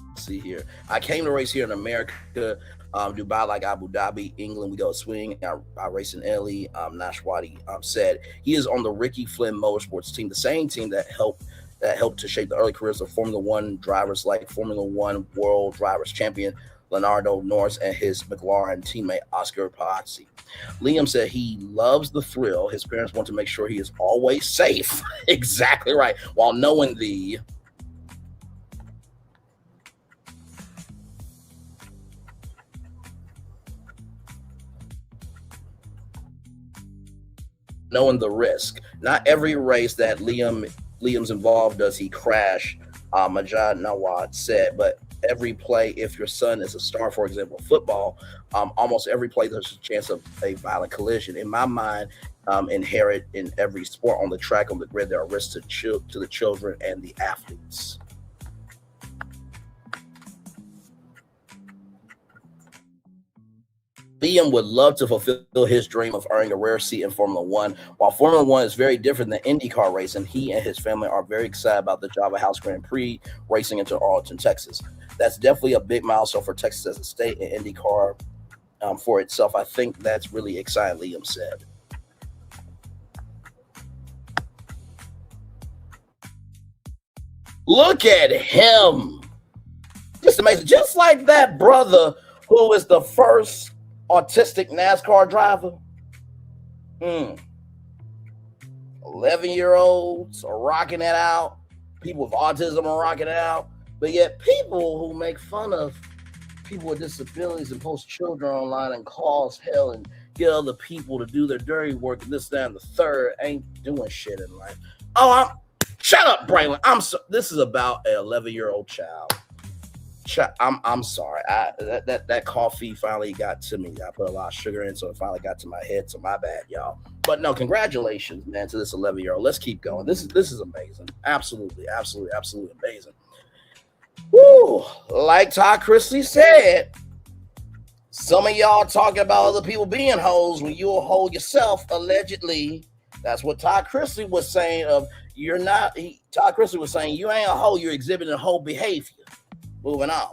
Let's see here. I came to race here in America, Dubai, like Abu Dhabi, England. We go swing. I race in Italy. Nashwati said he is on the Ricky Flynn Motorsports team, the same team that helped to shape the early careers of Formula One drivers like Formula One World Drivers Champion Leonardo Norris and his McLaren teammate Oscar Piastri. Liam said he loves the thrill. His parents want to make sure he is always safe. Exactly right. While knowing the risk. Not every race that Liam's involved does he crash, Majad Nawad said, but every play, if your son is a star, for example, football, almost every play there's a chance of a violent collision. In my mind, inherent in every sport on the track, on the grid, there are risks to the children and the athletes. Liam would love to fulfill his dream of earning a rare seat in Formula One. While Formula One is very different than IndyCar racing, he and his family are very excited about the Java House Grand Prix racing into Arlington, Texas. That's definitely a big milestone for Texas as a state, and IndyCar for itself. I think that's really exciting, Liam said. Look at him. Just amazing. Just like that brother who is the first autistic NASCAR driver. 11-year-olds are rocking it out. People with autism are rocking it out. But yet people who make fun of people with disabilities and post children online and cause hell and get other people to do their dirty work and this, that, and the third ain't doing shit in life. Shut up, Braylon. This is about an 11-year-old child. I'm sorry. That coffee finally got to me. I put a lot of sugar in, so it finally got to my head. So my bad, y'all. But no, congratulations, man, to this 11-year-old. Let's keep going. This is amazing. Absolutely amazing. Woo! Like Todd Chrisley said, some of y'all talking about other people being hoes when you're a hoe yourself, allegedly. That's what Todd Chrisley was saying. Todd Chrisley was saying you ain't a hoe, you're exhibiting hoe behavior. Moving on.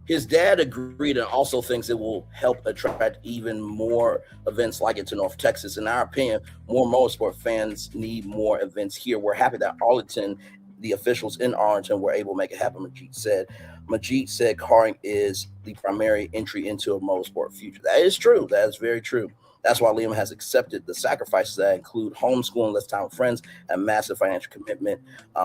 His dad agreed and also thinks it will help attract even more events like it to North Texas. In our opinion, more motorsport fans need more events here. We're happy that Arlington, the officials in Arlington, were able to make it happen, Majid said. Majid said karting is the primary entry into a motorsport future. That is true. That is very true. That's why Liam has accepted the sacrifices that include homeschooling, less time with friends, and massive financial commitment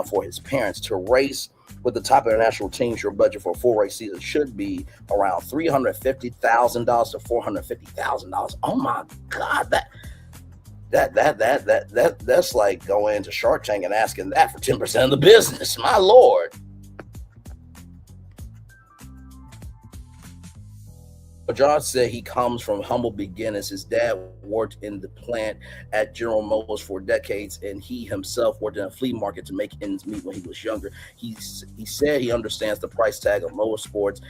for his parents. To race with the top international teams, your budget for a full race season should be around $350,000 to $450,000. Oh my God, that's like going into Shark Tank and asking that for 10% of the business. My Lord. John said he comes from humble beginnings. His dad worked in the plant at General Motors for decades, and he himself worked in a flea market to make ends meet when he was younger. He said he understands the price tag of motorsports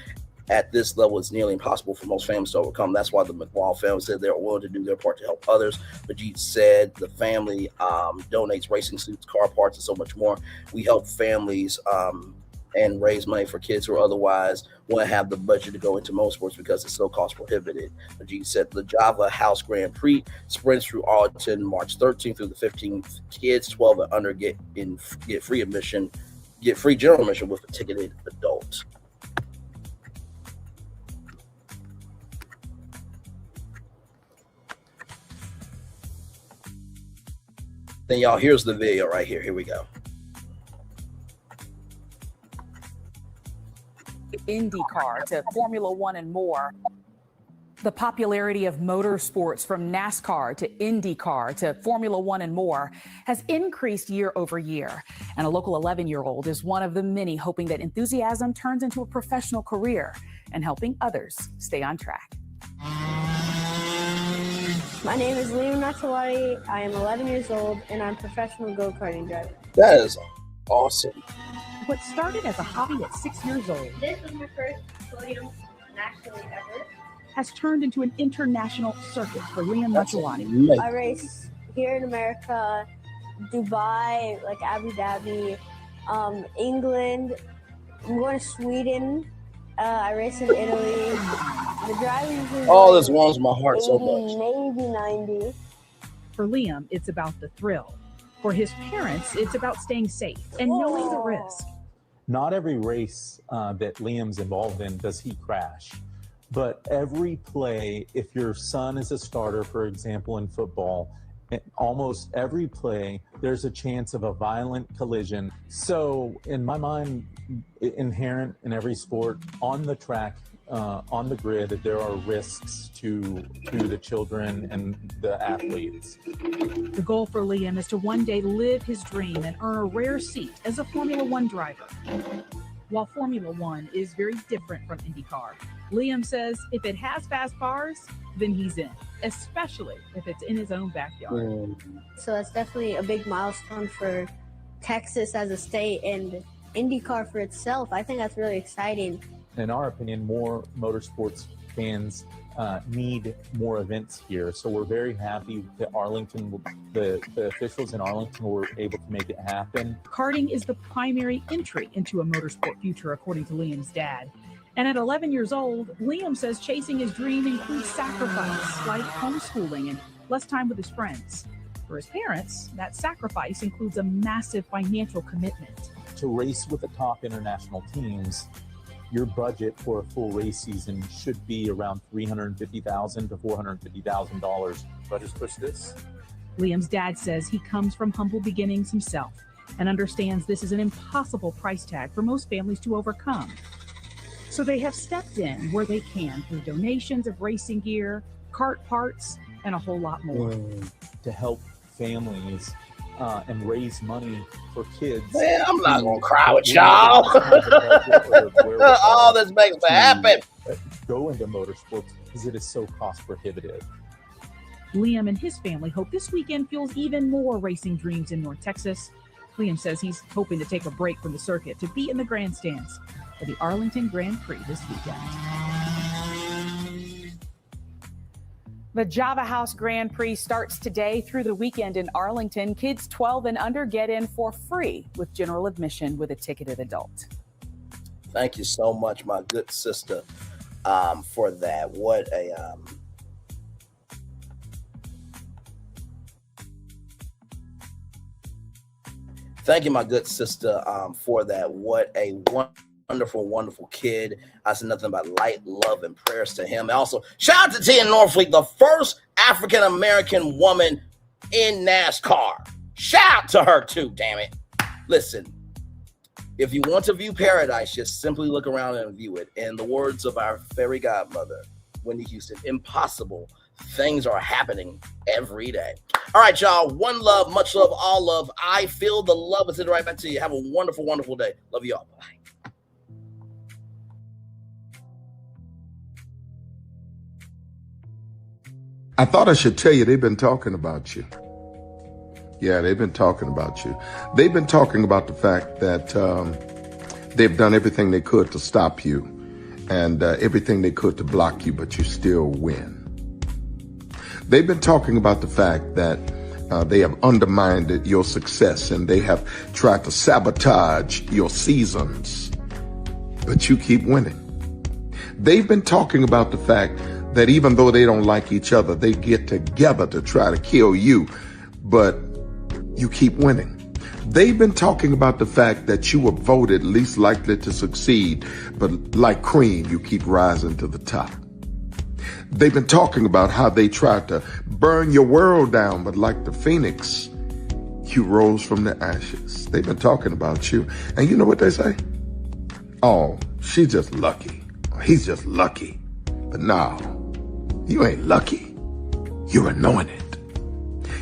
at this level is nearly impossible for most families to overcome. That's why the McWall family said they're willing to do their part to help others. Majid said the family donates racing suits, car parts, and so much more. We help families and raise money for kids who otherwise wouldn't have the budget to go into motorsports because it's so cost prohibitive. Majid said the Java House Grand Prix sprints through Arlington March 13th through the 15th. Kids 12 and under get free admission, get free general admission with a ticketed adult. Then y'all, here's the video right here. Here we go. IndyCar to Formula One and more. The popularity of motorsports from NASCAR to IndyCar to Formula One and more has increased year over year. And a local 11-year-old is one of the many hoping that enthusiasm turns into a professional career and helping others stay on track. My name is Liam Nachawati. I am 11 years old, and I'm a professional go-karting driver. That is awesome. What started as a hobby at 6 years old This was my first podium nationally ever. has turned into an international circuit for Liam Nachawati. I race here in America, Dubai, like Abu Dhabi, England. I'm going to Sweden. I race in Italy. The driving is Oh, this warms my heart so 80, much. maybe 90. For Liam, it's about the thrill. For his parents, it's about staying safe and knowing the risk. Not every race that Liam's involved in does he crash. But every play, if your son is a starter, for example, in football, almost every play, there's a chance of a violent collision. So in my mind, inherent in every sport, on the track, on the grid, there are risks to the children and the athletes. The goal for Liam is to one day live his dream and earn a rare seat as a Formula One driver. While Formula One is very different from IndyCar, Liam says if it has fast cars, then he's in, especially if it's in his own backyard. So that's definitely a big milestone for Texas as a state and IndyCar for itself. I think that's really exciting. In our opinion, more motorsports fans need more events here. So we're very happy that Arlington, the officials in Arlington were able to make it happen. Karting is the primary entry into a motorsport future, according to Liam's dad. And at 11 years old, Liam says chasing his dream includes sacrifice, like homeschooling and less time with his friends. For his parents, that sacrifice includes a massive financial commitment. To race with the top international teams, your budget for a full race season should be around $350,000 to $450,000. But just push this. Liam's dad says he comes from humble beginnings himself and understands this is an impossible price tag for most families to overcome. So they have stepped in where they can through donations of racing gear, kart parts, and a whole lot more. To help families and raise money for kids. Man, I'm not gonna cry with y'all. All this makes me happen. Go into motorsports because it is so cost prohibitive. Liam and his family hope this weekend fuels even more racing dreams in North Texas. Liam says he's hoping to take a break from the circuit to be in the grandstands for the Arlington Grand Prix this weekend. The Java House Grand Prix starts today through the weekend in Arlington. Kids 12 and under get in for free with general admission with a ticketed adult. Thank you so much, my good sister, for that. What a thank you, my good sister, for that. What a wonderful, wonderful kid. I said nothing but light, love, and prayers to him. And also, shout out to Tia Norfleet, the first African-American woman in NASCAR. Shout out to her too, damn it. Listen, if you want to view paradise, just simply look around and view it. In the words of our fairy godmother, Wendy Houston, impossible things are happening every day. All right, y'all. One love, much love, all love. I feel the love is right back to you. Have a wonderful, wonderful day. Love you all. Bye. I thought I should tell you they've been talking about you. Yeah, they've been talking about you. They've been talking about the fact that they've done everything they could to stop you and everything they could to block you, but you still win. They've been talking about the fact that they have undermined your success and they have tried to sabotage your seasons, but you keep winning. They've been talking about the fact that even though they don't like each other, they get together to try to kill you, but you keep winning. They've been talking about the fact that you were voted least likely to succeed, but like cream, you keep rising to the top. They've been talking about how they tried to burn your world down, but like the phoenix, you rose from the ashes. They've been talking about you. And you know what they say? Oh, she's just lucky. He's just lucky. But no, you ain't lucky. You're anointed.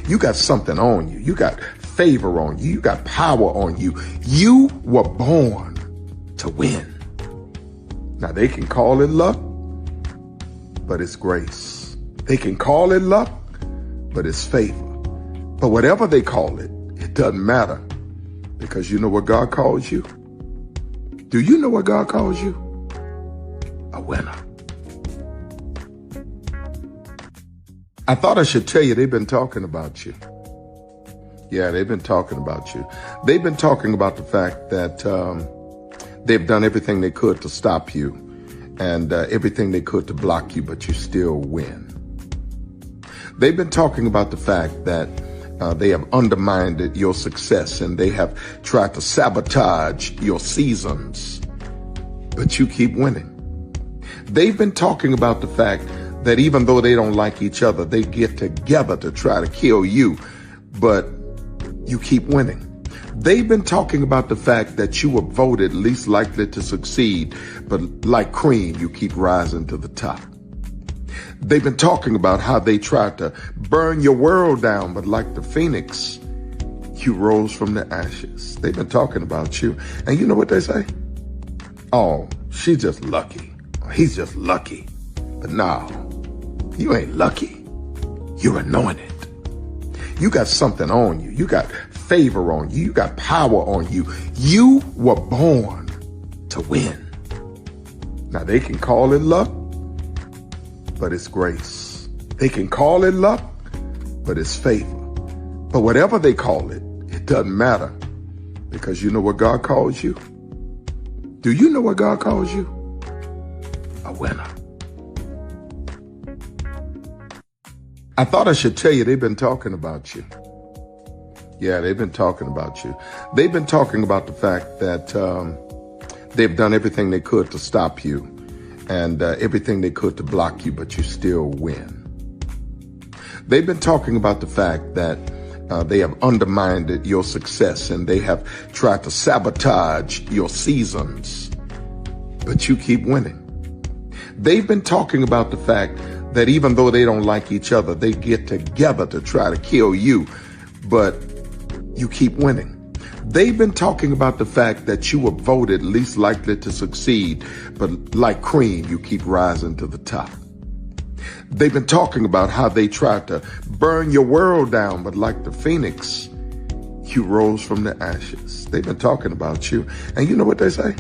You got something on you. You got favor on you. You got power on you. You were born to win. Now they can call it luck, but it's grace. They can call it luck, but it's favor. But whatever they call it, it doesn't matter, because you know what God calls you? Do you know what God calls you? A winner. I thought I should tell you they've been talking about you. Yeah, they've been talking about you. They've been talking about the fact that they've done everything they could to stop you and everything they could to block you, but you still win. They've been talking about the fact that they have undermined your success and they have tried to sabotage your seasons, but you keep winning. They've been talking about the fact that even though they don't like each other, they get together to try to kill you, but you keep winning. They've been talking about the fact that you were voted least likely to succeed, but like cream, you keep rising to the top. They've been talking about how they tried to burn your world down, but like the phoenix, you rose from the ashes. They've been talking about you. And you know what they say? Oh, she's just lucky. He's just lucky. But no, you ain't lucky. You're anointed. You got something on you. You got favor on you. You got power on you. You were born to win. Now they can call it luck, but it's grace. They can call it luck, but it's favor. But whatever they call it, it doesn't matter, because you know what God calls you? Do you know what God calls you? A winner. I thought I should tell you they've been talking about you. Yeah, they've been talking about you. They've been talking about the fact that they've done everything they could to stop you and everything they could to block you, but you still win. They've been talking about the fact that they have undermined your success and they have tried to sabotage your seasons, but you keep winning. They've been talking about the fact that even though they don't like each other, they get together to try to kill you, but you keep winning. They've been talking about the fact that you were voted least likely to succeed, but like cream, you keep rising to the top. They've been talking about how they tried to burn your world down, but like the phoenix, you rose from the ashes. They've been talking about you. And you know what they say?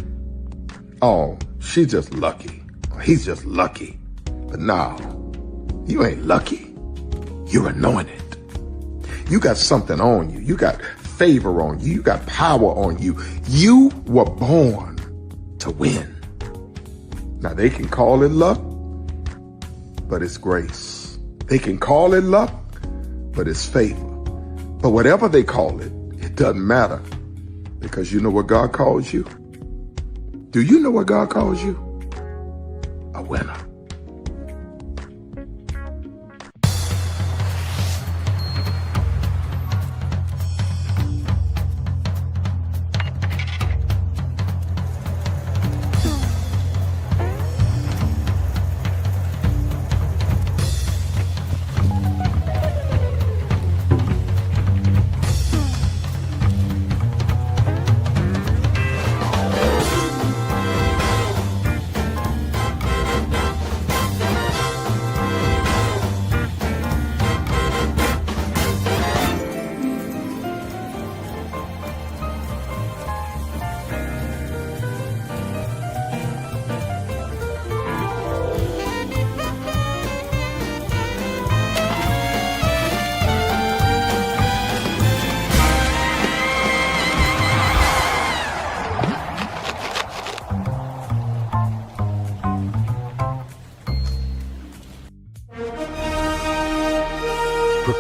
Oh, she's just lucky. He's just lucky. But no, you ain't lucky. You're anointed. You got something on you. You got favor on you. You got power on you. You were born to win. Now they can call it luck, but it's grace. They can call it luck, but it's favor. But whatever they call it, it doesn't matter, because you know what God calls you? Do you know what God calls you? A winner.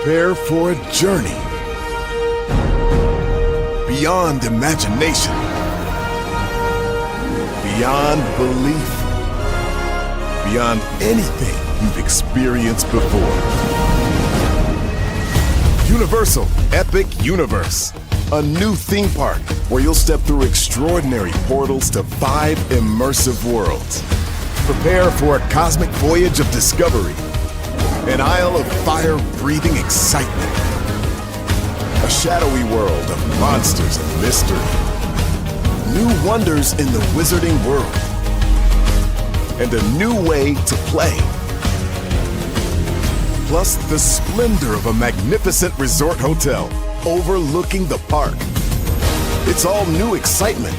Prepare for a journey beyond imagination, beyond belief, beyond anything you've experienced before. Universal Epic Universe, a new theme park where you'll step through extraordinary portals to 5 immersive worlds. Prepare for a cosmic voyage of discovery, an isle of fire-breathing excitement, a shadowy world of monsters and mystery, new wonders in the wizarding world, and a new way to play. Plus the splendor of a magnificent resort hotel overlooking the park. It's all new excitement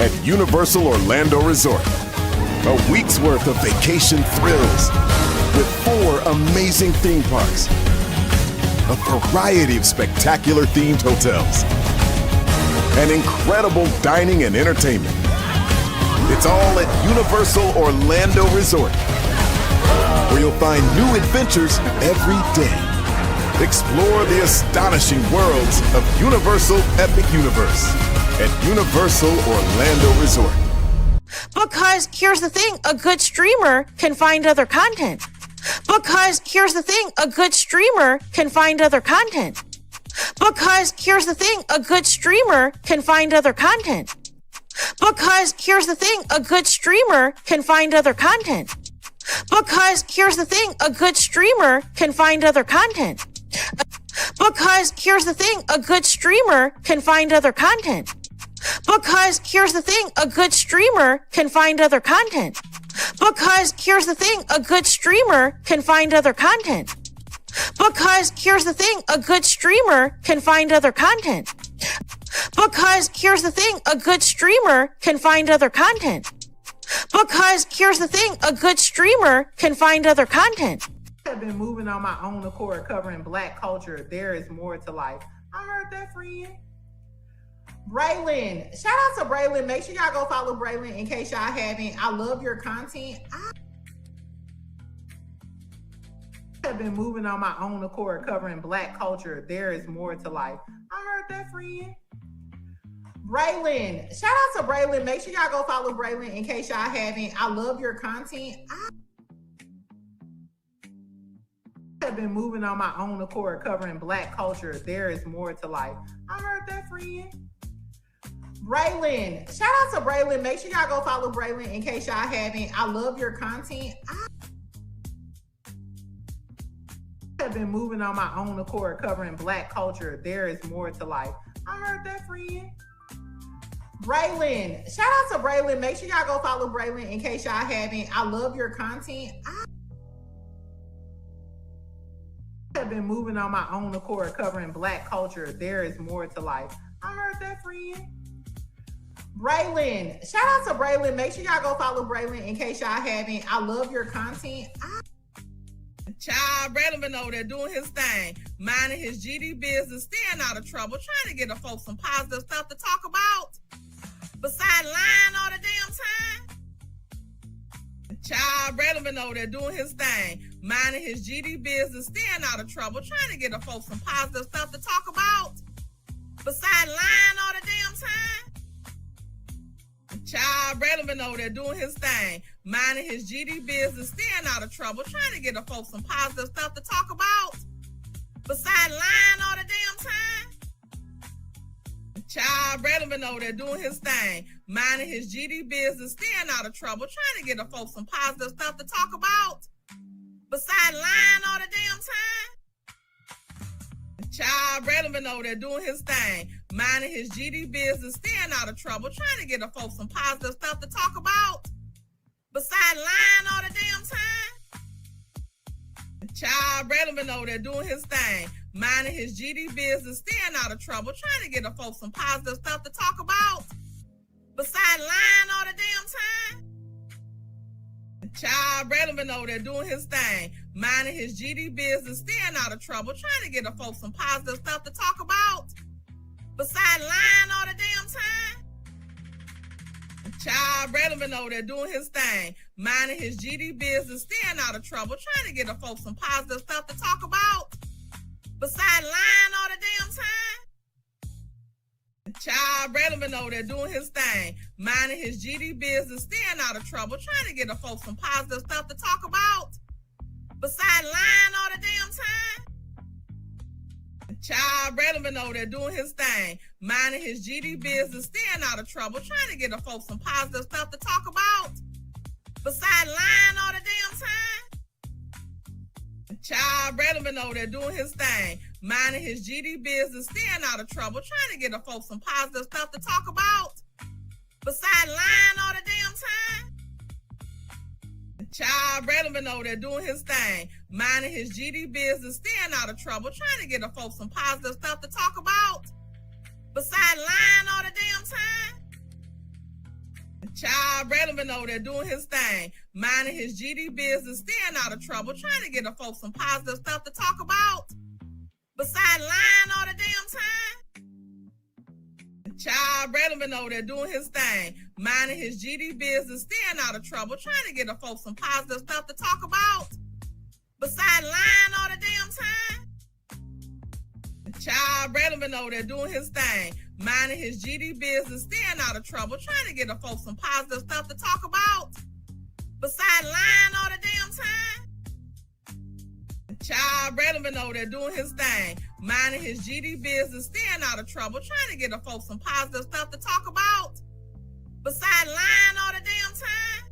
at Universal Orlando Resort. A week's worth of vacation thrills with 4 amazing theme parks, a variety of spectacular themed hotels, and incredible dining and entertainment. It's all at Universal Orlando Resort, where you'll find new adventures every day. Explore the astonishing worlds of Universal Epic Universe at Universal Orlando Resort. Because here's the thing, a good streamer can find other content. Because here's the thing, a good streamer can find other content. Because here's the thing, a good streamer can find other content. Because here's the thing, a good streamer can find other content. Because here's the thing, a good streamer can find other content. Because here's the thing, a good streamer can find other content. Because here's the thing, a good streamer can find other content. Because here's the thing, a good streamer can find other content. Because here's the thing, a good streamer can find other content. Because here's the thing, a good streamer can find other content. Because here's the thing, a good streamer can find other content. I have been moving on my own accord, covering Black culture. There is more to life. I heard that, friend. Braylon, shout out to Braylon. Make sure y'all go follow Braylon in case y'all haven't. I love your content. I have been moving on my own accord, covering Black culture. There is more to life. I heard that, friend. Braylon, shout out to Braylon. Make sure y'all go follow Braylon in case y'all haven't. I love your content. I have been moving on my own accord, covering Black culture. There is more to life. I heard that, friend. Braylon, shout out to Braylon. Make sure y'all go follow Braylon in case y'all haven't. I love your content. I have been moving on my own accord, covering Black culture. There is more to life. I heard that, friend. Braylon, shout out to Braylon. Make sure y'all go follow Braylon in case y'all haven't. I love your content. I have been moving on my own accord, covering Black culture. There is more to life. I heard that, friend. Braylon, shout out to Braylon. Make sure y'all go follow Braylon in case y'all haven't. I love your content. Child, Braylon been over there doing his thing, minding his GD business, staying out of trouble, trying to get the folks some positive stuff to talk about. Besides lying all the damn time. Child, Braylon been over there doing his thing, minding his GD business, staying out of trouble, trying to get the folks some positive stuff to talk about. Besides lying all the damn time. Child, Braylon been over there doing his thing, minding his GD business, staying out of trouble, trying to get the folks some positive stuff to talk about. Besides lying all the damn time. Child, Braylon been over there doing his thing, minding his GD business, staying out of trouble, trying to get the folks some positive stuff to talk about. Besides lying all the damn time. Child, Braylon been over there doing his thing, minding his GD business, staying out of trouble, trying to get the folks some positive stuff to talk about. Besides lying all the damn time. Child, Braylon been over there doing his thing, minding his GD business, staying out of trouble, trying to get the folks some positive stuff to talk about. Besides lying all the damn time. Child, Braylon been over there doing his thing, minding his GD business, staying out of trouble, trying to get the folks some positive stuff to talk about. Besides lying all the damn time. Child, Braylon been over there doing his thing, minding his GD business, staying out of trouble, trying to get the folks some positive stuff to talk about. Besides lying all the damn time? Child, Brandon been over there doing his thing, minding his GD business, staying out of trouble, trying to get the folks some positive stuff to talk about. Besides lying all the damn time? Child, Brandon been over there doing his thing, minding his GD business, staying out of trouble, trying to get the folks some positive stuff to talk about. Besides lying all the damn time? Child, Brandon been over there doing his thing, minding his GD business, staying out of trouble, trying to get the folks some positive stuff to talk about. Besides lying all the damn time? Child, Brandon been over there doing his thing, minding his GD business, staying out of trouble, trying to get the folks some positive stuff to talk about. Besides lying all the damn time? Child, Brandon been over there doing his thing, minding his GD business, staying out of trouble, trying to get the folks some positive stuff to talk about. Besides lying all the damn time? Child, Brandon been over there doing his thing, minding his GD business, staying out of trouble, trying to get the folks some positive stuff to talk about. Besides lying all the damn time? Child, Brandon been over there doing his thing, minding his GD business, staying out of trouble, trying to get the folks some positive stuff to talk about. Besides lying all the damn time? Child, Brandon been over there doing his thing, minding his GD business, staying out of trouble, trying to get the folks some positive stuff to talk about. Besides lying all the damn time?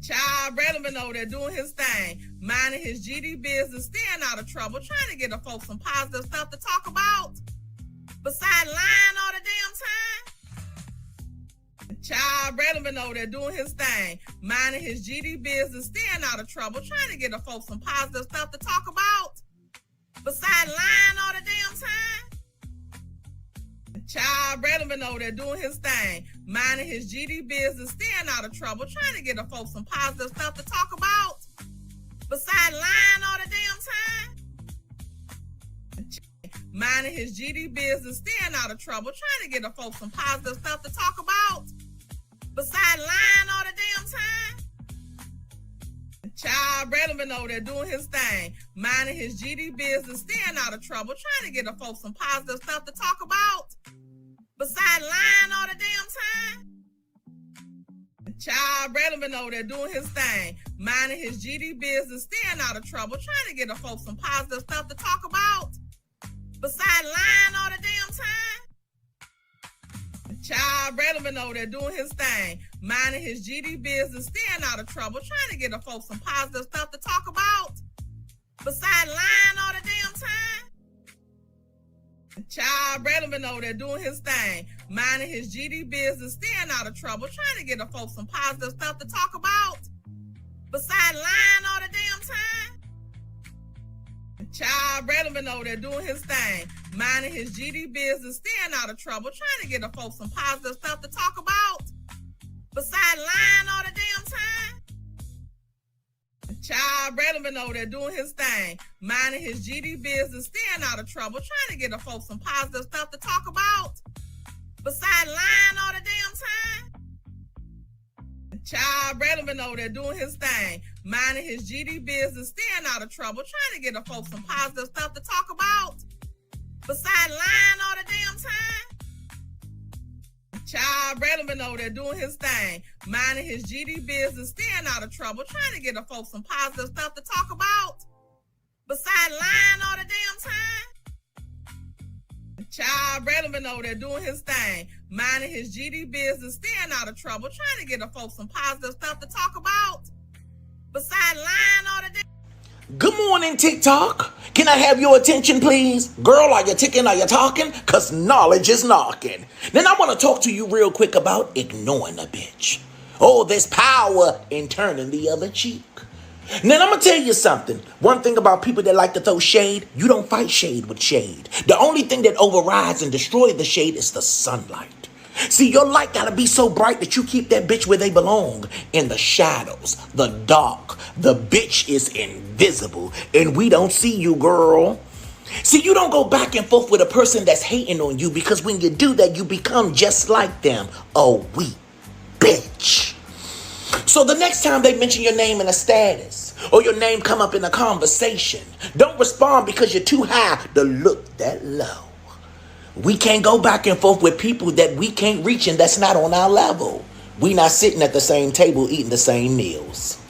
Child, Brandon been over there doing his thing, minding his GD business, staying out of trouble, trying to get the folks some positive stuff to talk about. Besides lying all the damn time? Child, Brandon been over there doing his thing, minding his GD business, staying out of trouble, trying to get the folks some positive stuff to talk about. Besides lying all the damn time? Child, Brandon been over there doing his thing, minding his GD business, staying out of trouble, trying to get the folks some positive stuff to talk about. Besides lying all the damn time? Minding his GD business, staying out of trouble, trying to get the folks some positive stuff to talk about. Besides lying all the damn time? Child, Brandon been over there doing his thing, minding his GD business, staying out of trouble, trying to get the folks some positive stuff to talk about. Besides lying all the damn time? Child, Brandon been over there doing his thing, minding his GD business, staying out of trouble, trying to get the folks some positive stuff to talk about. Besides lying all the damn time? Child, Brandon been over there doing his thing, minding his GD business, staying out of trouble, trying to get the folks some positive stuff to talk about. Besides lying all the damn time? Child, Brandon been over there doing his thing, minding his GD business, staying out of trouble, trying to get the folks some positive stuff to talk about. Besides lying all the damn time? Child, Brandon been over there doing his thing, minding his GD business, staying out of trouble, trying to get the folks some positive stuff to talk about. Besides lying all the damn time? Child, Brandon been over there doing his thing, minding his GD business, staying out of trouble, trying to get the folks some positive stuff to talk about. Besides lying all the damn time? Child, Brandon been over there doing his thing, minding his GD business, staying out of trouble, trying to get the folks some positive stuff to talk about. Besides lying all the damn time? Child, Brandon been over there doing his thing, minding his GD business, staying out of trouble, trying to get the folks some positive stuff to talk about. Besides lying all the damn time? Child, Brandon been over there doing his thing, minding his GD business, staying out of trouble, trying to get the folks some positive stuff to talk about. Besides lying all the damn. Good morning, TikTok. Can I have your attention, please? Girl, are you ticking? Are you talking? Because knowledge is knocking. Then I want to talk to you real quick about ignoring a bitch. Oh, there's power in turning the other cheek. Now, I'm going to tell you something. One thing about people that like to throw shade, you don't fight shade with shade. The only thing that overrides and destroys the shade is the sunlight. See, your light got to be so bright that you keep that bitch where they belong. In the shadows, the dark. The bitch is invisible, and we don't see you, girl. See, you don't go back and forth with a person that's hating on you, because when you do that, you become just like them. A weak bitch. So the next time they mention your name in a status, or your name come up in a conversation. Don't respond because you're too high to look that low. We can't go back and forth with people that we can't reach and that's not on our level. We not sitting at the same table eating the same meals.